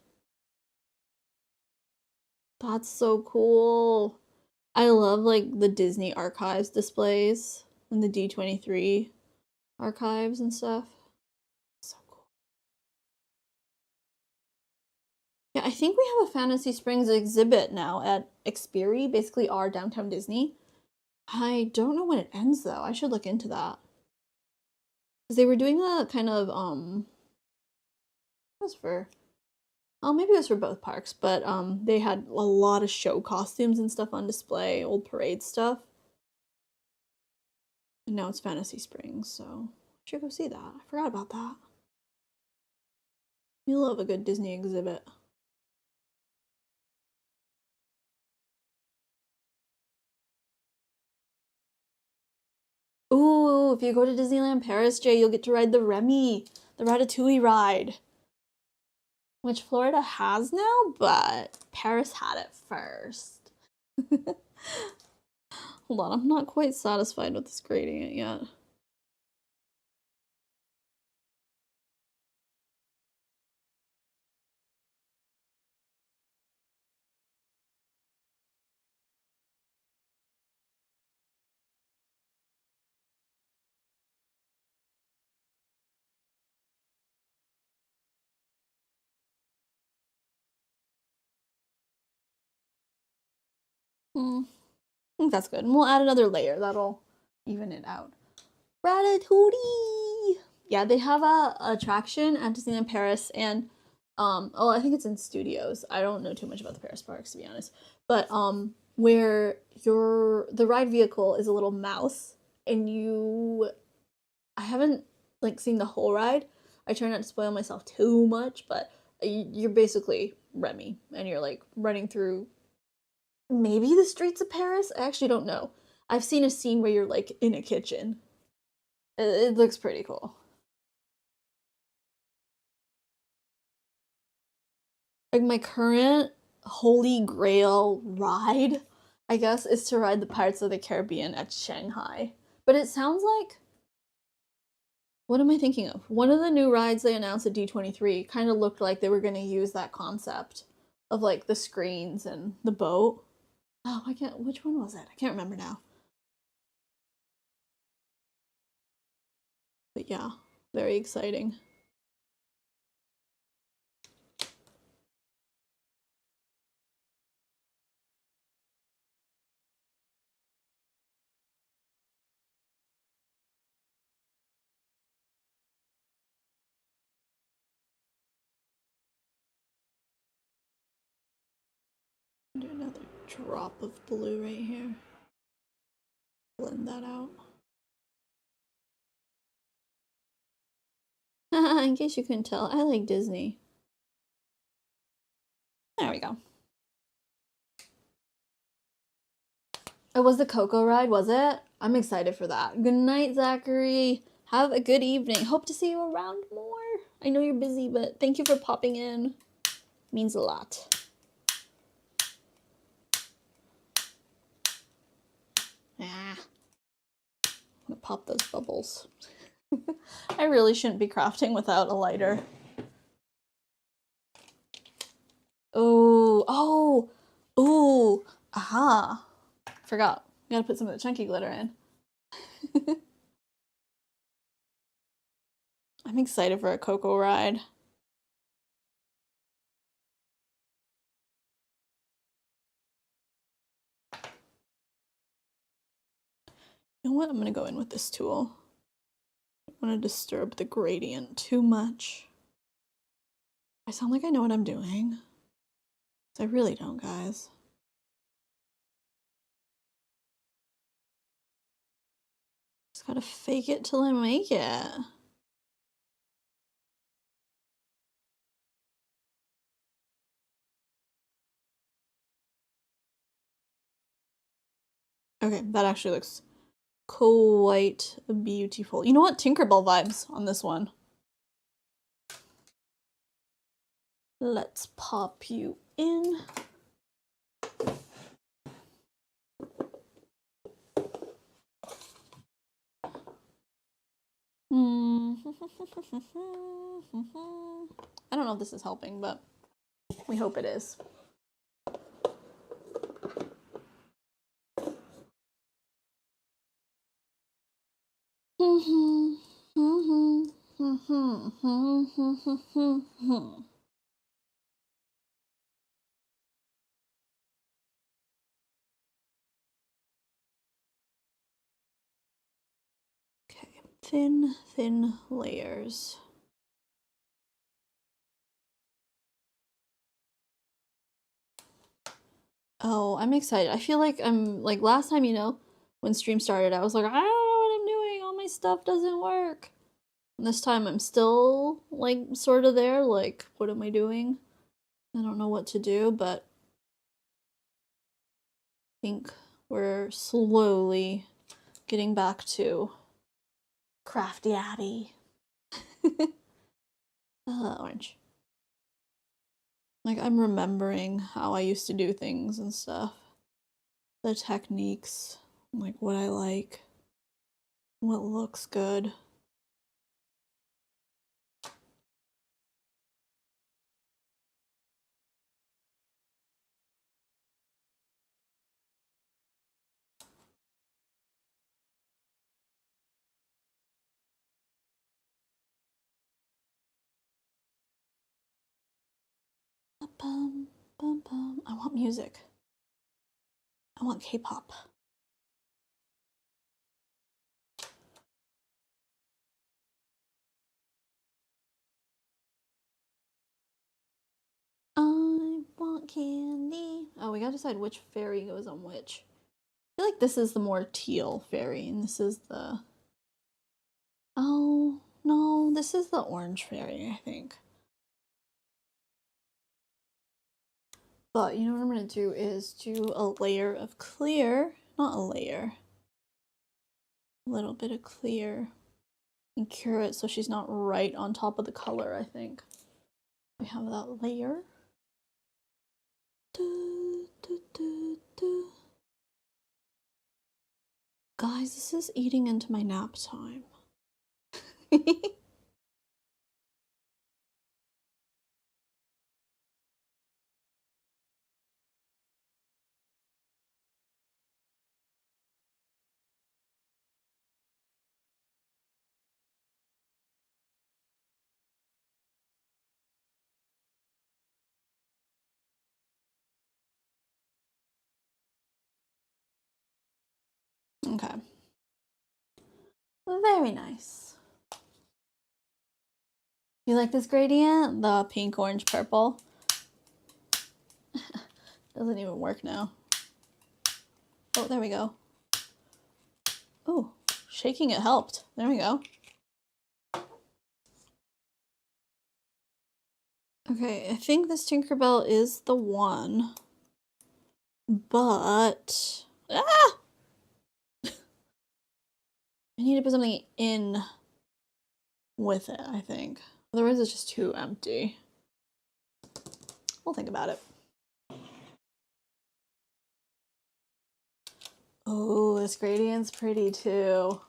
That's so cool. I love like the Disney archives displays and the D23 archives and stuff. So cool. Yeah, I think we have a Fantasy Springs exhibit now at Xperi, basically our downtown Disney. I don't know when it ends though. I should look into that. Because they were doing a kind of it was for, oh, maybe it was for both parks, but they had a lot of show costumes and stuff on display, old parade stuff. And now it's Fantasy Springs, so I should go see that. I forgot about that. We love a good Disney exhibit. Ooh, if you go to Disneyland Paris, Jay, you'll get to ride the Remy, the Ratatouille ride. Which Florida has now, but Paris had it first. Hold on, I'm not quite satisfied with this gradient yet. I think that's good. And we'll add another layer. That'll even it out. Ratatouille! Yeah, they have a attraction at Disneyland Paris, and oh, I think it's in studios. I don't know too much about the Paris parks, to be honest. But where the ride vehicle is a little mouse, and I haven't like seen the whole ride. I try not to spoil myself too much, but you're basically Remy, and you're like running through maybe the streets of Paris? I actually don't know. I've seen a scene where you're like in a kitchen. It looks pretty cool. Like my current holy grail ride, I guess, is to ride the Pirates of the Caribbean at Shanghai. But it sounds like, what am I thinking of? One of the new rides they announced at D23 kind of looked like they were going to use that concept of like the screens and the boat. Oh, which one was it? I can't remember now. But yeah, very exciting. Do another drop of blue right here. Blend that out. In case you couldn't tell, I like Disney. There we go. It was the Coco ride, was it? I'm excited for that. Good night, Zachary. Have a good evening. Hope to see you around more. I know you're busy, but thank you for popping in. Means a lot. Ah. I'm gonna pop those bubbles. I really shouldn't be crafting without a lighter. Oh, aha. Forgot. Gotta put some of the chunky glitter in. I'm excited for a Coco ride. You know what? I'm gonna go in with this tool. I don't want to disturb the gradient too much. I sound like I know what I'm doing. I really don't, guys. Just gotta fake it till I make it. Okay, that actually looks quite beautiful. You know what? Tinkerbell vibes on this one. Let's pop you in. I don't know if this is helping, but we hope it is. Okay, thin layers. Oh, I'm excited. I feel like I'm like last time, you know, when stream started, I was like, I don't know what I'm doing. All my stuff doesn't work. And this time I'm still like sort of there. Like, what am I doing? I don't know what to do, but I think we're slowly getting back to crafty Abby. Orange. Like, I'm remembering how I used to do things and stuff. The techniques, like what I like, what looks good. Bum, bum, bum. I want music. I want K-pop. I want candy. Oh, we gotta decide which fairy goes on which. I feel like this is the more teal fairy, and this is the... Oh, No, this is the orange fairy, I think. But you know what I'm going to do is do a layer of clear, not a layer, a little bit of clear and cure it so she's not right on top of the color, I think. We have that layer. Guys, this is eating into my nap time. Okay. Very nice. You like this gradient? The pink, orange, purple? Doesn't even work now. Oh, there we go. Oh, shaking it helped. There we go. Okay, I think this Tinkerbell is the one. But... Ah! I need to put something in with it, I think. Otherwise it's just too empty. We'll think about it. Oh, this gradient's pretty too.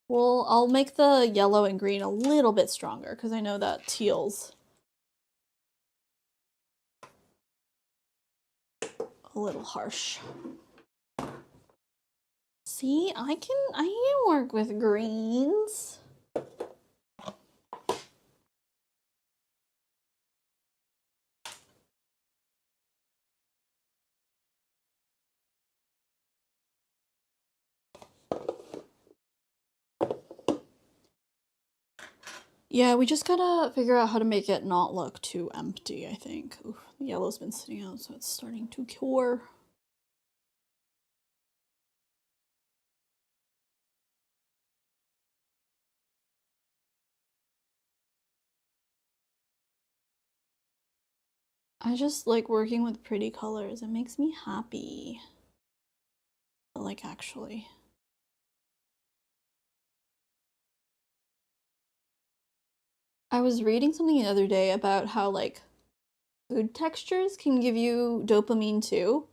Well, I'll make the yellow and green a little bit stronger because I know that teal's a little harsh. See, I can work with greens. Yeah, we just gotta figure out how to make it not look too empty, I think. Ooh, the yellow's been sitting out, so it's starting to cure. I just like working with pretty colors. It makes me happy. Like, actually. I was reading something the other day about how, like, food textures can give you dopamine too.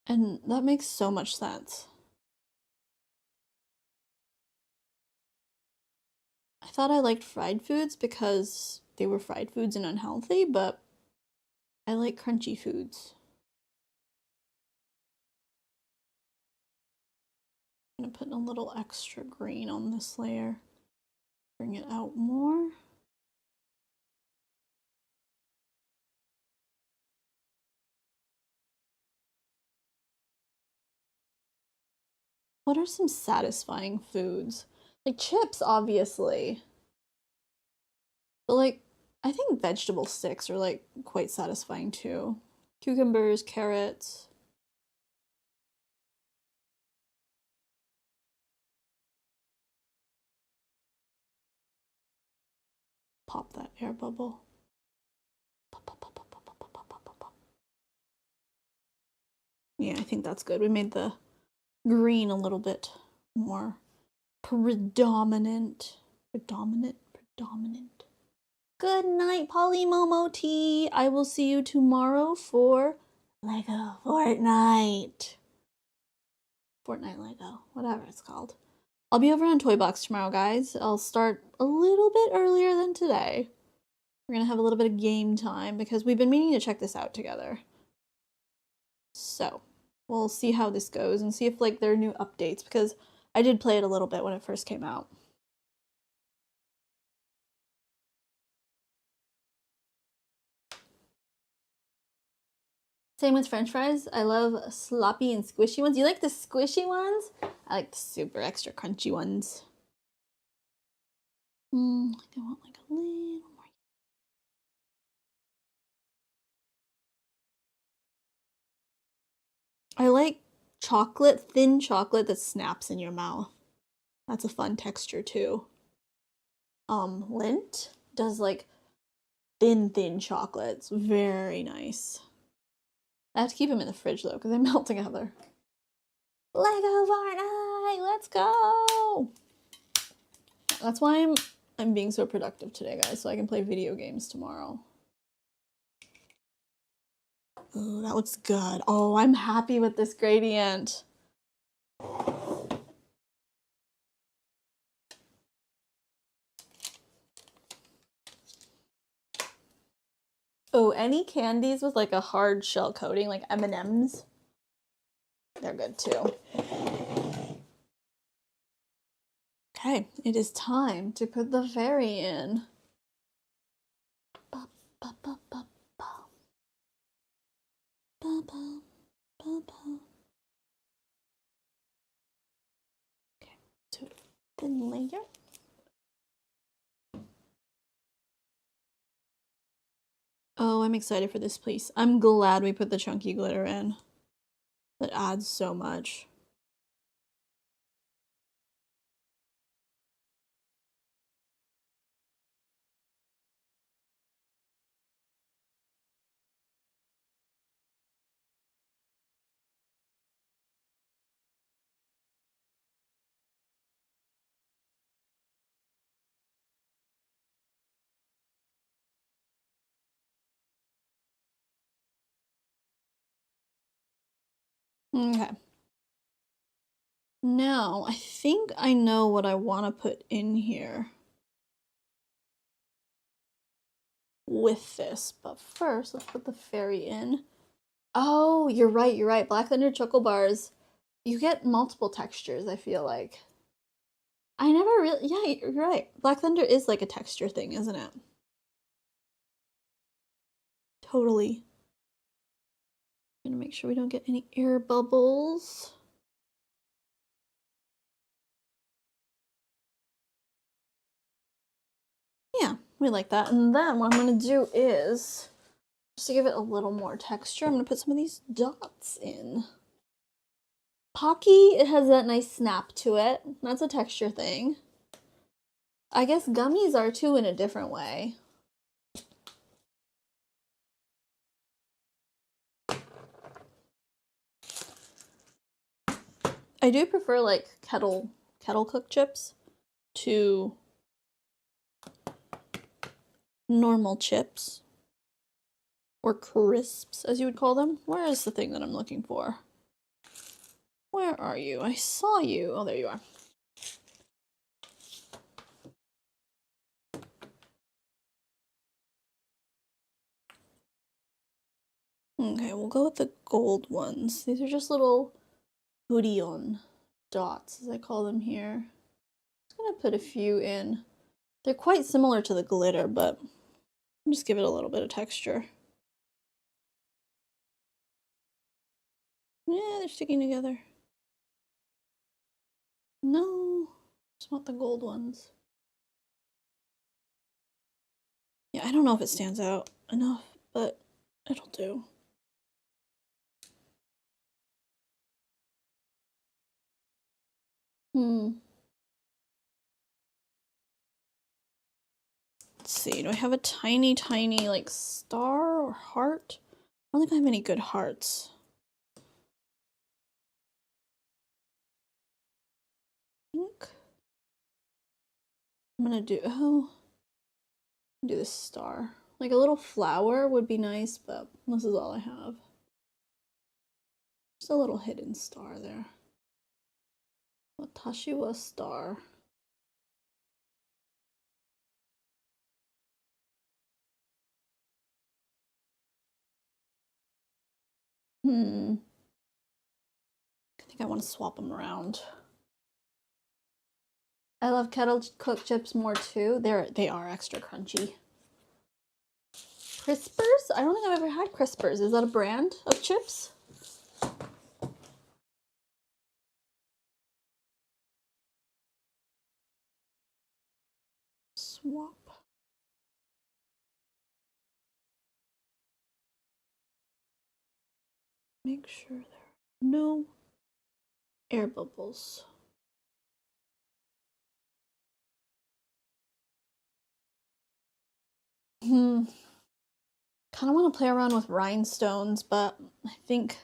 And that makes so much sense. I thought I liked fried foods because they were fried foods and unhealthy, but I like crunchy foods. I'm gonna put a little extra green on this layer. Bring it out more. What are some satisfying foods? Like chips, obviously. But like, I think vegetable sticks are like quite satisfying too. Cucumbers, carrots. Pop that air bubble. Pop, pop, pop, pop, pop, pop, pop, pop, pop, pop. Yeah, I think that's good. We made the green a little bit more predominant. Predominant. Good night, Polly Momo T. I will see you tomorrow for Lego Fortnite. Fortnite Lego, whatever it's called. I'll be over on Toy Box tomorrow, guys. I'll start a little bit earlier than today. We're gonna have a little bit of game time because we've been meaning to check this out together. So we'll see how this goes and see if like there are new updates because I did play it a little bit when it first came out. Same with French fries. I love sloppy and squishy ones. You like the squishy ones? I like the super extra crunchy ones. I want like a little more. I like chocolate, thin chocolate that snaps in your mouth. That's a fun texture too. Lindt does like thin chocolates. Very nice. I have to keep them in the fridge though because they melt together. Lego Fortnite! Let's go! That's why I'm being so productive today, guys, so I can play video games tomorrow. Ooh, that looks good. Oh, I'm happy with this gradient. Oh, any candies with like a hard shell coating, like M&Ms, they're good too. Okay, it is time to put the fairy in. Okay, so thin layer. Oh, I'm excited for this piece. I'm glad we put the chunky glitter in. That adds so much. Okay. Now, I think I know what I want to put in here with this, but first, let's put the fairy in. Oh, you're right. Black Thunder Choco Bars, you get multiple textures, I feel like. I never really, yeah, you're right. Black Thunder is like a texture thing, isn't it? Totally. Gonna make sure we don't get any air bubbles. Yeah, we like that. And then what I'm gonna do is, just to give it a little more texture, I'm gonna put some of these dots in. Pocky, it has that nice snap to it. That's a texture thing. I guess gummies are too in a different way. I do prefer like kettle cooked chips to normal chips, or crisps as you would call them. Where is the thing that I'm looking for? Where are you? I saw you. Oh, there you are. Okay, we'll go with the gold ones. These are just little Lorien dots, as I call them here. Just gonna put a few in. They're quite similar to the glitter, but just give it a little bit of texture. Yeah, they're sticking together. No, just want the gold ones. Yeah, I don't know if it stands out enough, but it'll do. Let's see, do I have a tiny like star or heart? I don't think I have any good hearts. I think I'm gonna do, do this star. Like a little flower would be nice, but this is all I have. Just a little hidden star there. Watashi wa star. I think I want to swap them around. I love kettle cooked chips more too. They are extra crunchy. Crispers? I don't think I've ever had Crispers. Is that a brand of chips? Swap. Make sure there are no air bubbles. Kind of want to play around with rhinestones, but I think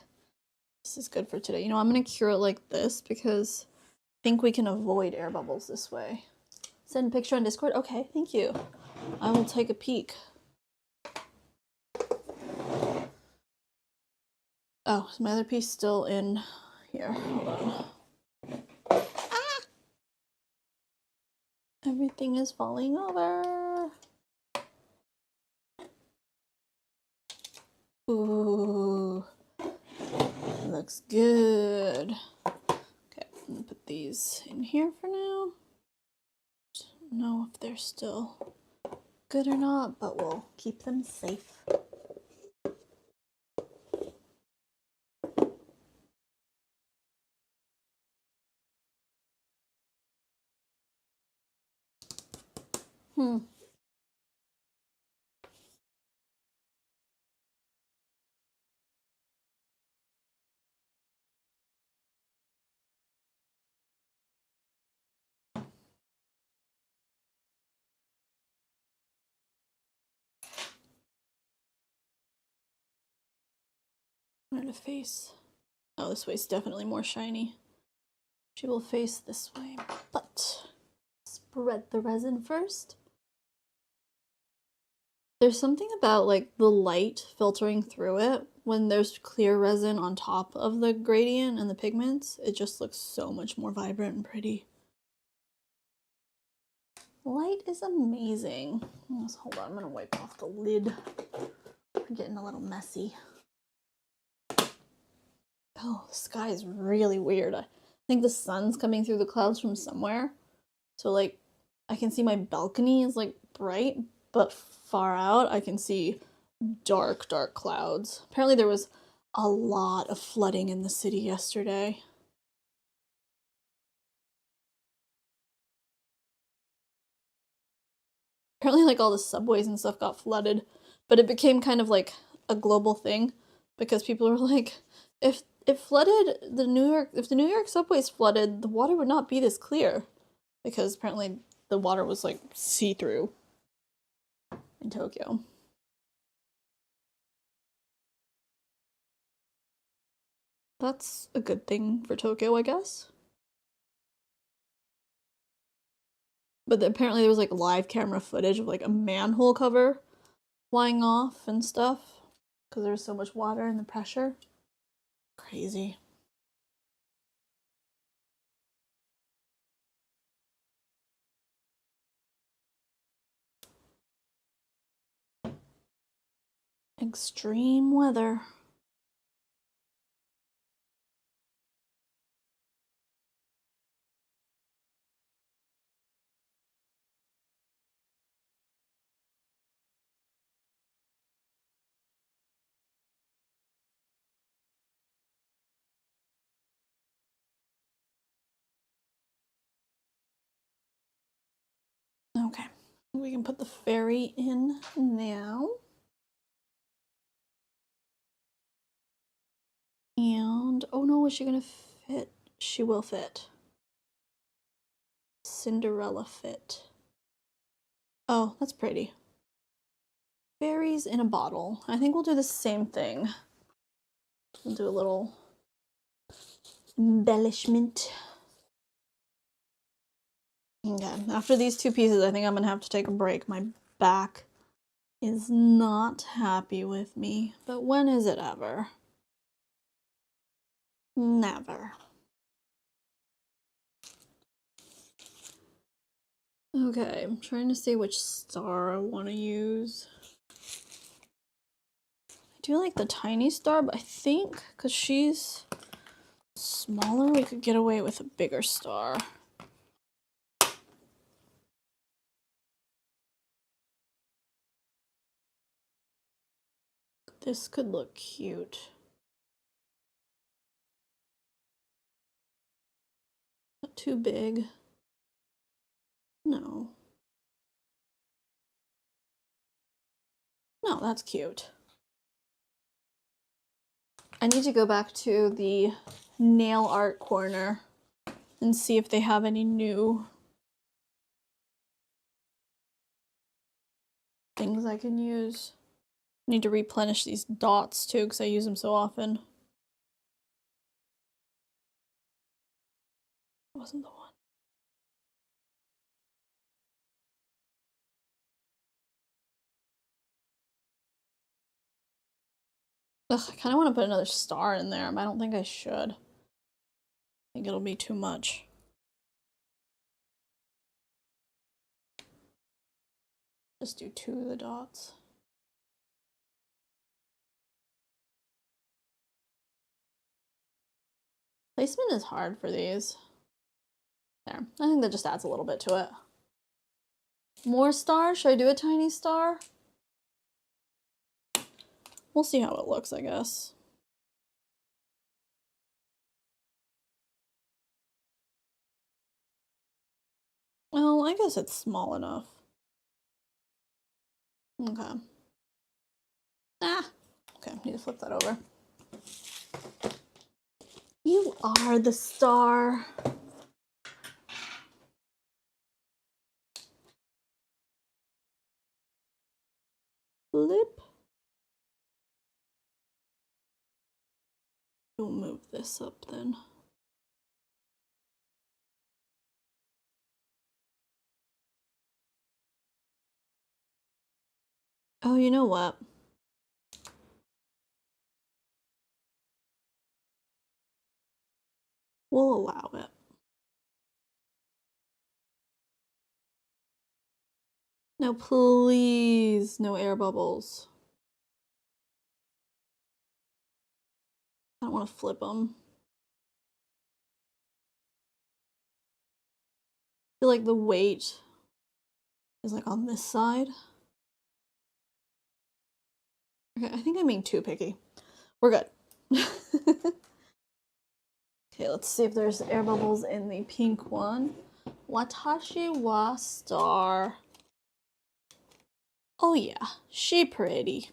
this is good for today. You know, I'm going to cure it like this because I think we can avoid air bubbles this way. Send a picture on Discord? Okay, thank you. I will take a peek. Oh, is my other piece still in here? Hold on. Ah! Everything is falling over. Ooh, looks good. Okay, I'm gonna put these in here for now. Don't know if they're still good or not, but we'll keep them safe. I'm gonna face. Oh, this way's definitely more shiny. She will face this way, but spread the resin first. There's something about like the light filtering through it when there's clear resin on top of the gradient and the pigments. It just looks so much more vibrant and pretty. Light is amazing. Hold on, I'm gonna wipe off the lid. We're getting a little messy. Oh, the sky is really weird. I think the sun's coming through the clouds from somewhere. So like, I can see my balcony is like bright, but far out I can see dark, dark clouds. Apparently there was a lot of flooding in the city yesterday. Apparently like all the subways and stuff got flooded, but it became kind of like a global thing because people were like, if it flooded if the New York subways flooded, the water would not be this clear, because apparently the water was like see-through in Tokyo. That's a good thing for Tokyo, I guess. But apparently there was like live camera footage of like a manhole cover flying off and stuff because there was so much water and the pressure. Crazy. Extreme weather. Okay, we can put the fairy in now. And, oh no, is she gonna fit? She will fit. Cinderella fit. Oh, that's pretty. Fairies in a bottle. I think we'll do the same thing. We'll do a little embellishment. Okay, after these two pieces, I think I'm gonna have to take a break. My back is not happy with me, but when is it ever? Never. Okay, I'm trying to see which star I want to use. I do like the tiny star, but I think because she's smaller, we could get away with a bigger star. This could look cute. Not too big. No. No, that's cute. I need to go back to the nail art corner and see if they have any new things I can use. Need to replenish these dots too because I use them so often. Wasn't the one. Ugh, I kind of want to put another star in there, but I don't think I should. I think it'll be too much. Just do 2 of the dots. Placement is hard for these. There. I think that just adds a little bit to it. More stars? Should I do a tiny star? We'll see how it looks, I guess. Well, I guess it's small enough. Okay. Okay, need to flip that over. You are the star. Flip. We'll move this up then. Oh, you know what? We'll allow it. No, please, no air bubbles. I don't want to flip them. I feel like the weight is like on this side. Okay, I think I'm being too picky. We're good. Okay, let's see if there's air bubbles in the pink one. Watashi wa star. Oh yeah, she pretty.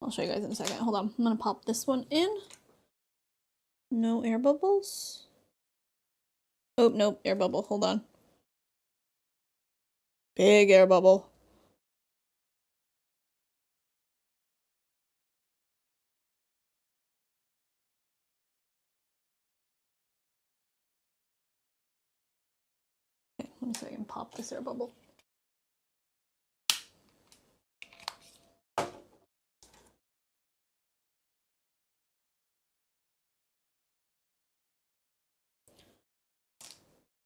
I'll show you guys in a second. Hold on, I'm gonna pop this one in. No air bubbles. Oh, nope, air bubble, hold on. Big air bubble. Okay, let me see if I can pop this air bubble.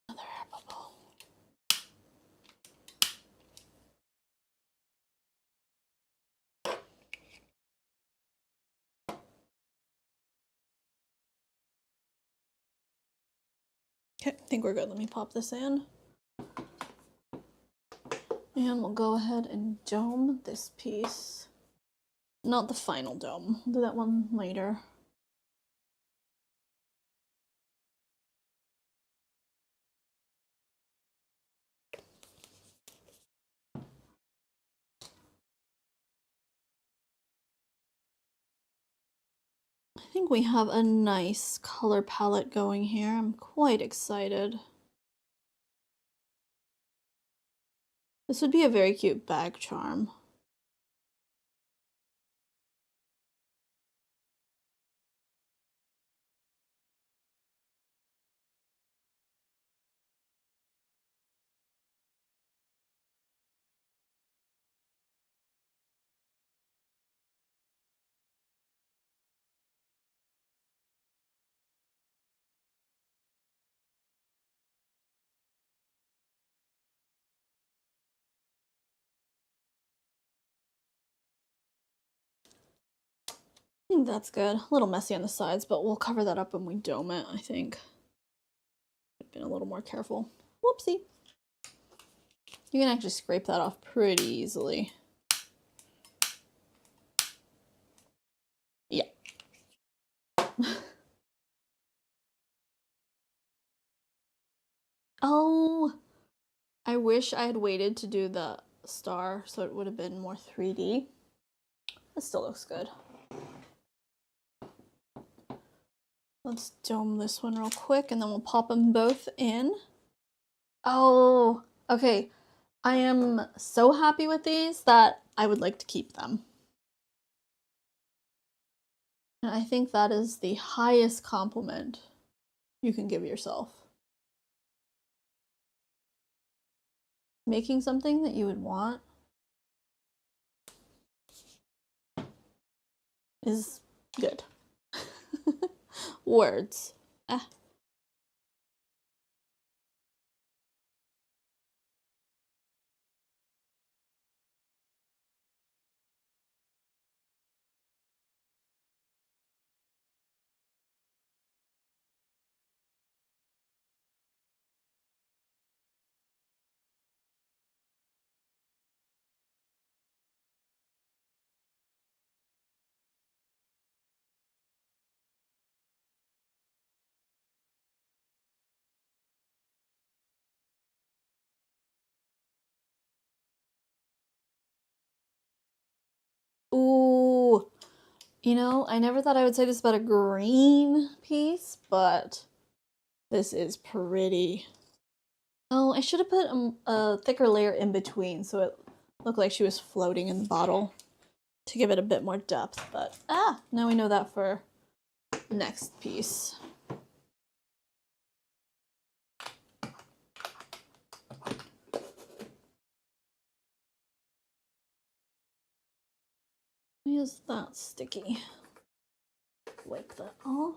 Another air bubble. Okay, I think we're good. Let me pop this in. And we'll go ahead and dome this piece. Not the final dome. We'll do that one later. I think we have a nice color palette going here. I'm quite excited. This would be a very cute bag charm. I think that's good. A little messy on the sides, but we'll cover that up when we dome it, I think. I've been a little more careful. Whoopsie. You can actually scrape that off pretty easily. Yeah. Oh, I wish I had waited to do the star so it would have been more 3D. It still looks good. Let's dome this one real quick and then we'll pop them both in. Oh, okay. I am so happy with these that I would like to keep them. And I think that is the highest compliment you can give yourself. Making something that you would want is good. Words. Ooh, you know, I never thought I would say this about a green piece, but this is pretty. Oh, I should have put a thicker layer in between so it looked like she was floating in the bottle to give it a bit more depth, but now we know that for the next piece. Why is that sticky? Wipe that off.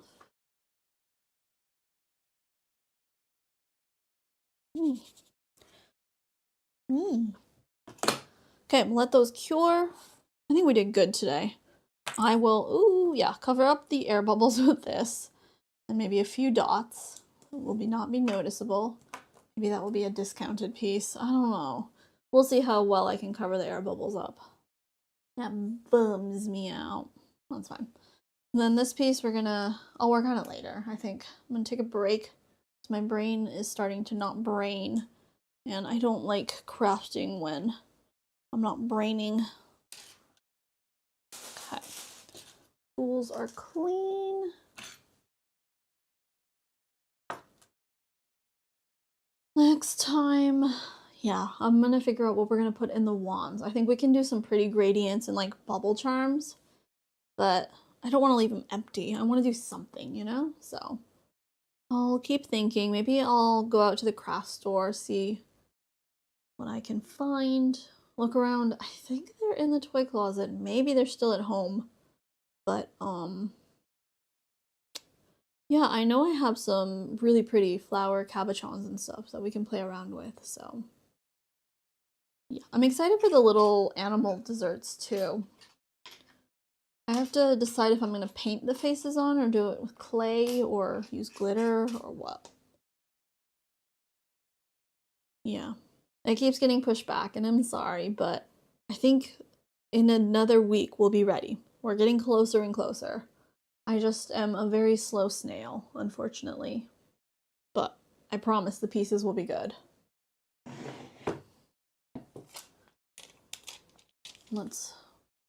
Okay, let those cure. I think we did good today. I will, cover up the air bubbles with this and maybe a few dots. It will not be noticeable. Maybe that will be a discounted piece. I don't know. We'll see how well I can cover the air bubbles up. That bums me out. That's fine. And then this piece I'll work on it later. I think I'm gonna take a break. My brain is starting to not brain. And I don't like crafting when I'm not braining. Okay. Tools are clean. Next time, I'm gonna figure out what we're gonna put in the wands. I think we can do some pretty gradients and like bubble charms, but I don't want to leave them empty. I want to do something, you know? So I'll keep thinking. Maybe I'll go out to the craft store, see what I can find. Look around. I think they're in the toy closet. Maybe they're still at home. But, yeah, I know I have some really pretty flower cabochons and stuff that we can play around with, so. Yeah, I'm excited for the little animal desserts, too. I have to decide if I'm going to paint the faces on or do it with clay or use glitter or what. Yeah. It keeps getting pushed back, and I'm sorry, but I think in another week we'll be ready. We're getting closer and closer. I just am a very slow snail, unfortunately. But I promise the pieces will be good. Let's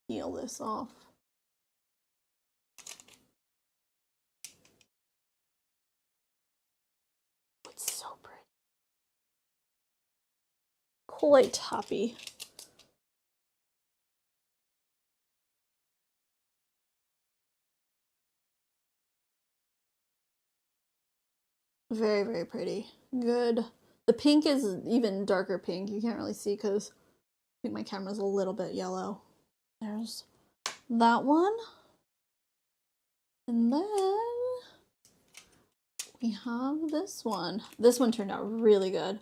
peel this off. It's so pretty. Quite happy. Very, very pretty. Good. The pink is even darker pink. You can't really see because I think my camera's a little bit yellow. There's that one. And then we have this one. This one turned out really good.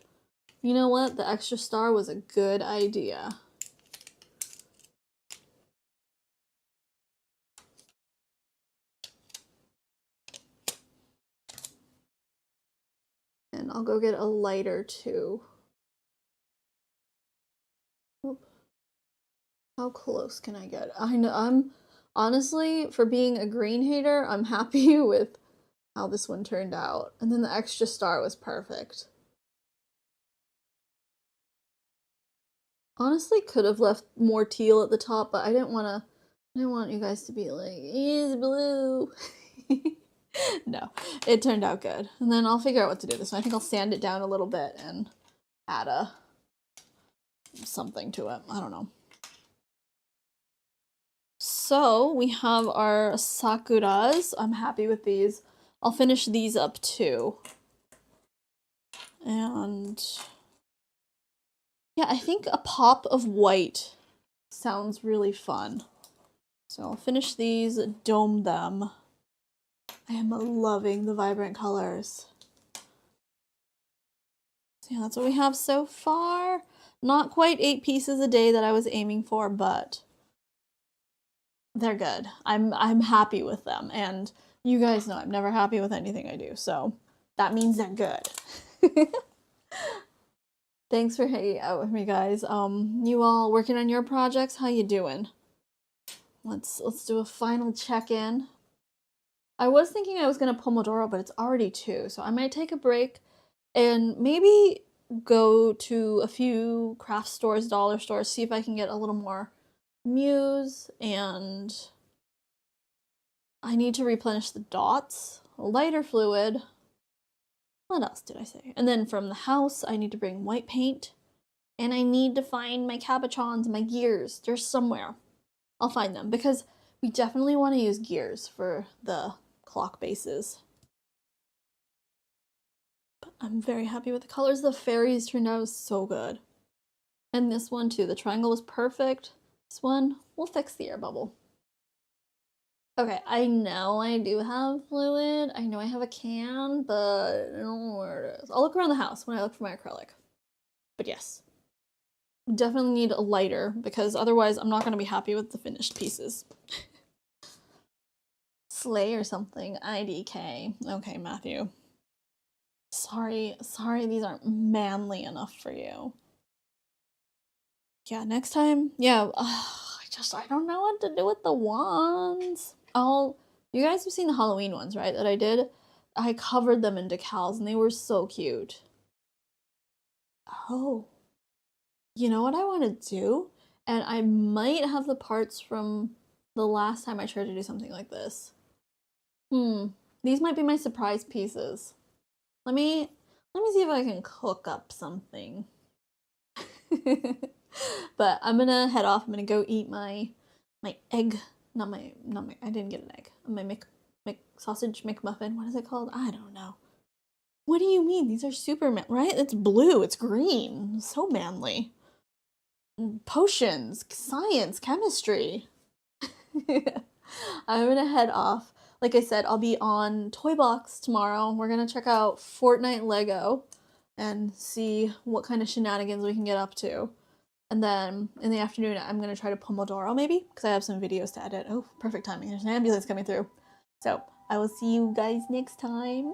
You know what? The extra star was a good idea. And I'll go get a lighter too. Oop. How close can I get? I know I'm honestly, for being a green hater, I'm happy with how this one turned out. And then the extra star was perfect. Honestly, could have left more teal at the top, but I didn't want you guys to be like, it's blue. No, it turned out good. And then I'll figure out what to do with this one. I think I'll sand it down a little bit and add a something to it. I don't know. So we have our sakuras. I'm happy with these. I'll finish these up too. And yeah, I think a pop of white sounds really fun. So I'll finish these, dome them. I am loving the vibrant colors. So yeah, that's what we have so far. Not quite 8 pieces a day that I was aiming for, but they're good. I'm happy with them, and you guys know I'm never happy with anything I do, so that means they're good. Thanks for hanging out with me, guys. You all working on your projects? How you doing? Let's do a final check-in. I was thinking I was gonna Pomodoro, but it's already 2, so I might take a break and maybe go to a few craft stores, dollar stores, see if I can get a little more muse, and I need to replenish the dots, lighter fluid. What else did I say? And then from the house, I need to bring white paint, and I need to find my cabochons, my gears. They're somewhere. I'll find them, because we definitely want to use gears for the clock bases. But I'm very happy with the colors. The fairies turned out so good. And this one too. The triangle was perfect. This one, we'll fix the air bubble. Okay, I know I do have fluid. I know I have a can, but I don't know where it is. I'll look around the house when I look for my acrylic. But yes, definitely need a lighter, because otherwise I'm not going to be happy with the finished pieces. Slay or something. IDK. Okay, Matthew. Sorry, these aren't manly enough for you. Yeah, next time, yeah, I don't know what to do with the wands. You guys have seen the Halloween ones, right, that I did? I covered them in decals, and they were so cute. Oh, you know what I want to do? And I might have the parts from the last time I tried to do something like this. These might be my surprise pieces. Let me see if I can cook up something. But I'm gonna head off. I'm gonna go eat my egg. Not my. I didn't get an egg. My sausage McMuffin. What is it called? I don't know. What do you mean? These are super right? It's blue. It's green. So manly. Potions, science, chemistry. I'm gonna head off. Like I said, I'll be on Toy Box tomorrow. We're gonna check out Fortnite Lego and see what kind of shenanigans we can get up to. And then in the afternoon, I'm gonna try to Pomodoro maybe, because I have some videos to edit. Oh, perfect timing. There's an ambulance coming through. So I will see you guys next time.